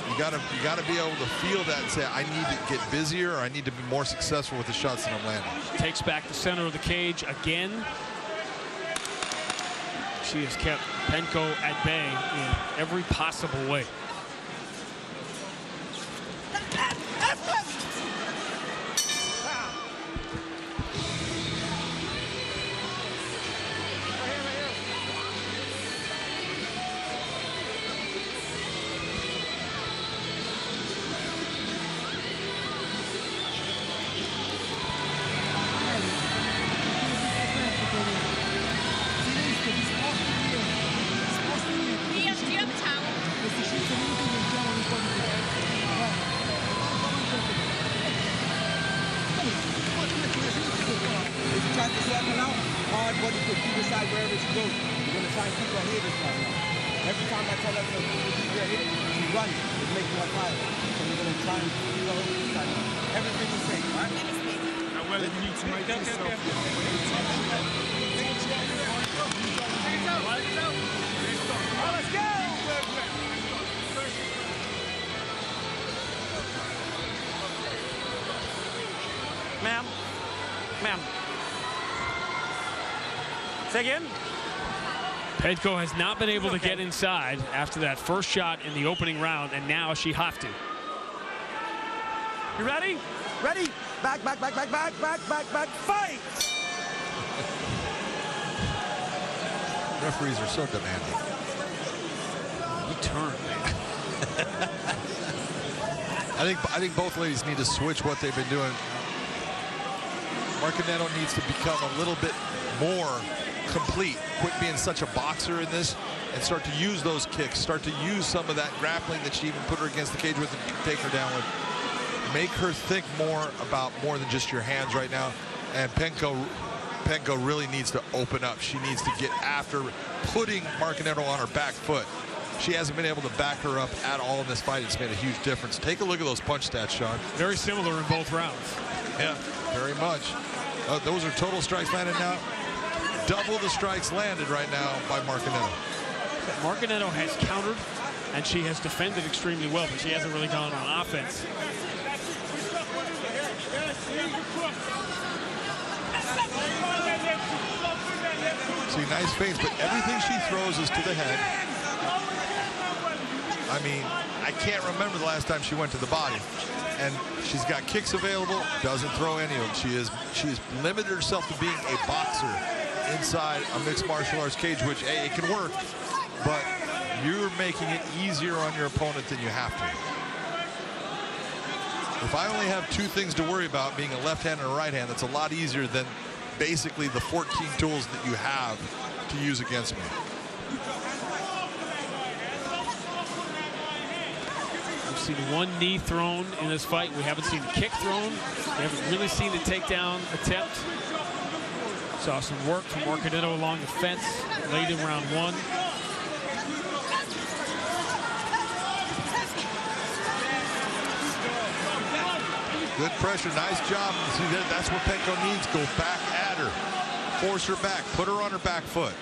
You gotta be able to feel that and say, I need to get busier, or I need to be more successful with the shots that I'm landing. Takes back the center of the cage again. She has kept Penco at bay in every possible way. Ma'am. Say again? Penco has not been able to get inside after that first shot in the opening round, and now she has to. You ready? Ready? Back, fight! Referees are so demanding. You turn, man. I think both ladies need to switch what they've been doing. Marinetto needs to become a little bit more complete. Quit being such a boxer in this and start to use those kicks. Start to use some of that grappling that she even put her against the cage with and take her down with. Make her think more about more than just your hands right now. And Penco really needs to open up. She needs to get after putting Marinetto on her back foot. She hasn't been able to back her up at all in this fight. It's made a huge difference. Take a look at those punch stats, Sean. Very similar in both rounds. Yeah, very much. Those are total strikes landed now. Double the strikes landed right now by Marinetto. Marinetto has countered, and she has defended extremely well, but she hasn't really gone on offense. See, nice feints, but everything she throws is to the head. I mean, I can't remember the last time she went to the body. And she's got kicks available, doesn't throw any of them. She's limited herself to being a boxer inside a mixed martial arts cage, which, A, it can work, but you're making it easier on your opponent than you have to. If I only have two things to worry about, being a left hand and a right hand, that's a lot easier than basically the 14 tools that you have to use against me. We've seen one knee thrown in this fight. We haven't seen a kick thrown. We haven't really seen the takedown attempt. Saw some work from Marinetto along the fence late in round one. Good pressure, nice job. See, that's what Penco needs. Go back at her. Force her back. Put her on her back foot.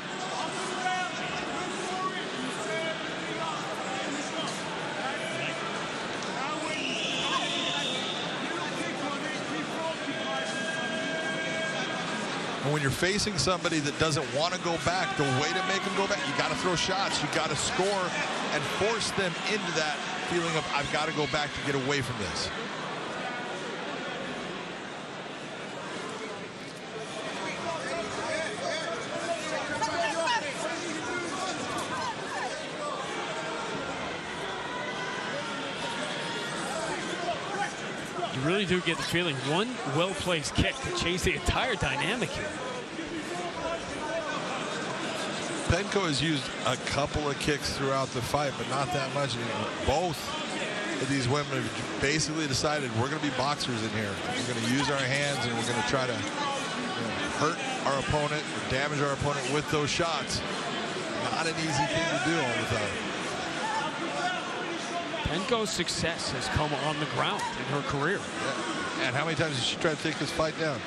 And when you're facing somebody that doesn't want to go back, the way to make them go back, you got to throw shots. You got to score and force them into that feeling of, I've got to go back to get away from this. You really do get the feeling one well-placed kick could change the entire dynamic here. Penco has used a couple of kicks throughout the fight, but not that much. Both of these women have basically decided we're going to be boxers in here. We're going to use our hands and we're going to try to hurt our opponent or damage our opponent with those shots. Not an easy thing to do all the time. Penco's success has come on the ground in her career. Yeah. And how many times did she try to take this fight down?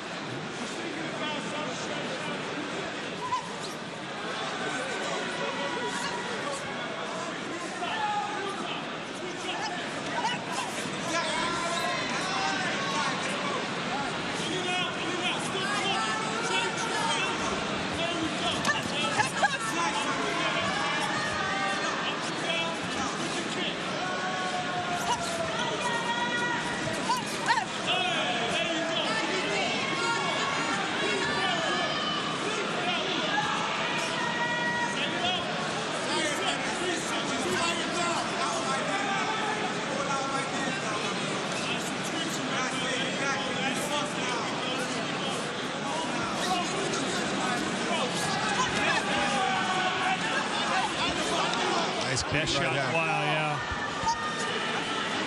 Best shot in a while, yeah.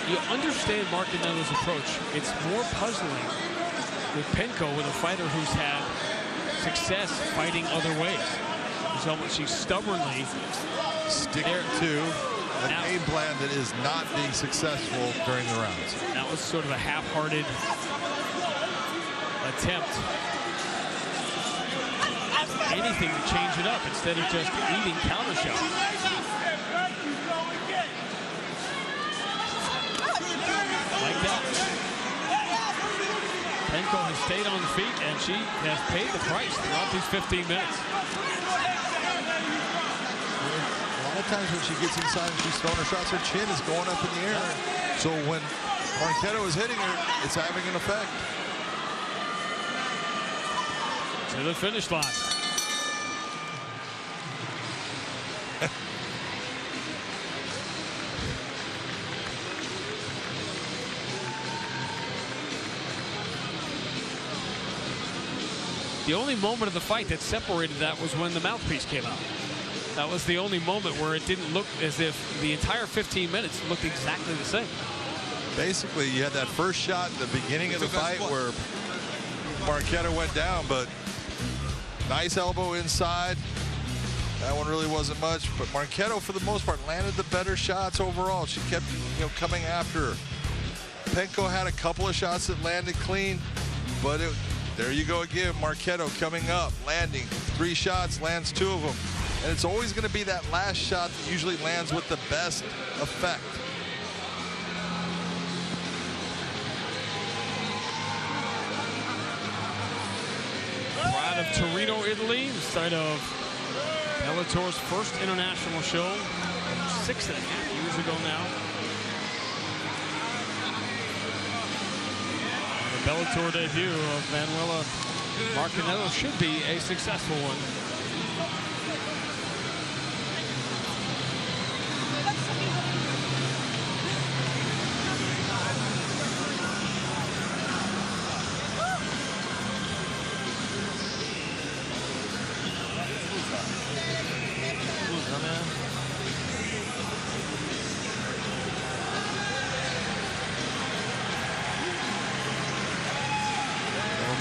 You understand Marinetto's approach. It's more puzzling with Penco, with a fighter who's had success fighting other ways. She's stubbornly sticking to a game plan that is not being successful during the rounds. That was sort of a half-hearted attempt. Anything to change it up instead of just eating counter shots. Like that. Penco has stayed on the feet, and she has paid the price throughout these 15 minutes. A lot of times when she gets inside and she's throwing her shots, her chin is going up in the air. So when Marinetto is hitting her, it's having an effect. To the finish line. The only moment of the fight that separated that was when the mouthpiece came out. That was the only moment where it didn't look as if the entire 15 minutes looked exactly the same. Basically, you had that first shot at the beginning of the fight where Marinetto went down, but nice elbow inside. That one really wasn't much, but Marinetto, for the most part, landed the better shots overall. She kept, coming after her. Penco had a couple of shots that landed clean, but there you go again. Marinetto coming up, landing 3 shots, lands 2 of them. And it's always going to be that last shot that usually lands with the best effect. Proud of Torino, Italy, the site of Bellator's first international show, 6.5 years ago now. The Bellator debut of Manuela Martinello should be a successful one.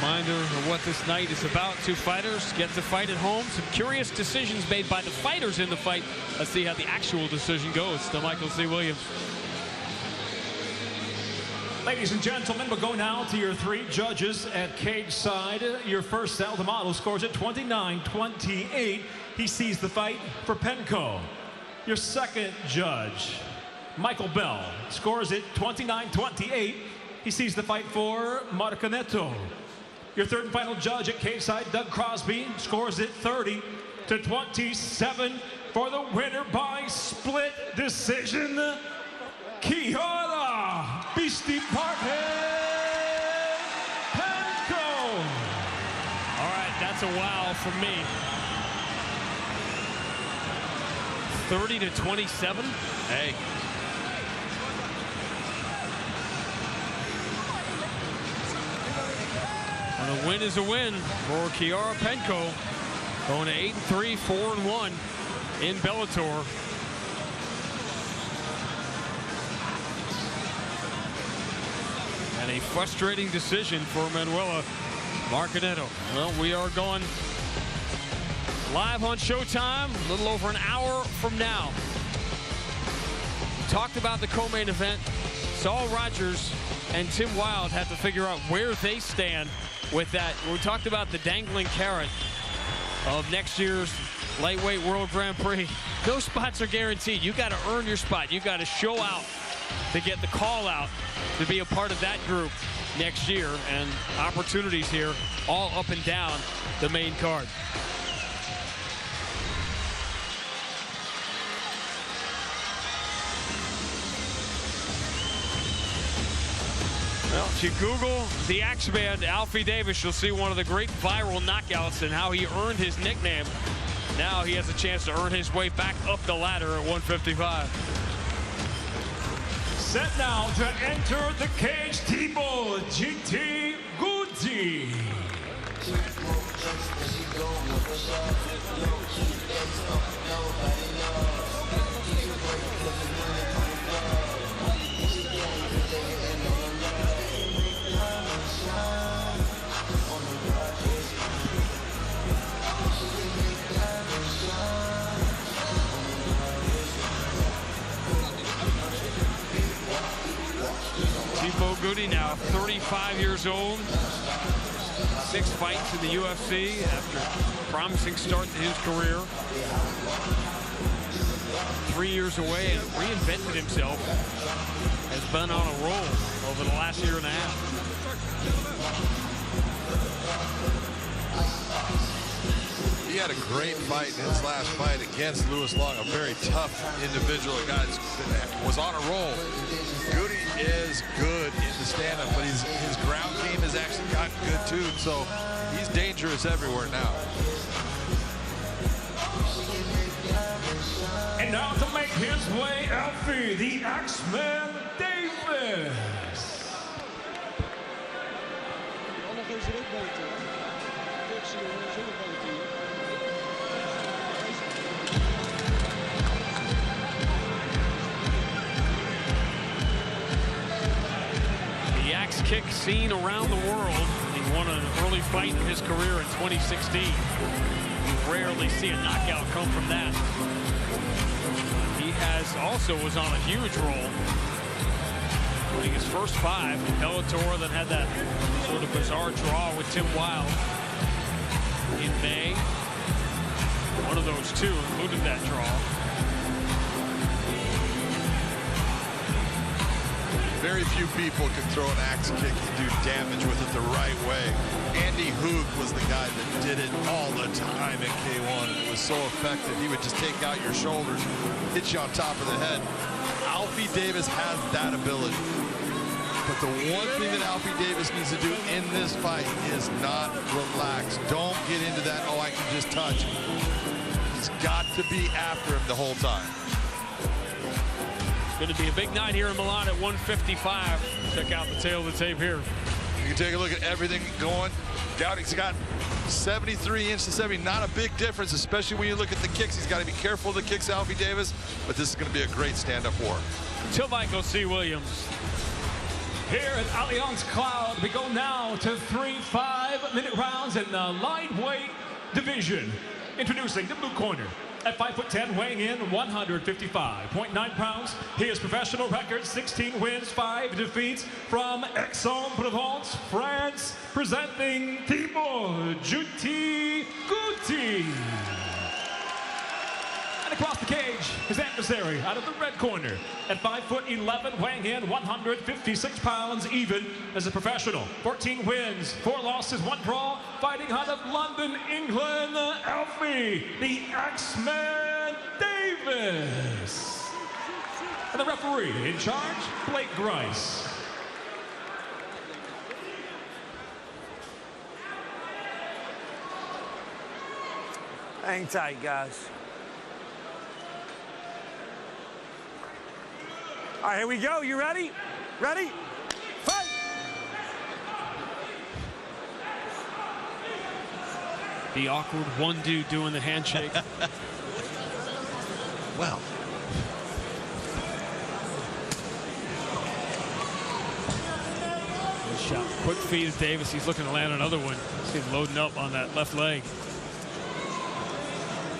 Reminder of what this night is about. Two fighters get to fight at home. Some curious decisions made by the fighters in the fight. Let's see how the actual decision goes to Michael C. Williams. Ladies and gentlemen, we'll go now to your three judges at cage side. Your first, Sal D'Amato, scores at 29-28. He sees the fight for Penco. Your second judge, Michael Bell, scores at 29-28. He sees the fight for Marinetto. Your third and final judge at cage side, Doug Crosby, scores it 30-27 for the winner by split decision, Kiara Beastie Party Penco. All right, that's a wow from me. 30-27. Hey. And a win is a win for Kiara Penco, going to 8-3, 4-1 in Bellator. And a frustrating decision for Manuela Martinello. Well, we are going live on Showtime a little over an hour from now. We talked about the co-main event. Saul Rogers and Tim Wilde have to figure out where they stand with that. We talked about the dangling carrot of next year's lightweight World Grand Prix. Those spots are guaranteed. You got to earn your spot. You got to show out to get the call out to be a part of that group next year, and opportunities here all up and down the main card. Well, if you Google the Axeman, Alfie Davis, you'll see one of the great viral knockouts and how he earned his nickname. Now he has a chance to earn his way back up the ladder at 155. Set now to enter the cage, T-Ball GT Gody. Gody now 35 years old, 6 fights in the UFC after a promising start to his career. 3 years away and reinvented himself. Has been on a roll over the last year and a half. He had a great fight in his last fight against Lewis Long, a very tough individual. A guy that was on a roll. Gody is good in the stand-up, but his ground game has actually gotten good too. So he's dangerous everywhere now. And now to make his way, Alfie, the Axeman Davis. The axe kick seen around the world. He won an early fight in his career in 2016. You rarely see a knockout come from that. He also was on a huge roll, winning his first 5 in Bellator, then had that sort of bizarre draw with Tim Wilde in May. One of those 2 included that draw. Very few people can throw an axe kick and do damage with it the right way. Andy Hoog was the guy that did it all the time in K1, and it was so effective. He would just take out your shoulders, hit you on top of the head. Alfie Davis has that ability. But the one thing that Alfie Davis needs to do in this fight is not relax. Don't get into that, oh, I can just touch. He's got to be after him the whole time. It's going to be a big night here in Milan at 155. Check out the tail of the tape here. You can take a look at everything going. Gody's got 73 inch to 70. Not a big difference, especially when you look at the kicks. He's got to be careful of the kicks, Alfie Davis. But this is going to be a great stand-up war. Till Michael C. Williams. Here at Allianz Cloud, we go now to 3 5-minute rounds in the lightweight division. Introducing the blue corner. At 5'10", weighing in 155.9 pounds. His professional record, 16 wins, 5 defeats. From Aix-en-Provence, France, presenting Timo Juti Guti. And across the cage, his adversary out of the red corner. At 5'11", weighing in 156 pounds, even as a professional. 14 wins, 4 losses, 1 draw. Fighting out of London, England, Alfie, the X-Man Davis. And the referee in charge, Blake Grice. Hang tight, guys. All right, here we go. You ready? Ready? Fight! The awkward one dude doing the handshake. Well. Good shot. Quick feed of Davis. He's looking to land another one. See him loading up on that left leg.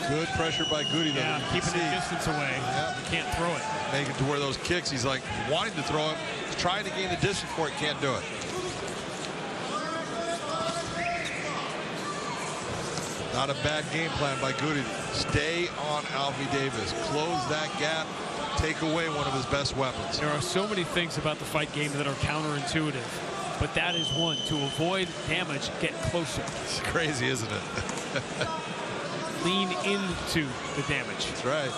Good pressure by Gody, though. Yeah, keeping the distance away. Yep. You can't throw it. Make it to where those kicks, he's like wanting to throw him. He's trying to gain the distance for it, can't do it. Not a bad game plan by Gody. Stay on Alfie Davis. Close that gap. Take away one of his best weapons. There are so many things about the fight game that are counterintuitive, but that is one. To avoid damage, get closer. It's crazy, isn't it? Lean into the damage. That's right.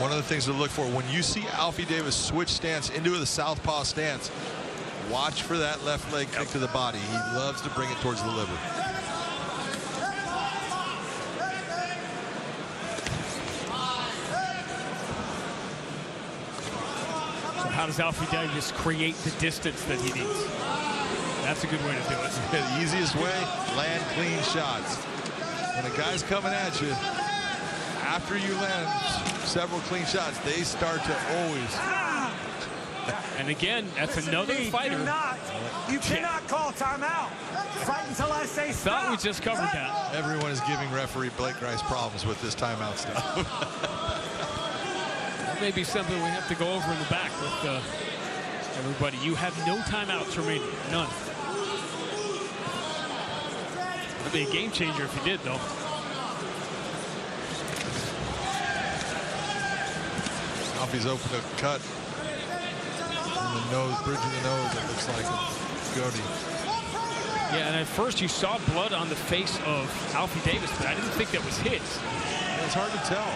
One of the things to look for when you see Alfie Davis switch stance into the southpaw stance, watch for that left leg kick to the body. He loves to bring it towards the liver. So how does Alfie Davis create the distance that he needs? That's a good way to do it. The easiest way, land clean shots. When a guy's coming at you, after you land several clean shots, they start to always. And again, that's another fighter. You cannot call timeout. Fight until I say stop. Thought we just covered that. Everyone is giving referee Blake Grice problems with this timeout stuff. That may be something we have to go over in the back with everybody. You have no timeouts remaining. None. That'd be a game changer if you did, though. Alfie's open to cut in the nose, bridge of the nose. It looks like Gody. Yeah, and at first you saw blood on the face of Alfie Davis, but I didn't think that was his. Yeah, it's hard to tell.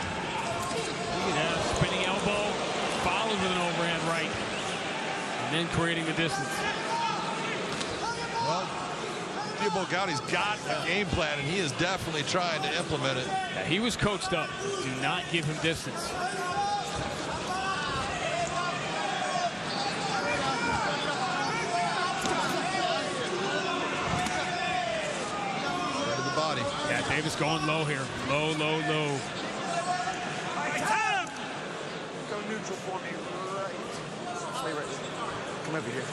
Look at that, spinning elbow, followed with an overhand right, and then creating the distance. Well, Thibaut Gody's got a game plan, and he is definitely trying to implement it. Yeah, he was coached up. Do not give him distance. Yeah, Davis going low here. Low, low, low. Go neutral for me. Right. Stay right there. Come over here.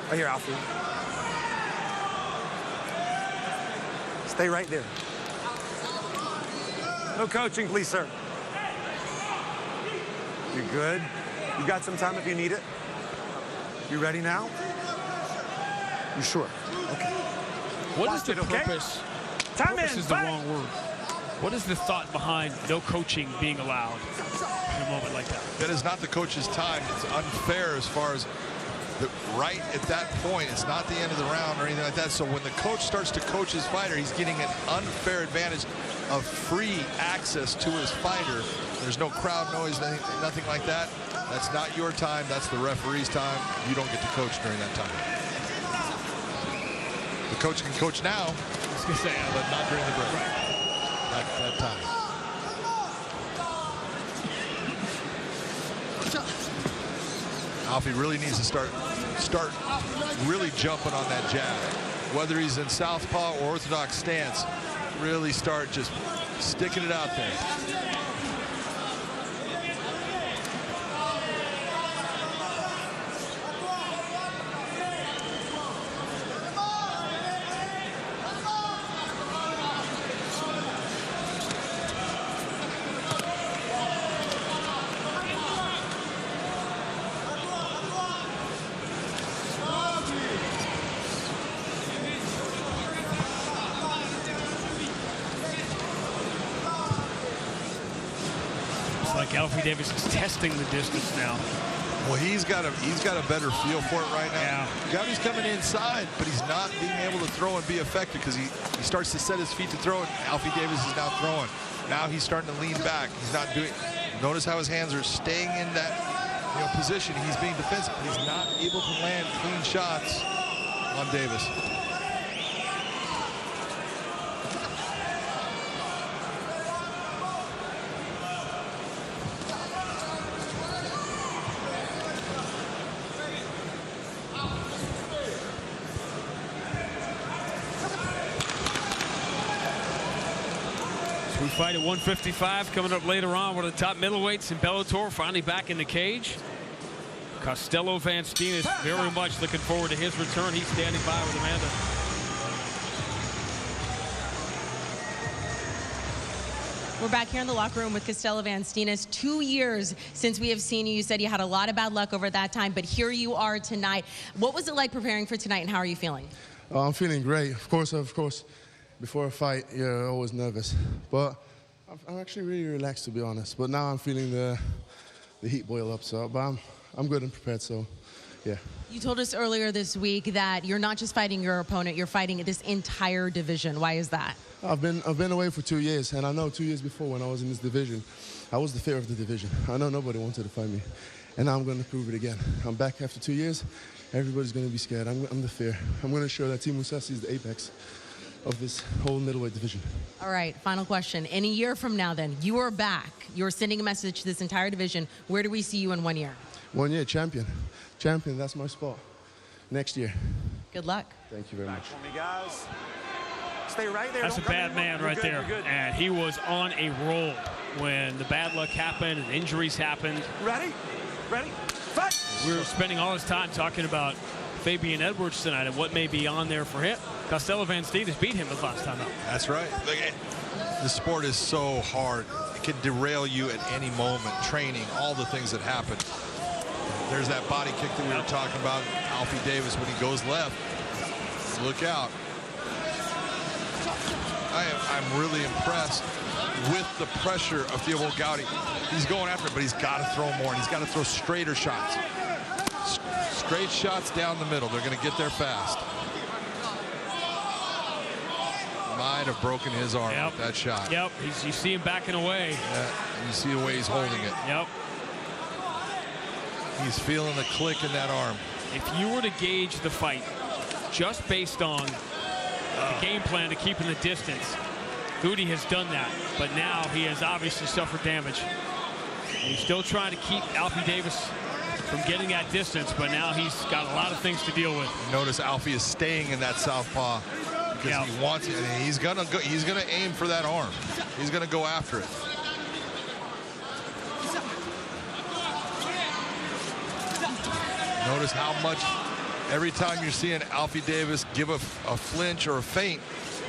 Right here, Alfie. Stay right there. No coaching, please, sir. You're good. You got some time if you need it. You ready now? You sure? Okay. What is the okay? purpose? Time Purpose in, is the fight. wrong word. What is the thought behind no coaching being allowed in a moment like that? That is not the coach's time. It's unfair as far as right at that point. It's not the end of the round or anything like that. So when the coach starts to coach his fighter, he's getting an unfair advantage of free access to his fighter. There's no crowd noise, nothing like that. That's not your time. That's the referee's time. You don't get to coach during that time. The coach can coach now, but not during the break. Right. That time. Alfie really needs to start really jumping on that jab. Whether he's in southpaw or orthodox stance, really start just sticking it out there. Like Alfie Davis is testing the distance now. Well, he's got a better feel for it right now. Yeah. Gody's coming inside, but he's not being able to throw and be effective because he starts to set his feet to throw it. Alfie Davis is now throwing. Now he's starting to lean back. He's not doing. Notice how his hands are staying in that position. He's being defensive. He's not able to land clean shots on Davis. We fight at 155 coming up later on. One of the top middleweights in Bellator finally back in the cage. Costello Van Steen is very much looking forward to his return. He's standing by with Amanda. We're back here in the locker room with Costello Van Steen. It's 2 years since we have seen you. You said you had a lot of bad luck over that time, but here you are tonight. What was it like preparing for tonight, and how are you feeling? I'm feeling great. Of course, before a fight, you're always nervous. But I'm actually really relaxed, to be honest. But now I'm feeling the heat boil up. So, but I'm good and prepared, so yeah. You told us earlier this week that you're not just fighting your opponent, you're fighting this entire division. Why is that? I've been away for 2 years, and I know 2 years before when I was in this division, I was the fear of the division. I know nobody wanted to fight me, and now I'm going to prove it again. I'm back after 2 years. Everybody's going to be scared. I'm the fear. I'm going to show that Team Musasi is the apex of this whole middleweight division. All right, final question. In a year from now, then, you are back. You're sending a message to this entire division. Where do we see you in 1 year? 1 year, champion. Champion, that's my spot. Next year. Good luck. Thank you very much. For me, guys. Stay right there. That's a bad man right there. And he was on a roll when the bad luck happened and injuries happened. Ready? Ready? Fight! We were spending all this time talking about Fabian Edwards tonight and what may be on there for him. Costello Van Steen has beat him the last time out. That's right. The sport is so hard. It can derail you at any moment. Training, all the things that happen. There's that body kick that we were talking about. Alfie Davis, when he goes left, look out. I'm really impressed with the pressure of Theobald Gody. He's going after it, but he's got to throw more, and he's got to throw straighter shots. Straight shots down the middle. They're going to get there fast. Might have broken his arm with that shot. Yep, you see him backing away. Yeah, and you see the way he's holding it. Yep. He's feeling the click in that arm. If you were to gauge the fight just based on the game plan to keep in the distance, Gody has done that, but now he has obviously suffered damage. He's still trying to keep Alfie Davis from getting that distance, but now he's got a lot of things to deal with. Notice Alfie is staying in that southpaw because he wants it, and he's gonna go. He's gonna aim for that arm. He's gonna go after it. Notice how much every time you're seeing Alfie Davis give a flinch or a feint,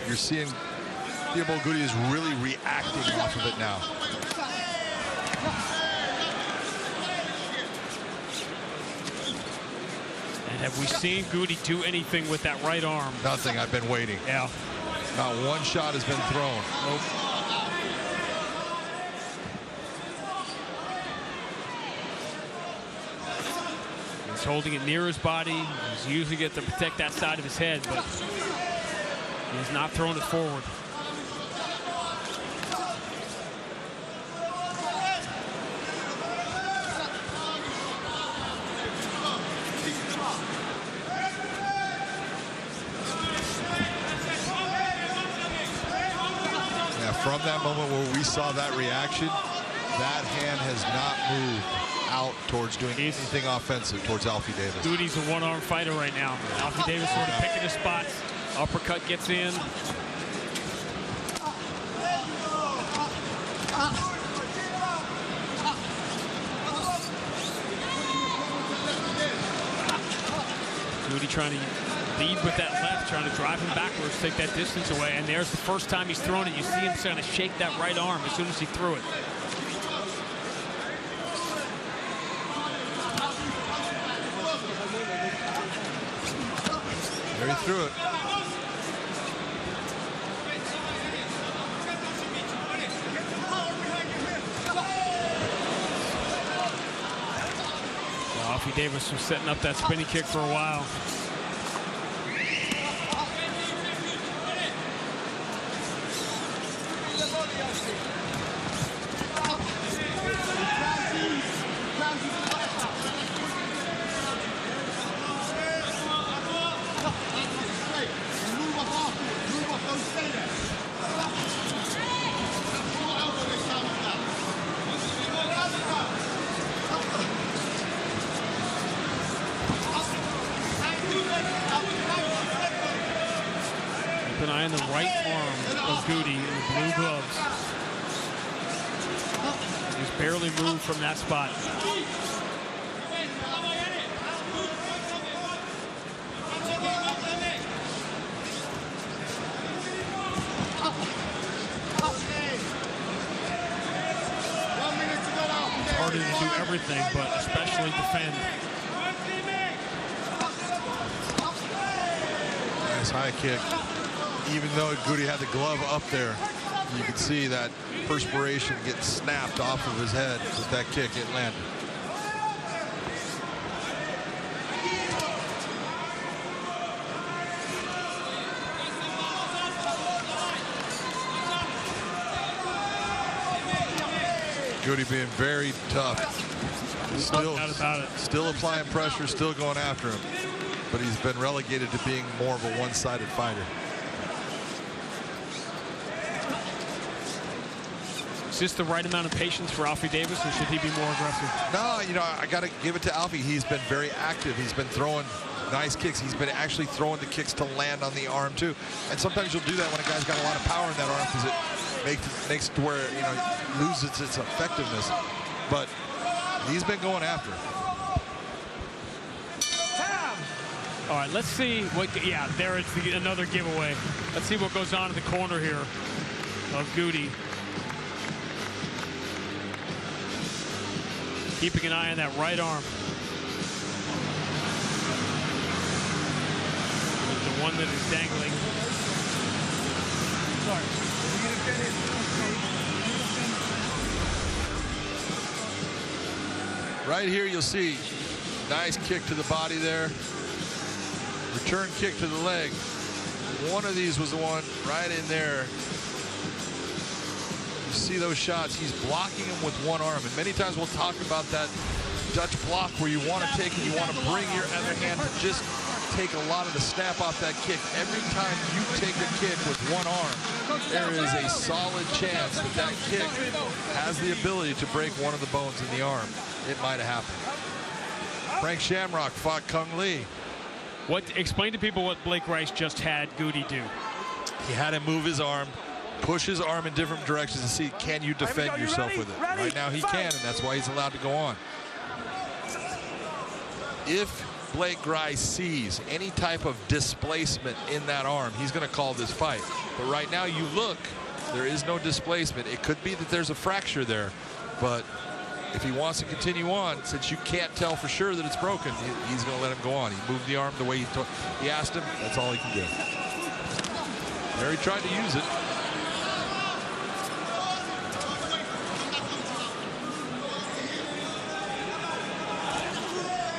you're seeing Theobald Gody is really reacting off of it now. And Have we seen Gody do anything with that right arm? Nothing. I've been waiting. Yeah. Not one shot has been thrown. Nope. He's holding it near his body. He's using it to protect that side of his head, but he's not throwing it forward. From that moment where we saw that reaction, that hand has not moved out towards doing anything offensive towards Alfie Davis. Gody's a one-arm fighter right now. Alfie Davis sort of picking his spots. Uppercut gets in. Gody trying to lead with that left, trying to drive him backwards, take that distance away. And there's the first time he's thrown it. You see him trying to shake that right arm as soon as he threw it. There he threw it. Alfie Davis was setting up that spinning kick for a while. Keep an eye on the right arm of Gody in the blue gloves. He's barely moved from that spot. It's harder to do everything, but especially defend. Nice high kick. Even though Gody had the glove up there, you could see that perspiration get snapped off of his head with that kick. It landed. Gody being very tough. Still applying pressure, still going after him. But he's been relegated to being more of a one-sided fighter. Is this the right amount of patience for Alfie Davis, or should he be more aggressive? No, you know, I got to give it to Alfie. He's been very active. He's been throwing nice kicks. He's been actually throwing the kicks to land on the arm, too. And sometimes you'll do that when a guy's got a lot of power in that arm because it makes it to where, you know, it loses its effectiveness. But he's been going after it. All right, let's see what, yeah, there is another giveaway. Let's see what goes on in the corner here of Gody. Keeping an eye on that right arm. The one that is dangling. Right here, you'll see nice kick to the body there. Return kick to the leg. One of these was the one right in there. You see those shots. He's blocking him with one arm. And many times we'll talk about that Dutch block where you want to take and you want to bring your other hand to just take a lot of the snap off that kick. Every time you take a kick with one arm, there is a solid chance that that kick has the ability to break one of the bones in the arm. It might have happened. Frank Shamrock fought Kung Lee. Explain to people what Blake Rice just had Gody do. He had him move his arm, push his arm in different directions to see, can you defend yourself with it? Right now he can, and that's why he's allowed to go on. If Blake Rice sees any type of displacement in that arm, he's going to call this fight. But right now you look, there is no displacement. It could be that there's a fracture there, but if he wants to continue on, since you can't tell for sure that it's broken, he's going to let him go on. He moved the arm the way he asked him. That's all he can do. There he tried to use it.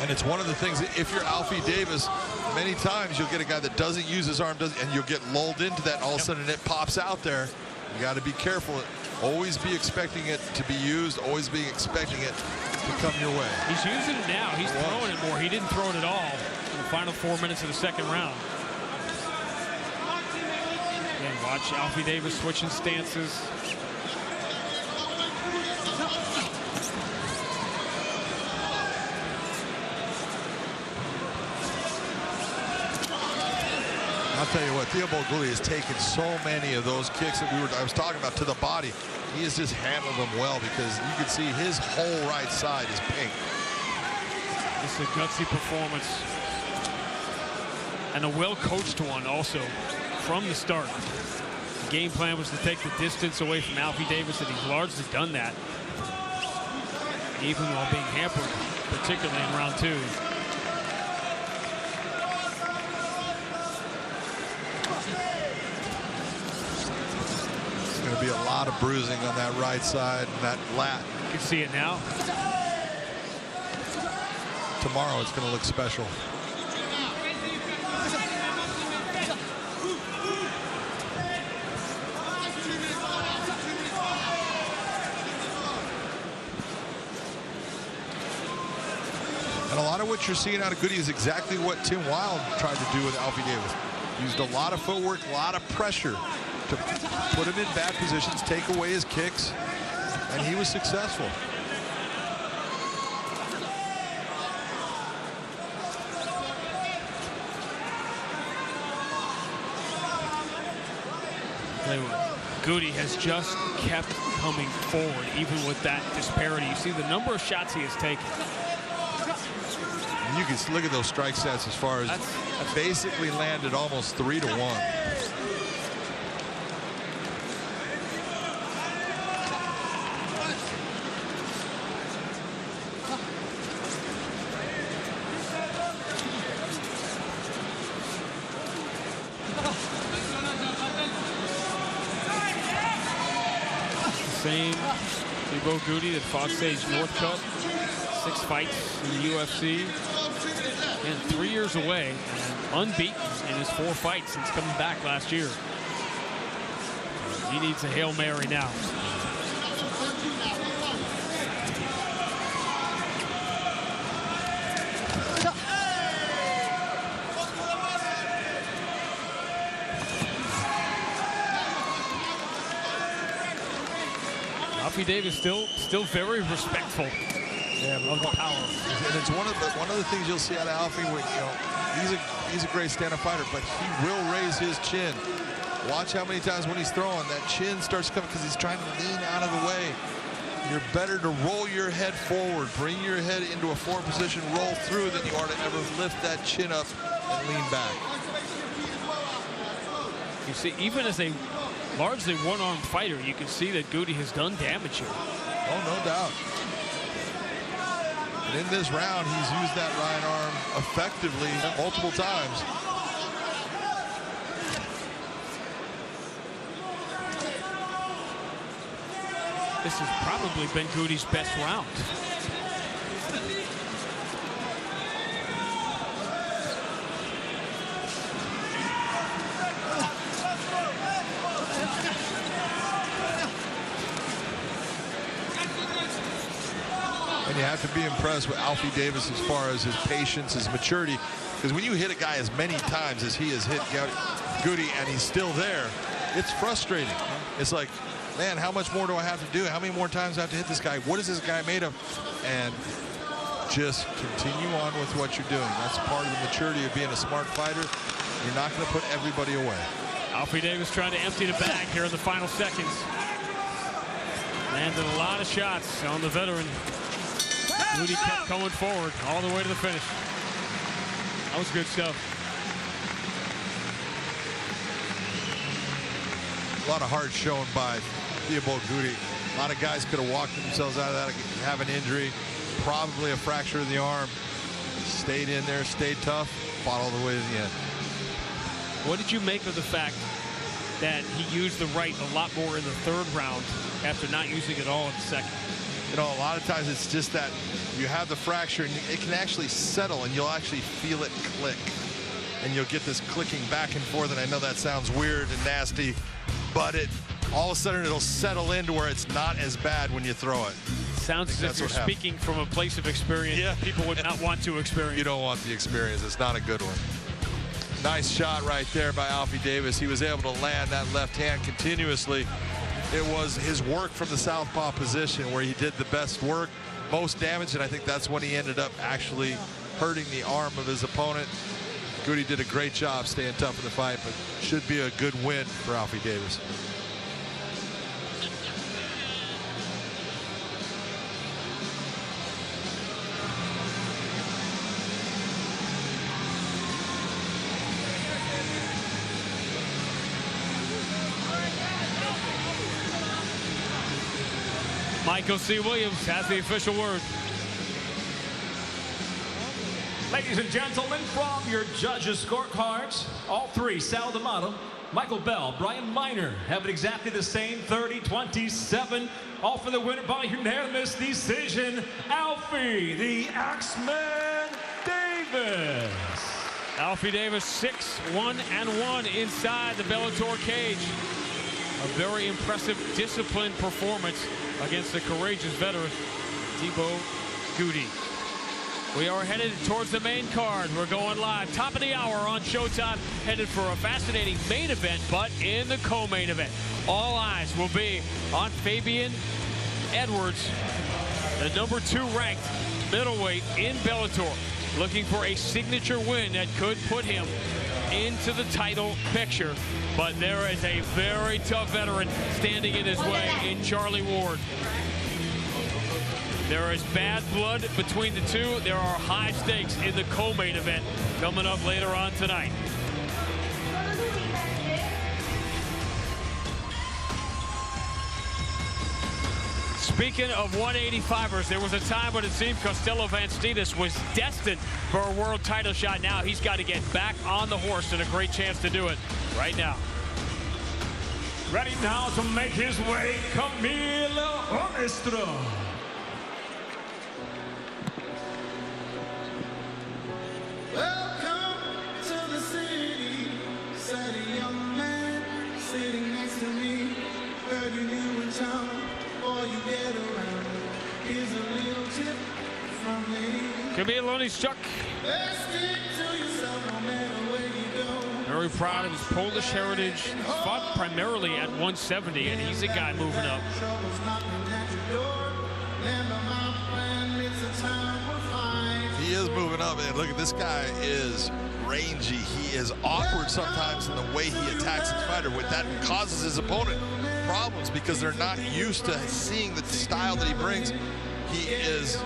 And it's one of the things, if you're Alfie Davis, many times you'll get a guy that doesn't use his arm, and you'll get lulled into that, and all of a sudden it pops out there. You got to be careful. Always be expecting it to be used, always be expecting it to come your way. He's using it now. He's throwing it more. He didn't throw it at all in the final 4 minutes of the second round. Again, watch Alfie Davis switching stances. I'll tell you what, Theobald Goulet has taken so many of those kicks that I was talking about to the body. He has just handled them well, because you can see his whole right side is pink. This is a gutsy performance. And a well-coached one also from the start. The game plan was to take the distance away from Alfie Davis, and he's largely done that. Even while being hampered, particularly in round 2. Be a lot of bruising on that right side and that lat. You can see it now. Tomorrow it's going to look special. And a lot of what you're seeing out of Gody is exactly what Tim Wild tried to do with Alfie Davis. Used a lot of footwork, a lot of pressure to put him in bad positions, take away his kicks, and he was successful. Gody has just kept coming forward, even with that disparity. You see the number of shots he has taken. And you can look at those strike stats as far as basically landed almost 3-to-1. Same Thibaut Gody that fought Sage Northcutt, 6 fights in the UFC, and 3 years away, and unbeaten in his 4 fights since coming back last year. He needs a Hail Mary now. Alfie Davis still very respectful of the power. And it's one of the things you'll see out of Alfie. He's a great stand-up fighter, but he will raise his chin. Watch how many times when he's throwing, that chin starts coming because he's trying to lean out of the way. You're better to roll your head forward, bring your head into a forward position, roll through, than you are to ever lift that chin up and lean back. You see, even as a largely one-armed fighter, you can see that Gody has done damage here. Oh, no doubt. And in this round, he's used that right arm effectively multiple times. This has probably been Gody's best round. And you have to be impressed with Alfie Davis as far as his patience, his maturity. Because when you hit a guy as many times as he has hit Gody and he's still there, it's frustrating. It's like, man, how much more do I have to do? How many more times do I have to hit this guy? What is this guy made of? And just continue on with what you're doing. That's part of the maturity of being a smart fighter. You're not going to put everybody away. Alfie Davis trying to empty the bag here in the final seconds. Landed a lot of shots on the veteran. Gody kept going forward all the way to the finish. That was good stuff. A lot of heart shown by Theobald Gody. A lot of guys could have walked themselves out of that, have an injury, probably a fracture in the arm. Stayed in there, stayed tough, fought all the way to the end. What did you make of the fact that he used the right a lot more in the third round after not using it all in the second? You know, a lot of times it's just that you have the fracture and it can actually settle and you'll actually feel it click. And you'll get this clicking back and forth, and I know that sounds weird and nasty, but all of a sudden it'll settle into where it's not as bad when you throw it. Sounds as if you're speaking from a place of experience people would not want to experience. You don't want the experience. It's not a good one. Nice shot right there by Alfie Davis. He was able to land that left hand continuously. It was his work from the southpaw position where he did the best work, most damage, and I think that's when he ended up actually hurting the arm of his opponent. Gody did a great job staying tough in the fight, but should be a good win for Alfie Davis. Michael C. Williams has the official word. Ladies and gentlemen, from your judges' scorecards, all three, Sal D'Amato, Michael Bell, Brian Miner, have it exactly the same, 30-27. All for the winner by unanimous decision, Alfie, the Axeman Davis. Alfie Davis, 6-1-1 inside the Bellator cage. A very impressive, disciplined performance against the courageous veteran, Gody. We are headed towards the main card. We're going live. Top of the hour on Showtime. Headed for a fascinating main event, but in the co-main event. All eyes will be on Fabian Edwards, the #2 ranked middleweight in Bellator, looking for a signature win that could put him into the title picture. But there is a very tough veteran standing in his way in Charlie Ward. There is bad blood between the two. There are high stakes in the co-main event coming up later on tonight. Speaking of 185ers, there was a time when it seemed Costello Vanstinas was destined for a world title shot. Now he's got to get back on the horse, and a great chance to do it right now. Ready now to make his way, Onischuk. Welcome to the city, said a young man sitting next to me. Heard you new in town, before you get around. Here's a little tip from me. Camille Onischuk. Stick to yourself no matter where you go. Very proud of his Polish heritage. He's fought primarily at 170, and he's a guy moving up. Trouble's knocking at your door. Remember my friend, it's a time we'll find. He is moving up, and look at this guy is rangy. He is awkward sometimes in the way he attacks his fighter. With that causes his opponent problems because they're not used to seeing the style that he brings. He is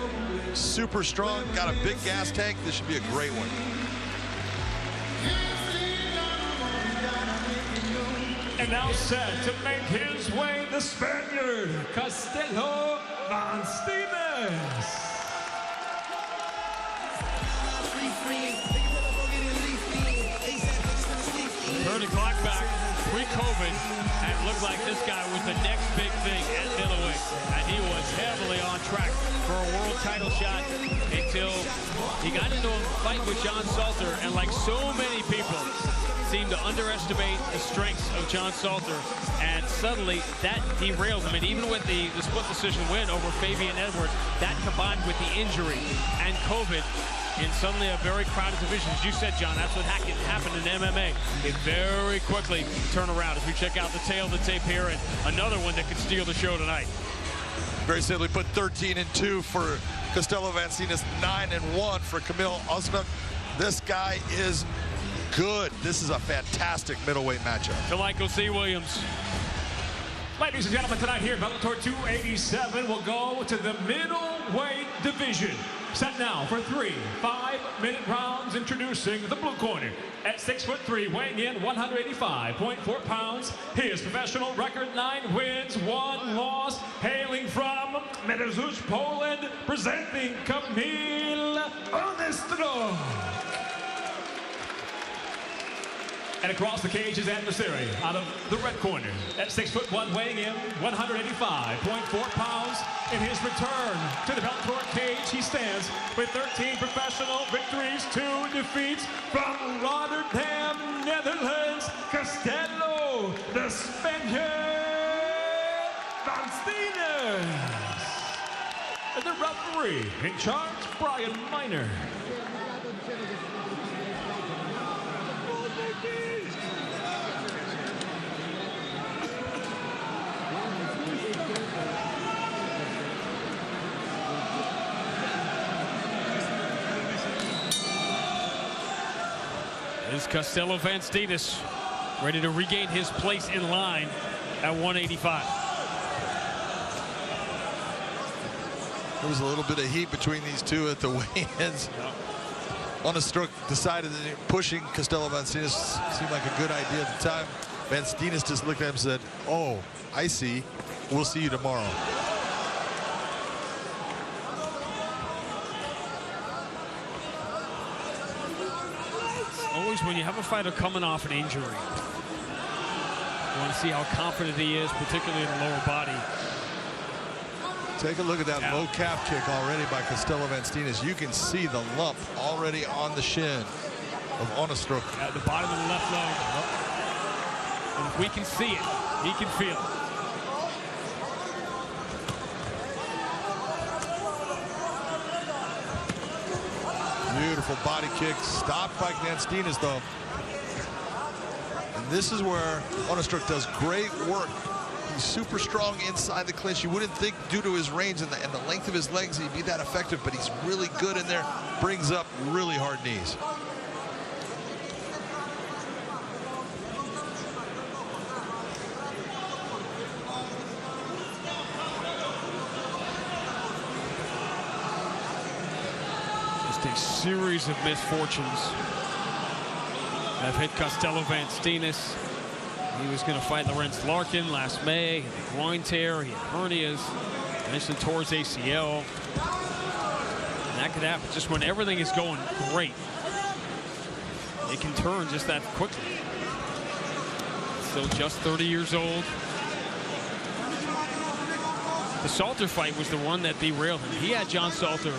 super strong, got a big gas tank. This should be a great one. And now set to make his way, the Spaniard, Costello Vanstinas. Turn the clock back pre-COVID, and it looked like this guy was the next big thing at middleweight, and he was heavily on track for a world title shot until he got into a fight with John Salter, and like so many people, seemed to underestimate the strengths of John Salter, and suddenly that derailed him. And even with the split decision win over Fabian Edwards, that combined with the injury and COVID in suddenly a very crowded division. As you said, John, that's what happened in MMA. It very quickly turned around as we check out the tail of the tape here, and another one that could steal the show tonight. Very simply put, 13-2 for Costello Vanstinas, 9-1 for Camille Onischuk. This guy is good. This is a fantastic middleweight matchup. To Michael C. Williams. Ladies and gentlemen, tonight here, Bellator 287 will go to the middleweight division. Set now for 3 5-minute rounds. Introducing the blue corner. At 6'3", weighing in 185.4 pounds. His professional record 9 wins, 1 loss. Hailing from Mirabito, Poland, presenting Onischuk. And across the cage, his adversary out of the red corner. At 6'1", weighing in 185.4 pounds. In his return to the Bellator cage, he stands with 13 professional victories, 2 defeats from Rotterdam, Netherlands. Castello, the Spaniard, Van Steeners. And the referee in charge, Brian Miner. Is Castello Van Steenis ready to regain his place in line at 185. There was a little bit of heat between these two at the weigh-ins. Onischuk decided that pushing Castello Van Steenis seemed like a good idea at the time. Van Steenis just looked at him and said, "Oh, I see. We'll see you tomorrow." Always when you have a fighter coming off an injury, you want to see how confident he is, particularly in the lower body. Take a look at that low calf kick already by Castello Van Steenis. You can see the lump already on the shin of Onischuk. At the bottom of the left leg. And if we can see it, he can feel it. Beautiful body kick, stopped by Van Steenis though. And this is where Onischuk does great work. He's super strong inside the clinch. You wouldn't think due to his range and the length of his legs he'd be that effective, but he's really good in there, brings up really hard knees. A series of misfortunes have hit Castello Van Steenis. He was going to fight Lorenz Larkin last May. He had a groin tear, he had hernias, eventually tore his ACL. And that could happen just when everything is going great. It can turn just that quickly. Still just 30 years old. The Salter fight was the one that derailed him. He had John Salter.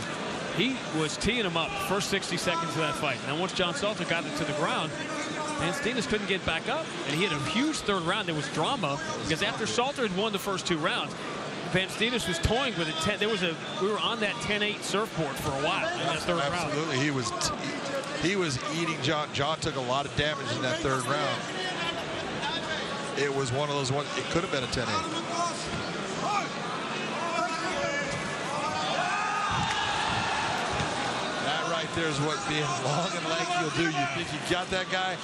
He was teeing him up first 60 seconds of that fight. Now once John Salter got it to the ground, Van Steenis couldn't get back up, and he had a huge third round. There was drama because after Salter had won the first 2 rounds, Van Steenis was toying with it. We were on that 10-8 surfboard for a while in that third round. Absolutely, he was eating John. John took a lot of damage in that third round. It was one of those ones. It could have been a 10-8. There's what being long and lanky will do. You think you got that guy?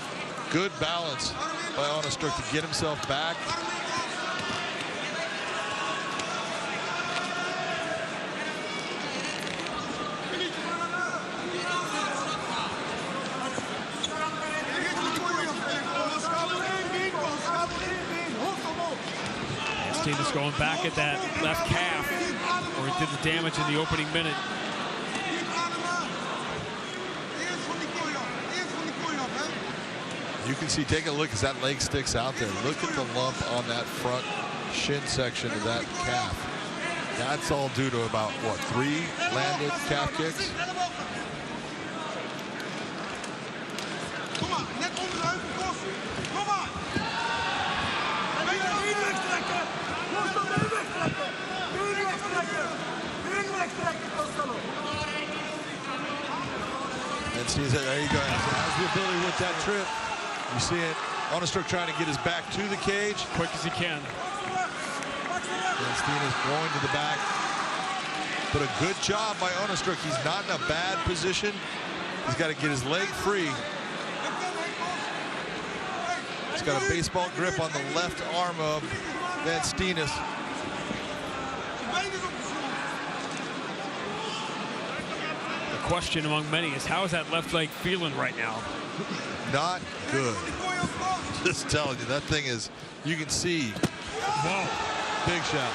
Good balance by Onischuk to get himself back. Steenis going back at that left calf where he did the damage in the opening minute. You can see, take a look as that leg sticks out there. Look at the lump on that front shin section of that calf. That's all due to about, what, 3 landed calf kicks? And see, there you go. Has the ability with that trip. You see it. Onischuk trying to get his back to the cage. Quick as he can. Van Steenis going to the back. But a good job by Onischuk. He's not in a bad position. He's got to get his leg free. He's got a baseball grip on the left arm of Van Steenis. question among many is, how is that left leg feeling right now? Not good. Just telling you, that thing is, you can see. Whoa. Big shot.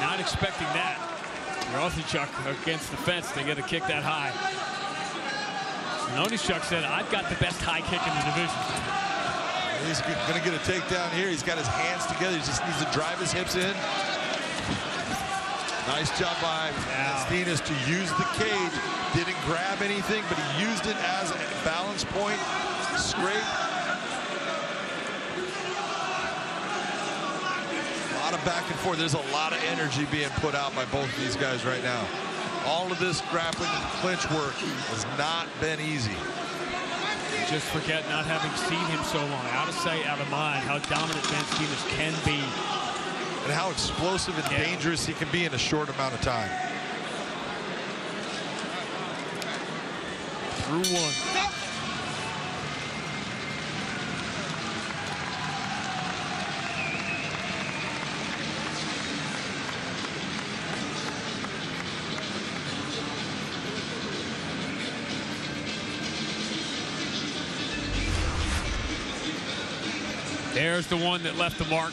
Not expecting that. Onischuk against the fence. They get a kick that high. And Onischuk said, I've got the best high kick in the division. He's going to get a takedown here. He's got his hands together. He just needs to drive his hips in. Nice job by Vanis to use the cage. Didn't grab anything, but he used it as a balance point. Scrape. A lot of back and forth. There's a lot of energy being put out by both of these guys right now. All of this grappling and clinch work has not been easy. Just forget, not having seen him so long, out of sight, out of mind, how dominant Vanis can be. And how explosive and dangerous he can be in a short amount of time. Through one. There's the one that left the mark.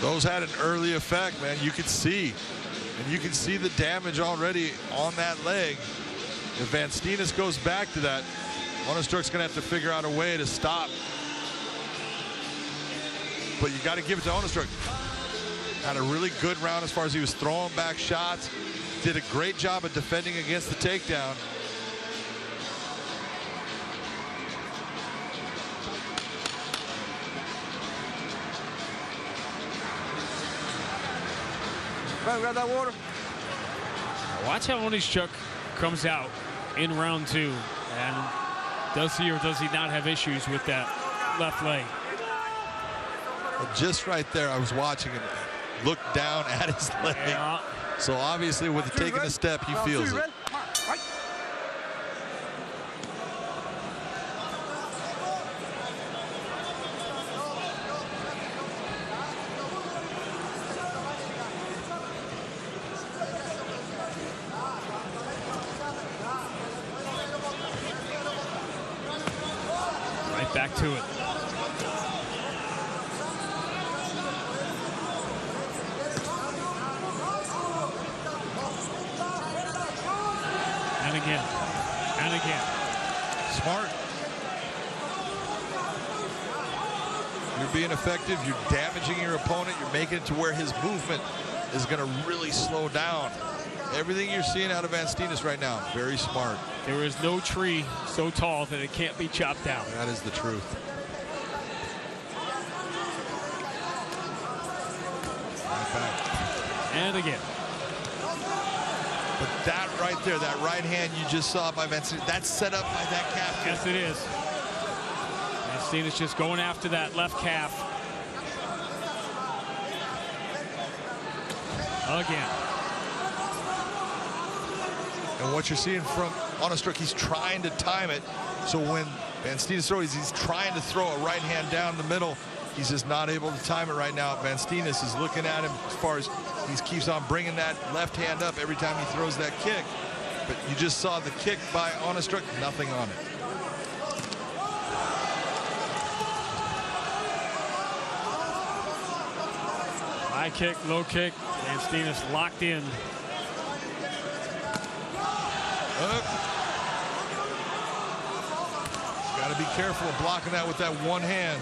Those had an early effect, man. You could see. And you can see the damage already on that leg. If Vanis goes back to that, Onischuk's going to have to figure out a way to stop. But you got to give it to Onischuk. Had a really good round as far as he was throwing back shots. Did a great job of defending against the takedown. Grab that water. Watch how Onischuk comes out in round two. And does he or does he not have issues with that left leg? Well, just right there, I was watching him look down at his leg. Yeah. So obviously with taking a step, he feels it. Back to it. And again. And again. Smart. You're being effective. You're damaging your opponent. You're making it to where his movement is going to really slow down. Everything you're seeing out of Vanis right now, very smart. There is no tree so tall that it can't be chopped down. That is the truth. Right back. And again. But that right there, that right hand you just saw by Vanis, that's set up by that calf. Yes, it is. Vanis just going after that left calf. Again. And what you're seeing from Onischuk, he's trying to time it. So when Vanis throws, he's trying to throw a right hand down the middle. He's just not able to time it right now. Vanis is looking at him as far as he keeps on bringing that left hand up every time he throws that kick. But you just saw the kick by Onischuk, nothing on it. High kick, low kick. Vanis locked in. Got to be careful of blocking that with that one hand.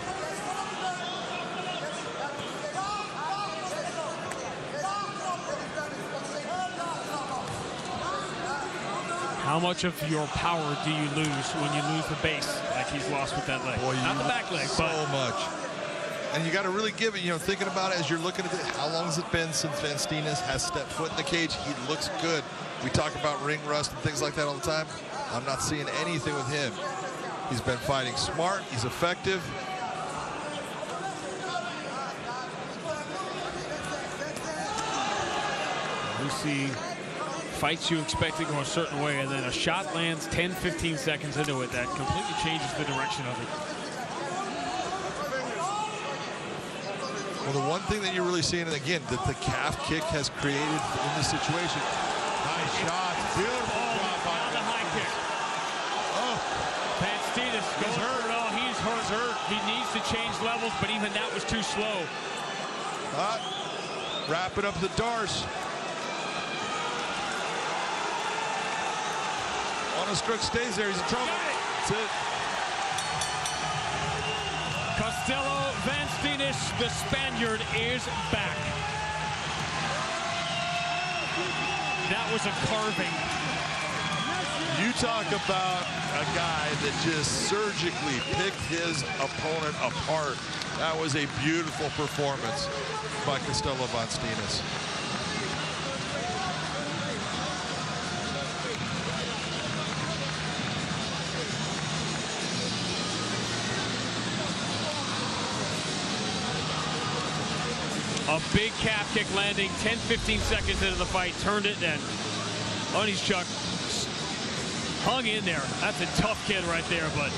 How much of your power do you lose when you lose the base like he's lost with that leg? Boy, not the back leg, so but much. And you got to really give it, you know, thinking about it as you're looking at it, how long has it been since Vanis has stepped foot in the cage? He looks good. We talk about ring rust and things like that all the time. I'm not seeing anything with him. He's been fighting smart. He's effective. you see fights you expect to go a certain way, and then a shot lands 10, 15 seconds into it that completely changes the direction of it. Well, the one thing that you're really seeing, and again, that the calf kick has created in this situation. Nice shot. Beautiful job by the high kick. Oh. Vanstinas goes hurt. Oh, he's hurt. He needs to change levels, but even that was too slow. Wrapping up the Darce. Onischuk stays there. He's in trouble. That's it. Costello Vanstinas, the Spaniard, is back. That was a carving. You talk about a guy that just surgically picked his opponent apart. That was a beautiful performance by Costello Vanstinas. A big calf kick landing 10-15 seconds into the fight, turned it, and Onischuk hung in there. That's a tough kid right there, but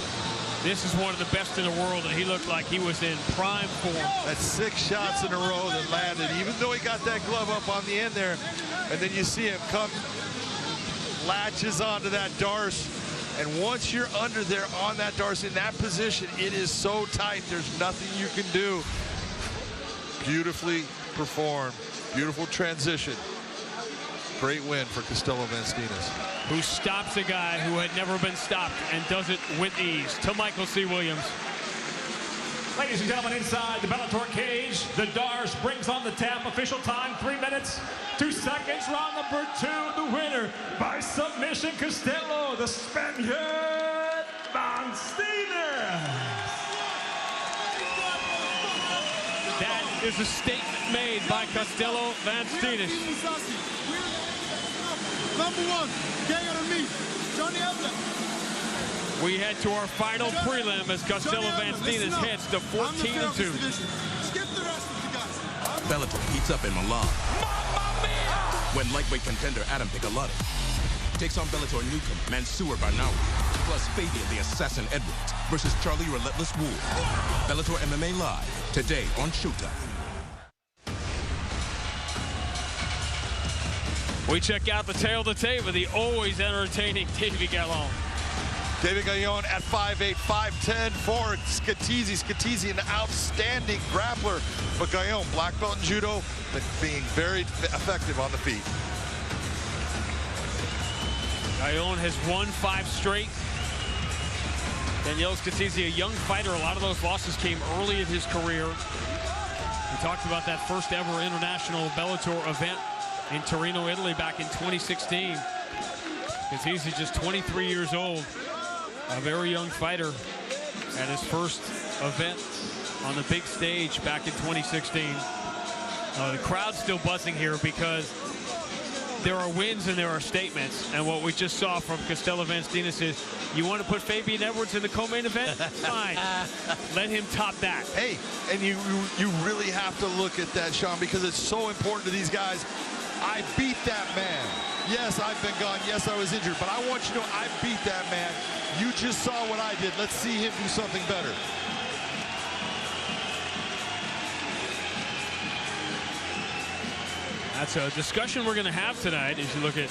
this is one of the best in the world, and he looked like he was in prime form. That's 6 shots in a row that landed, even though he got that glove up on the end there, and then you see him come, latches onto that Darce, and once you're under there on that Darce in that position, it is so tight, there's nothing you can do. Beautifully performed, beautiful transition. Great win for Costello Vanstinas. Who stops a guy who had never been stopped and does it with ease. To Michael C. Williams. Ladies and gentlemen, inside the Bellator cage, the Darce brings on the tap. Official time, 3 minutes, 2 seconds. Round number 2, the winner by submission, Costello, the Spaniard, Vanstinas. That is a statement made by Costello Vanstinas. Number 1, gang of the meat, Johnny Evelyn. We head to our final prelim as Costello Vanstinas heads to 14-2. Skip the rest of the guys. Bellator heats up in Milan. When lightweight contender Adam Piccolotti takes on Bellator newcomer Mansour Barnaoui, plus Fabian the Assassin Edwards versus Charlie Relentless Wool. Bellator MMA Live, today on Showtime. We check out the tail of the tape with the always entertaining Davy Gallon. David Gallon at 5'8", 5'10" for Scatizzi. Scatizzi, an outstanding grappler, but Gallon, black belt in judo, but being very effective on the feet. Gallon has won 5 straight. Daniele Scatizzi, a young fighter. A lot of those losses came early in his career. We talked about that first ever international Bellator event in Torino, Italy back in 2016. Scatizzi just 23 years old. A very young fighter at his first event on the big stage back in 2016. The crowd's still buzzing here because there are wins and there are statements. And what we just saw from Costello Vanstinas is, you want to put Fabian Edwards in the co-main event? Fine. Let him top that. Hey, and you really have to look at that, Sean, because it's so important to these guys. I beat that man. Yes, I've been gone. Yes, I was injured. But I want you to know I beat that man. You just saw what I did. Let's see him do something better. That's a discussion we're going to have tonight as you look at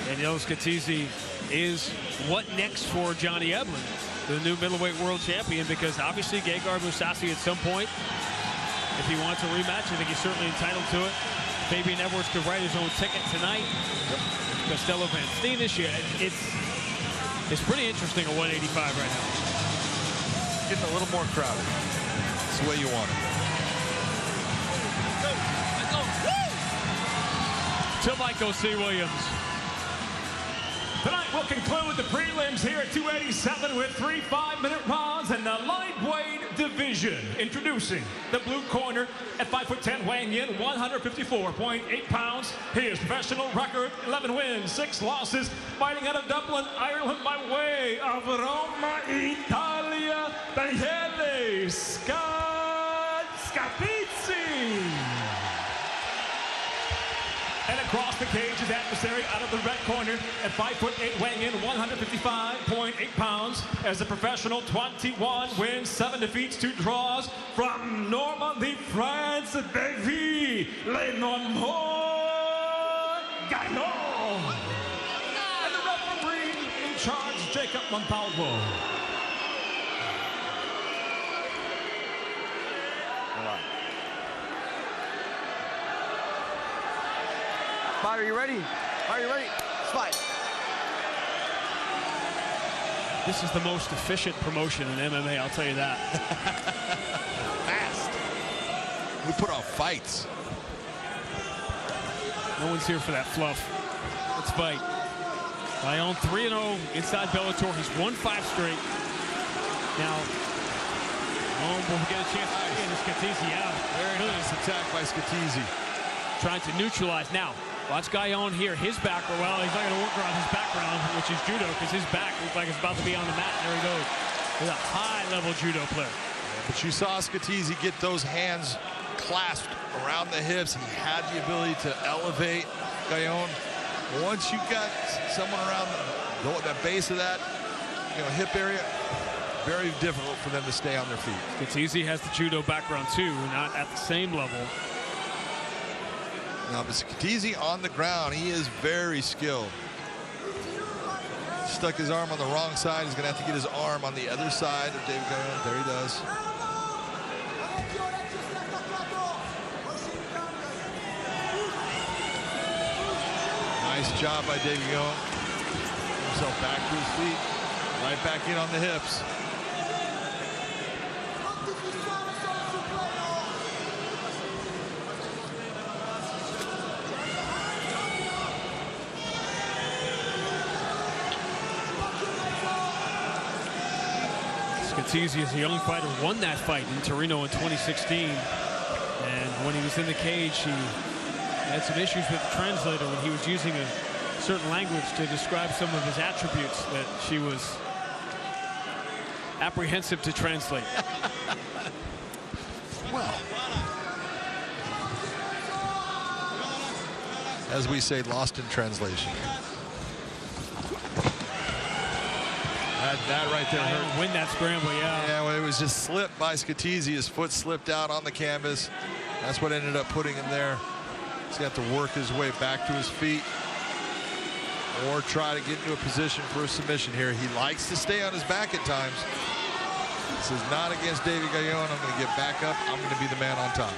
Daniele Scatizzi. Is what next for Johnny Evelyn, the new middleweight world champion? Because obviously Gegard Mousasi at some point, if he wants a rematch, I think he's certainly entitled to it. Fabian Edwards could write his own ticket tonight. Yep. Costello Vanstinas, it's pretty interesting at 185 right now. Getting a little more crowded. It's the way you want it. To Michael C. Williams. Tonight we'll conclude the prelims here at 287 with 3 5-minute rounds in the lightweight division. Introducing the blue corner at 5'10", weighing in 154.8 pounds. His professional record, 11 wins, 6 losses, fighting out of Dublin, Ireland by way of Roma, Italia, Daniele Scatizzi. And across the cage, his adversary out of the red corner at 5'8", weighing in 155.8 pounds. As a professional, 21 wins, 7 defeats, 2 draws. From Normandy, France, David Lenormand Gaillot. And the referee in charge, Jacob Montalvo. Fight, are you ready? Are you ready? Fight. This is the most efficient promotion in MMA, I'll tell you that. Fast. We put on fights. No one's here for that fluff. Let's fight. Gaillot 3-0 inside Bellator. He's won 5 straight. Now, we'll get a chance to see Scatizzi out. Very nice attack by Scatizzi. Trying to neutralize. Now, watch Gaillot here. His back, well, he's not going to work around his background, which is judo, because his back looks like it's about to be on the mat. There he goes. He's a high-level judo player. But you saw Scatizzi get those hands clasped around the hips. He had the ability to elevate Gaillot. Once you got someone around the base of that, hip area, very difficult for them to stay on their feet. Scatizzi has the judo background too, not at the same level. Now, but Scatizzi on the ground, he is very skilled. Stuck his arm on the wrong side. He's going to have to get his arm on the other side of David Gaillot. There he does. Nice job by David Gaillot. Himself back to his feet. Right back in on the hips. Scatizzi is the only fighter who won that fight in Torino in 2016. And when he was in the cage, he had some issues with the translator when he was using a certain language to describe some of his attributes that she was apprehensive to translate. Well, as we say, lost in translation. That right there hurt. Win that scramble, yeah. Yeah, well, it was just slipped by Scatizzi. His foot slipped out on the canvas. That's what ended up putting him there. He's got to work his way back to his feet or try to get into a position for a submission here. He likes to stay on his back at times. This is not against David Gaillot. I'm going to get back up. I'm going to be the man on top.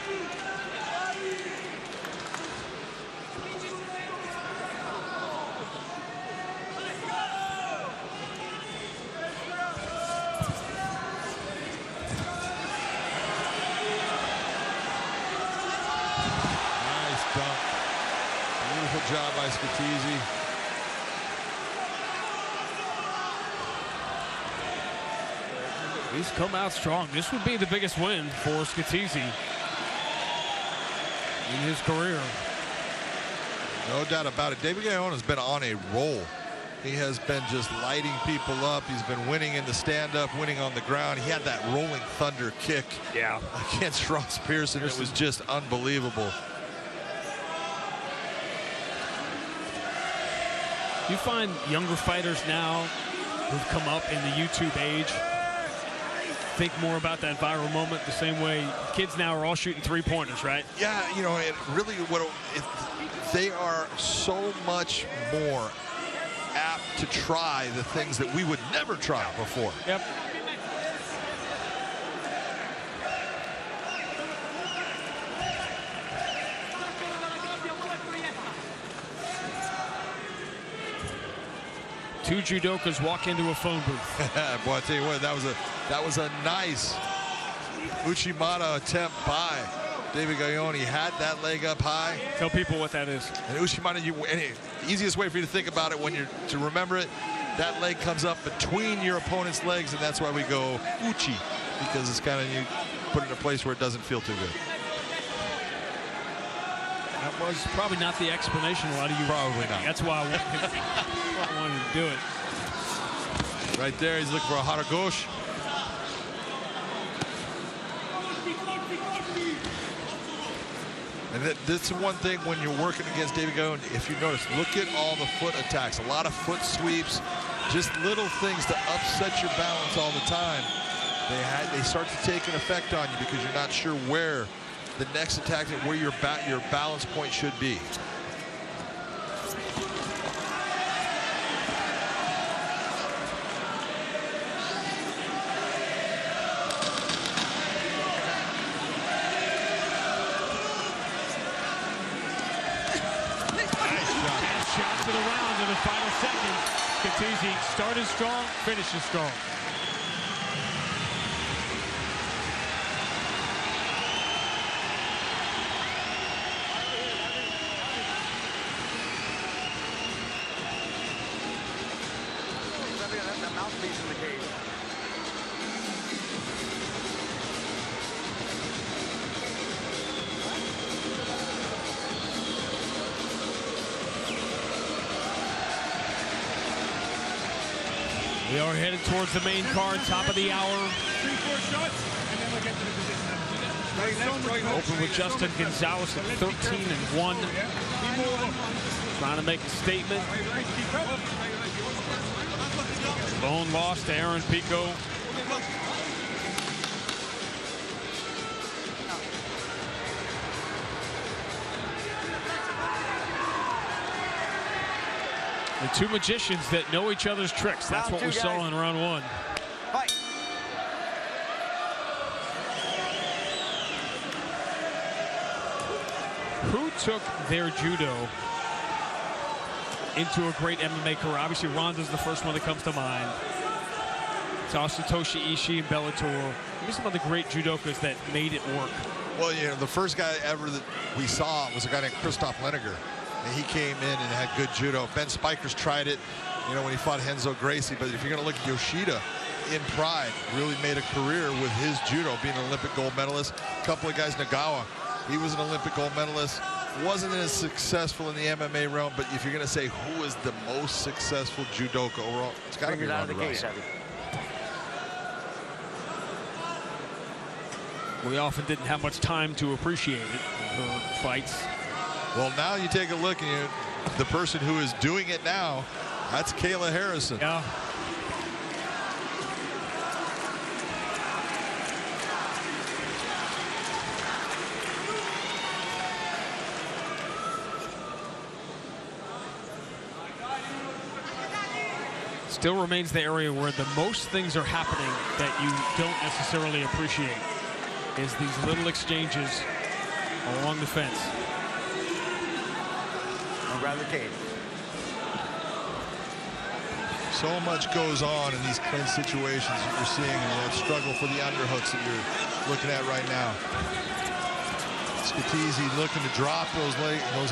Job by Scatizzi. He's come out strong. This would be the biggest win for Scatizzi in his career. No doubt about it. David Gaillot has been on a roll. He has been just lighting people up. He's been winning in the stand-up, winning on the ground. He had that rolling thunder kick against Ross Pearson. It was just unbelievable. You find younger fighters now who've come up in the YouTube age think more about that viral moment the same way kids now are all shooting 3-pointers, right? Yeah, it really they are so much more apt to try the things that we would never try before. Yep. Two judokas walk into a phone booth. Boy, I tell you what, that was a nice Uchimata attempt by David Gaillot. He had that leg up high. Tell people what that is. And Uchimata, the easiest way for you to think about it to remember it, that leg comes up between your opponent's legs, and that's why we go Uchi, because it's kind of, you put it in a place where it doesn't feel too good. That was probably not the explanation a lot of you. Probably not. That's why I wanted to do it. Right there, he's looking for a Haragosh. And that's one thing when you're working against David Gody. If you notice, look at all the foot attacks, a lot of foot sweeps, just little things to upset your balance all the time. They start to take an effect on you because you're not sure where the next attack, where your balance point should be. To the round in the final seconds. Skittizi started strong, finishes strong. That mouthpiece in the cage. We are headed towards the main card, top of the hour. 3-4 shots, and then we'll get to the position. Open with Justin Gonzalez at 13-1. Trying to make a statement. Bone lost to Aaron Pico. The two magicians that know each other's tricks. That's what we saw in round one. Fight. Who took their judo into a great MMA career? Obviously, Ronda's the first one that comes to mind. It's also Toshi Ishii and Bellator. Maybe some of the great judokas that made it work. Well, you know, the first guy ever that we saw was a guy named Christoph Leniger. And he came in and had good judo. Ben Spikers tried it, you know, when he fought Renzo Gracie. But if you're going to look at Yoshida in Pride, really made a career with his judo, being an Olympic gold medalist. A couple of guys, Nagawa, he was an Olympic gold medalist. Wasn't as successful in the MMA realm, but if you're going to say who is the most successful judoka overall, it's got to be Ronda Rousey. We often didn't have much time to appreciate it, her fights. Well, now you take a look and the person who is doing it now, that's Kayla Harrison. Yeah. Still remains the area where the most things are happening that you don't necessarily appreciate is these little exchanges along the fence. Around the cage. So much goes on in these clinch situations that you're seeing, and that struggle for the underhooks that you're looking at right now. Skittizi looking to drop those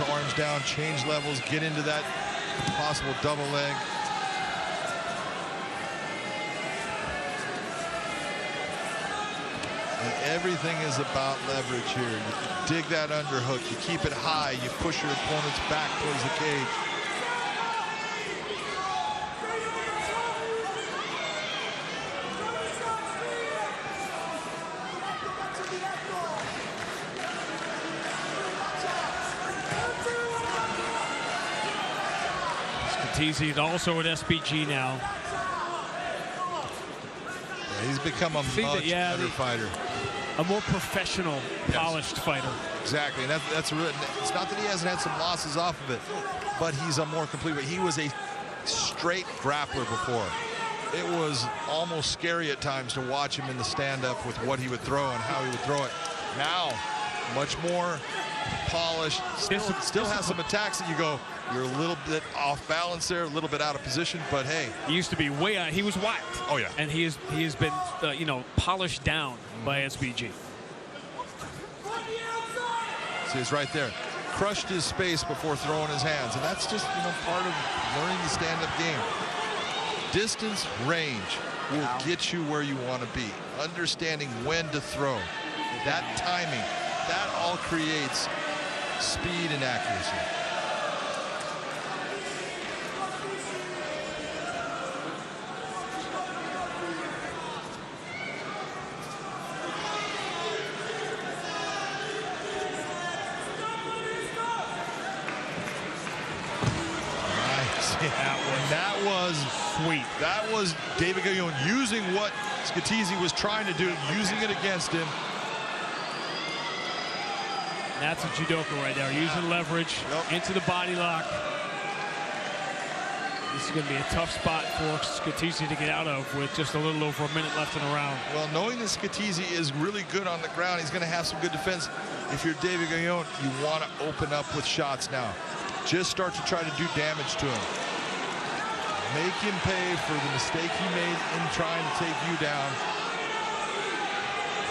arms down, change levels, get into that possible double leg. And everything is about leverage here. You dig that underhook, you keep it high, you push your opponents back towards the cage. Skittizi also at SBG now. Yeah, he's become a much better fighter. A more professional, polished fighter. Exactly, and that's really, it's not that he hasn't had some losses off of it, but he's a more complete. But he was a straight grappler before. It was almost scary at times to watch him in the stand-up with what he would throw and how he would throw it. Now, much more polished. Still has some attacks that you go, you're a little bit off balance there, a little bit out of position, but hey. He used to be way out. He was wild. Oh, yeah. And he has been, you know, polished down by SBG. See, it's right there. Crushed his space before throwing his hands, and that's just, you know, part of learning the stand-up game. Distance, range will get you where you want to be. Understanding when to throw, that timing, that all creates speed and accuracy. sweep. That was David Gallon using what Scatizzi was trying to do, using it against him. That's a judoka right there, using leverage into the body lock. This is going to be a tough spot for Scatizzi to get out of with just a little over a minute left in the round. Well, knowing that Scatizzi is really good on the ground, he's going to have some good defense. If you're David Gallon, you want to open up with shots now. Just start to try to do damage to him. Make him pay for the mistake he made in trying to take you down.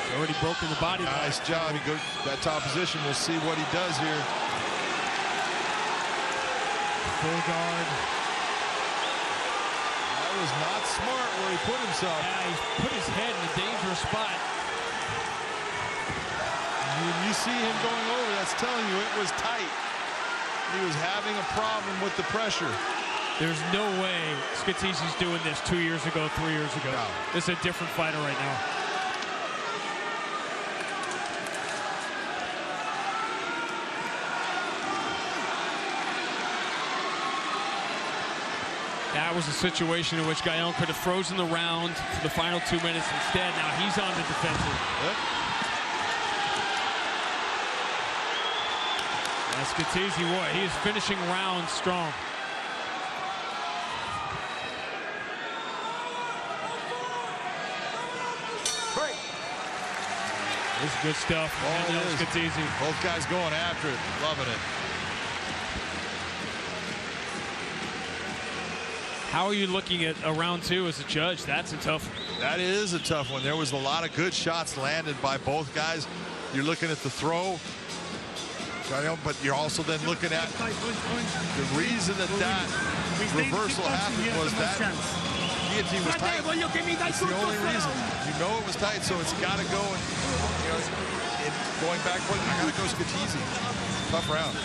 He's already broken the body. Nice job. He goes that top position. We'll see what he does here. Full guard. That was not smart where he put himself. Yeah, he's put his head in a dangerous spot. When you see him going over, that's telling you it was tight. He was having a problem with the pressure. There's no way Scatizzi's doing this 2 years ago, 3 years ago. No. This is a different fighter right now. That was a situation in which Gallon could have frozen the round for the final 2 minutes. Instead, now he's on the defensive. Yep. That's Scatizzi, boy, he is finishing rounds strong. This is good stuff. Scatizzi. Both guys going after it, loving it. How are you looking at a round two as a judge? That's a tough one. That is a tough one. There was a lot of good shots landed by both guys. You're looking at the throw, but you're also then looking at the reason that reversal happened was that guillotine was tight. That's the only reason. You know it was tight, so it's got to go. And going back, I got to go Scatizzi. Tough round.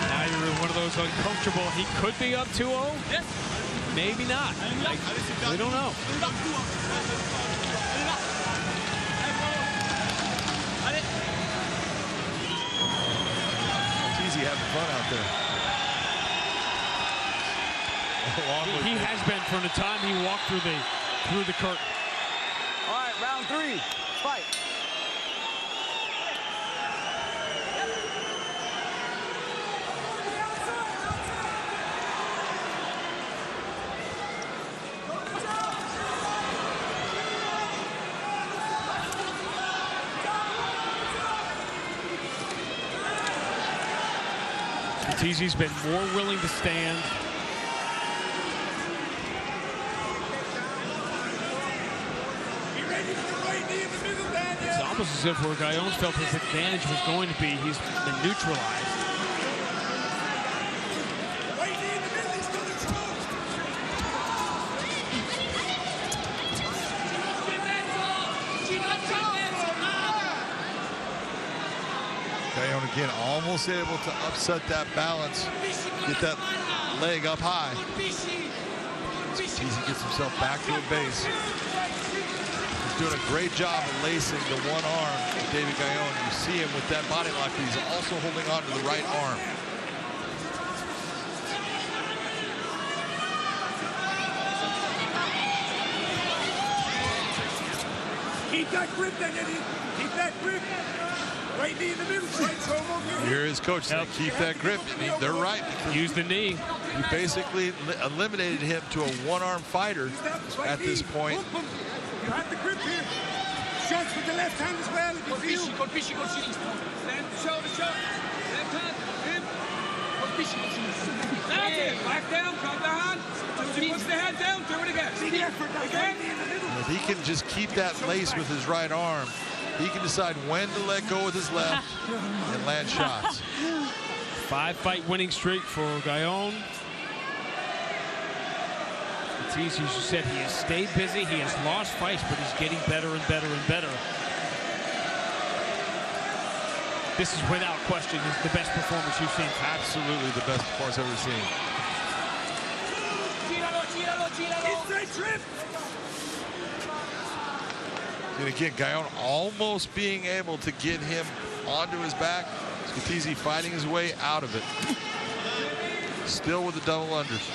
Now you're in one of those uncomfortable. He could be up 2-0. Maybe not. We don't know. Scatizzi having fun out there. He has been from the time he walked through the curtain. All right, round three, fight. Scatizzi's been more willing to stand. It's almost as if where Gallon felt his advantage was going to be, he's been neutralized. Gallon again almost able to upset that balance, get that leg up high. Scatizzi gets himself back to a base. He's doing a great job of lacing the one arm of David Gallon. You see him with that body lock, but he's also holding on to the right arm. Keep that grip then, Eddie. Keep that grip. Right knee in the middle. Here is coach saying, keep that grip. They're right. Use the knee. He basically eliminated him to a one-arm fighter at this point. You have the grip here. Shots with the left hand as well. If you feel. Go fishy. Shoulder. Left hand. Hip. Go fishy. Back down. Drop the hand. Push the head down. Do it again. See the effort. Again. If he can just keep that lace with his right arm, he can decide when to let go with his left and land shots. 5-fight winning streak for Gallon. As you said, he has stayed busy. He has lost fights, but he's getting better and better and better. This is without question the best performance you've seen. Absolutely the best performance I've ever seen. Inside trip. And again, Gallon almost being able to get him onto his back. Scatizzi fighting his way out of it. Still with the double unders.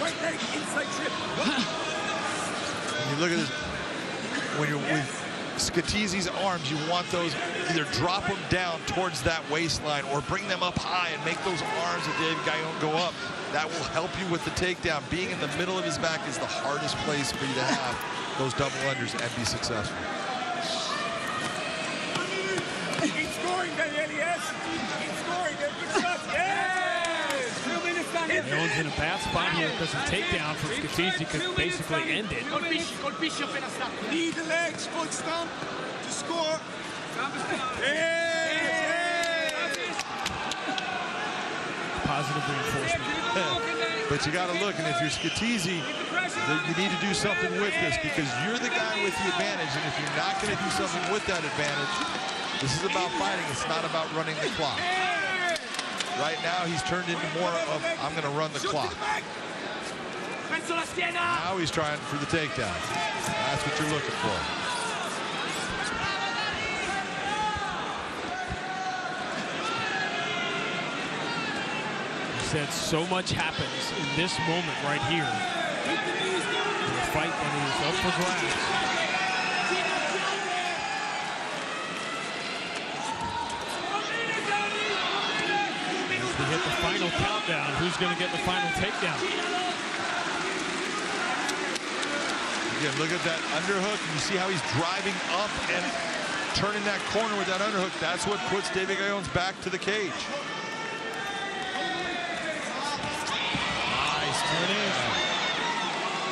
Right leg, inside trip. And you look at this, when you're with Scatizzi's arms, you want those, either drop them down towards that waistline or bring them up high and make those arms of David Gaillon go up. That will help you with the takedown. Being in the middle of his back is the hardest place for you to have those double unders and be successful. It's scoring, Daniel, yes. It's scoring, good shot, yes. 2 minutes down. Gaillon's in a bad spot here because a takedown from Scatizzi could basically end it. Need the legs, foot stomp to score. Positive reinforcement. But you got to look, and if you're Scatizzi, you need to do something with this because you're the guy with the advantage, and if you're not going to do something with that advantage, this is about fighting. It's not about running the clock. Right now, he's turned into more of, I'm going to run the clock. Now he's trying for the takedown. That's what you're looking for. Said so much happens in this moment right here. The fight that is up for grabs. As we hit the final countdown, who's going to get the final takedown? Again, look at that underhook. You see how he's driving up and turning that corner with that underhook. That's what puts David Gaillon's back to the cage.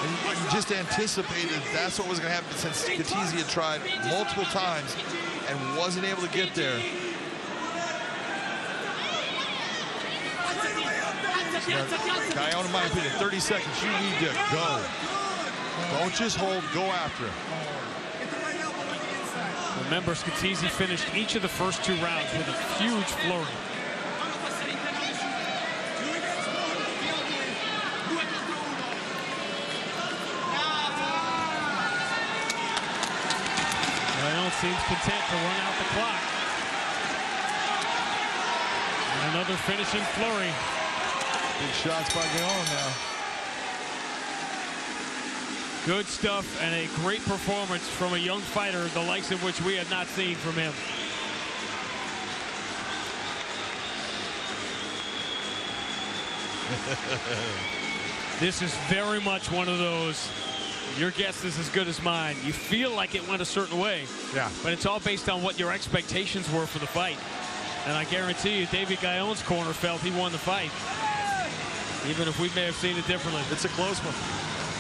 And you just anticipated that's what was going to happen since Scatizzi had tried multiple times and wasn't able to get there. Gaillon, in my opinion, 30 seconds, you need to go. Don't just hold, go after him. Remember, Scatizzi finished each of the first 2 rounds with a huge flurry. Seems content to run out the clock. And another finishing flurry. Big shots by Gaillon now. Good stuff and a great performance from a young fighter, the likes of which we have not seen from him. This is very much one of those, your guess is as good as mine. You feel like it went a certain way. Yeah. But it's all based on what your expectations were for the fight. And I guarantee you, David Gaillon's corner felt he won the fight. Even if we may have seen it differently. It's a close one.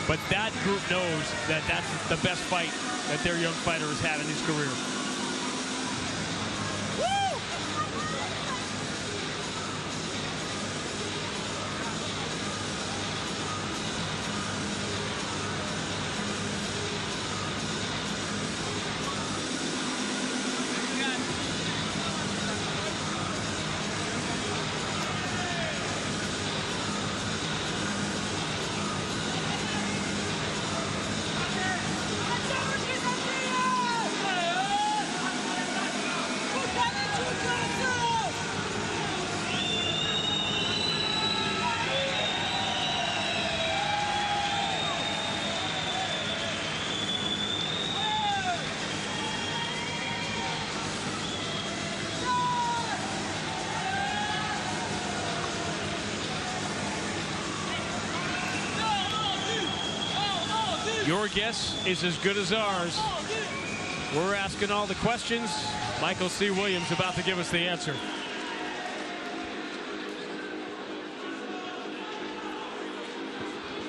But that group knows that that's the best fight that their young fighter has had in his career. Your guess is as good as ours. We're asking all the questions. Michael C. Williams about to give us the answer.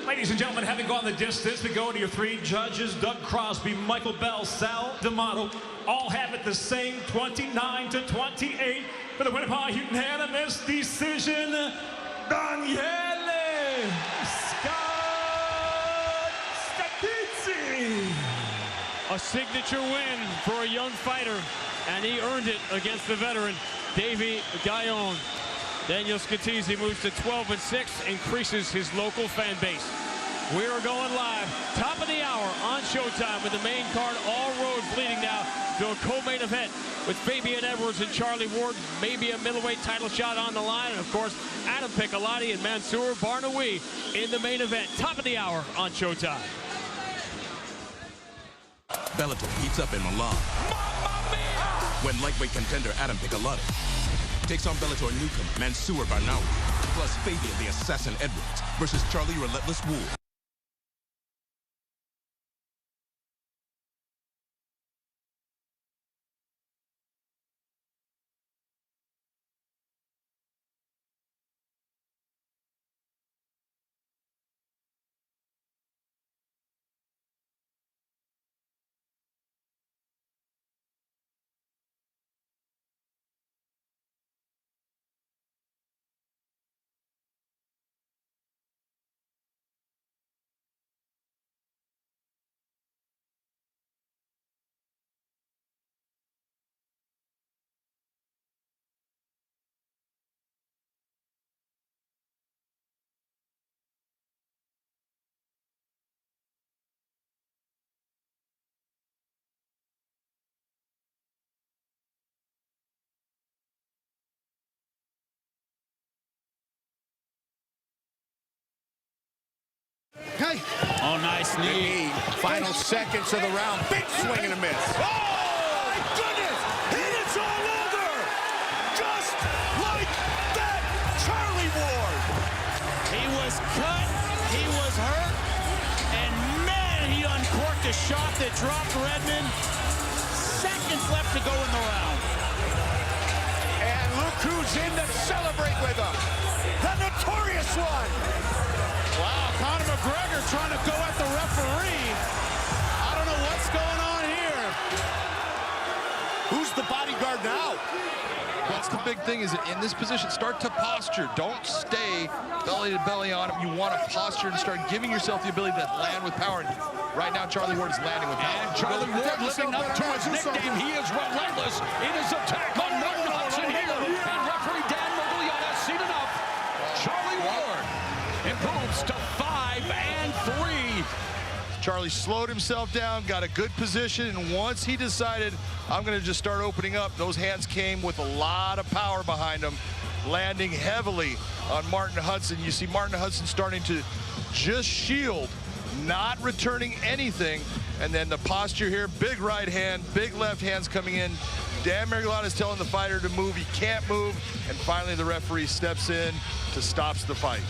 Ladies and gentlemen, having gone the distance, we go to your 3 judges. Doug Crosby, Michael Bell, Sal D'Amato, all have it the same 29-28 for the winner by unanimous decision, Daniele Scatizzi. A signature win for a young fighter, and he earned it against the veteran, David Gaillon. Daniel Scatizzi moves to 12-6, increases his local fan base. We are going live, top of the hour on Showtime with the main card, all roads leading now to a co-main event with Fabian Edwards and Charlie Ward, maybe a middleweight title shot on the line, and of course, Adam Piccolotti and Mansour Barnaoui in the main event, top of the hour on Showtime. Bellator heats up in Milan when lightweight contender Adam Piccolotti takes on Bellator newcomer Mansour Barnaoui, plus Fabian the Assassin Edwards versus Charlie Relentless Ward. Hey. Oh, nice knee. Final seconds of the round. Big swing and a miss. Oh, my goodness. And it's all over. Just like that, Charlie Ward. He was cut. He was hurt. And, man, he uncorked a shot that dropped Redmond. Seconds left to go in the round. And look who's in to celebrate with him. The notorious one. Wow, Conor McGregor trying to go at the referee. I don't know what's going on here. Who's the bodyguard now? That's the big thing, is that in this position, start to posture. Don't stay belly to belly on him. You want to posture and start giving yourself the ability to land with power. And right now, Charlie Ward is landing with power. And Charlie Ward living up to his nickname. He is relentless in his attack on Martin Hudson here. And referee Dan Mergliata has seen enough. Charlie Ward improves to 5-3. Charlie slowed himself down, got a good position, and once he decided, I'm going to just start opening up, those hands came with a lot of power behind him, landing heavily on Martin Hudson. You see Martin Hudson starting to just shield, not returning anything, and then the posture here, big right hand, big left hands coming in. Dan Mergliata is telling the fighter to move, he can't move, and finally the referee steps in to stop the fight.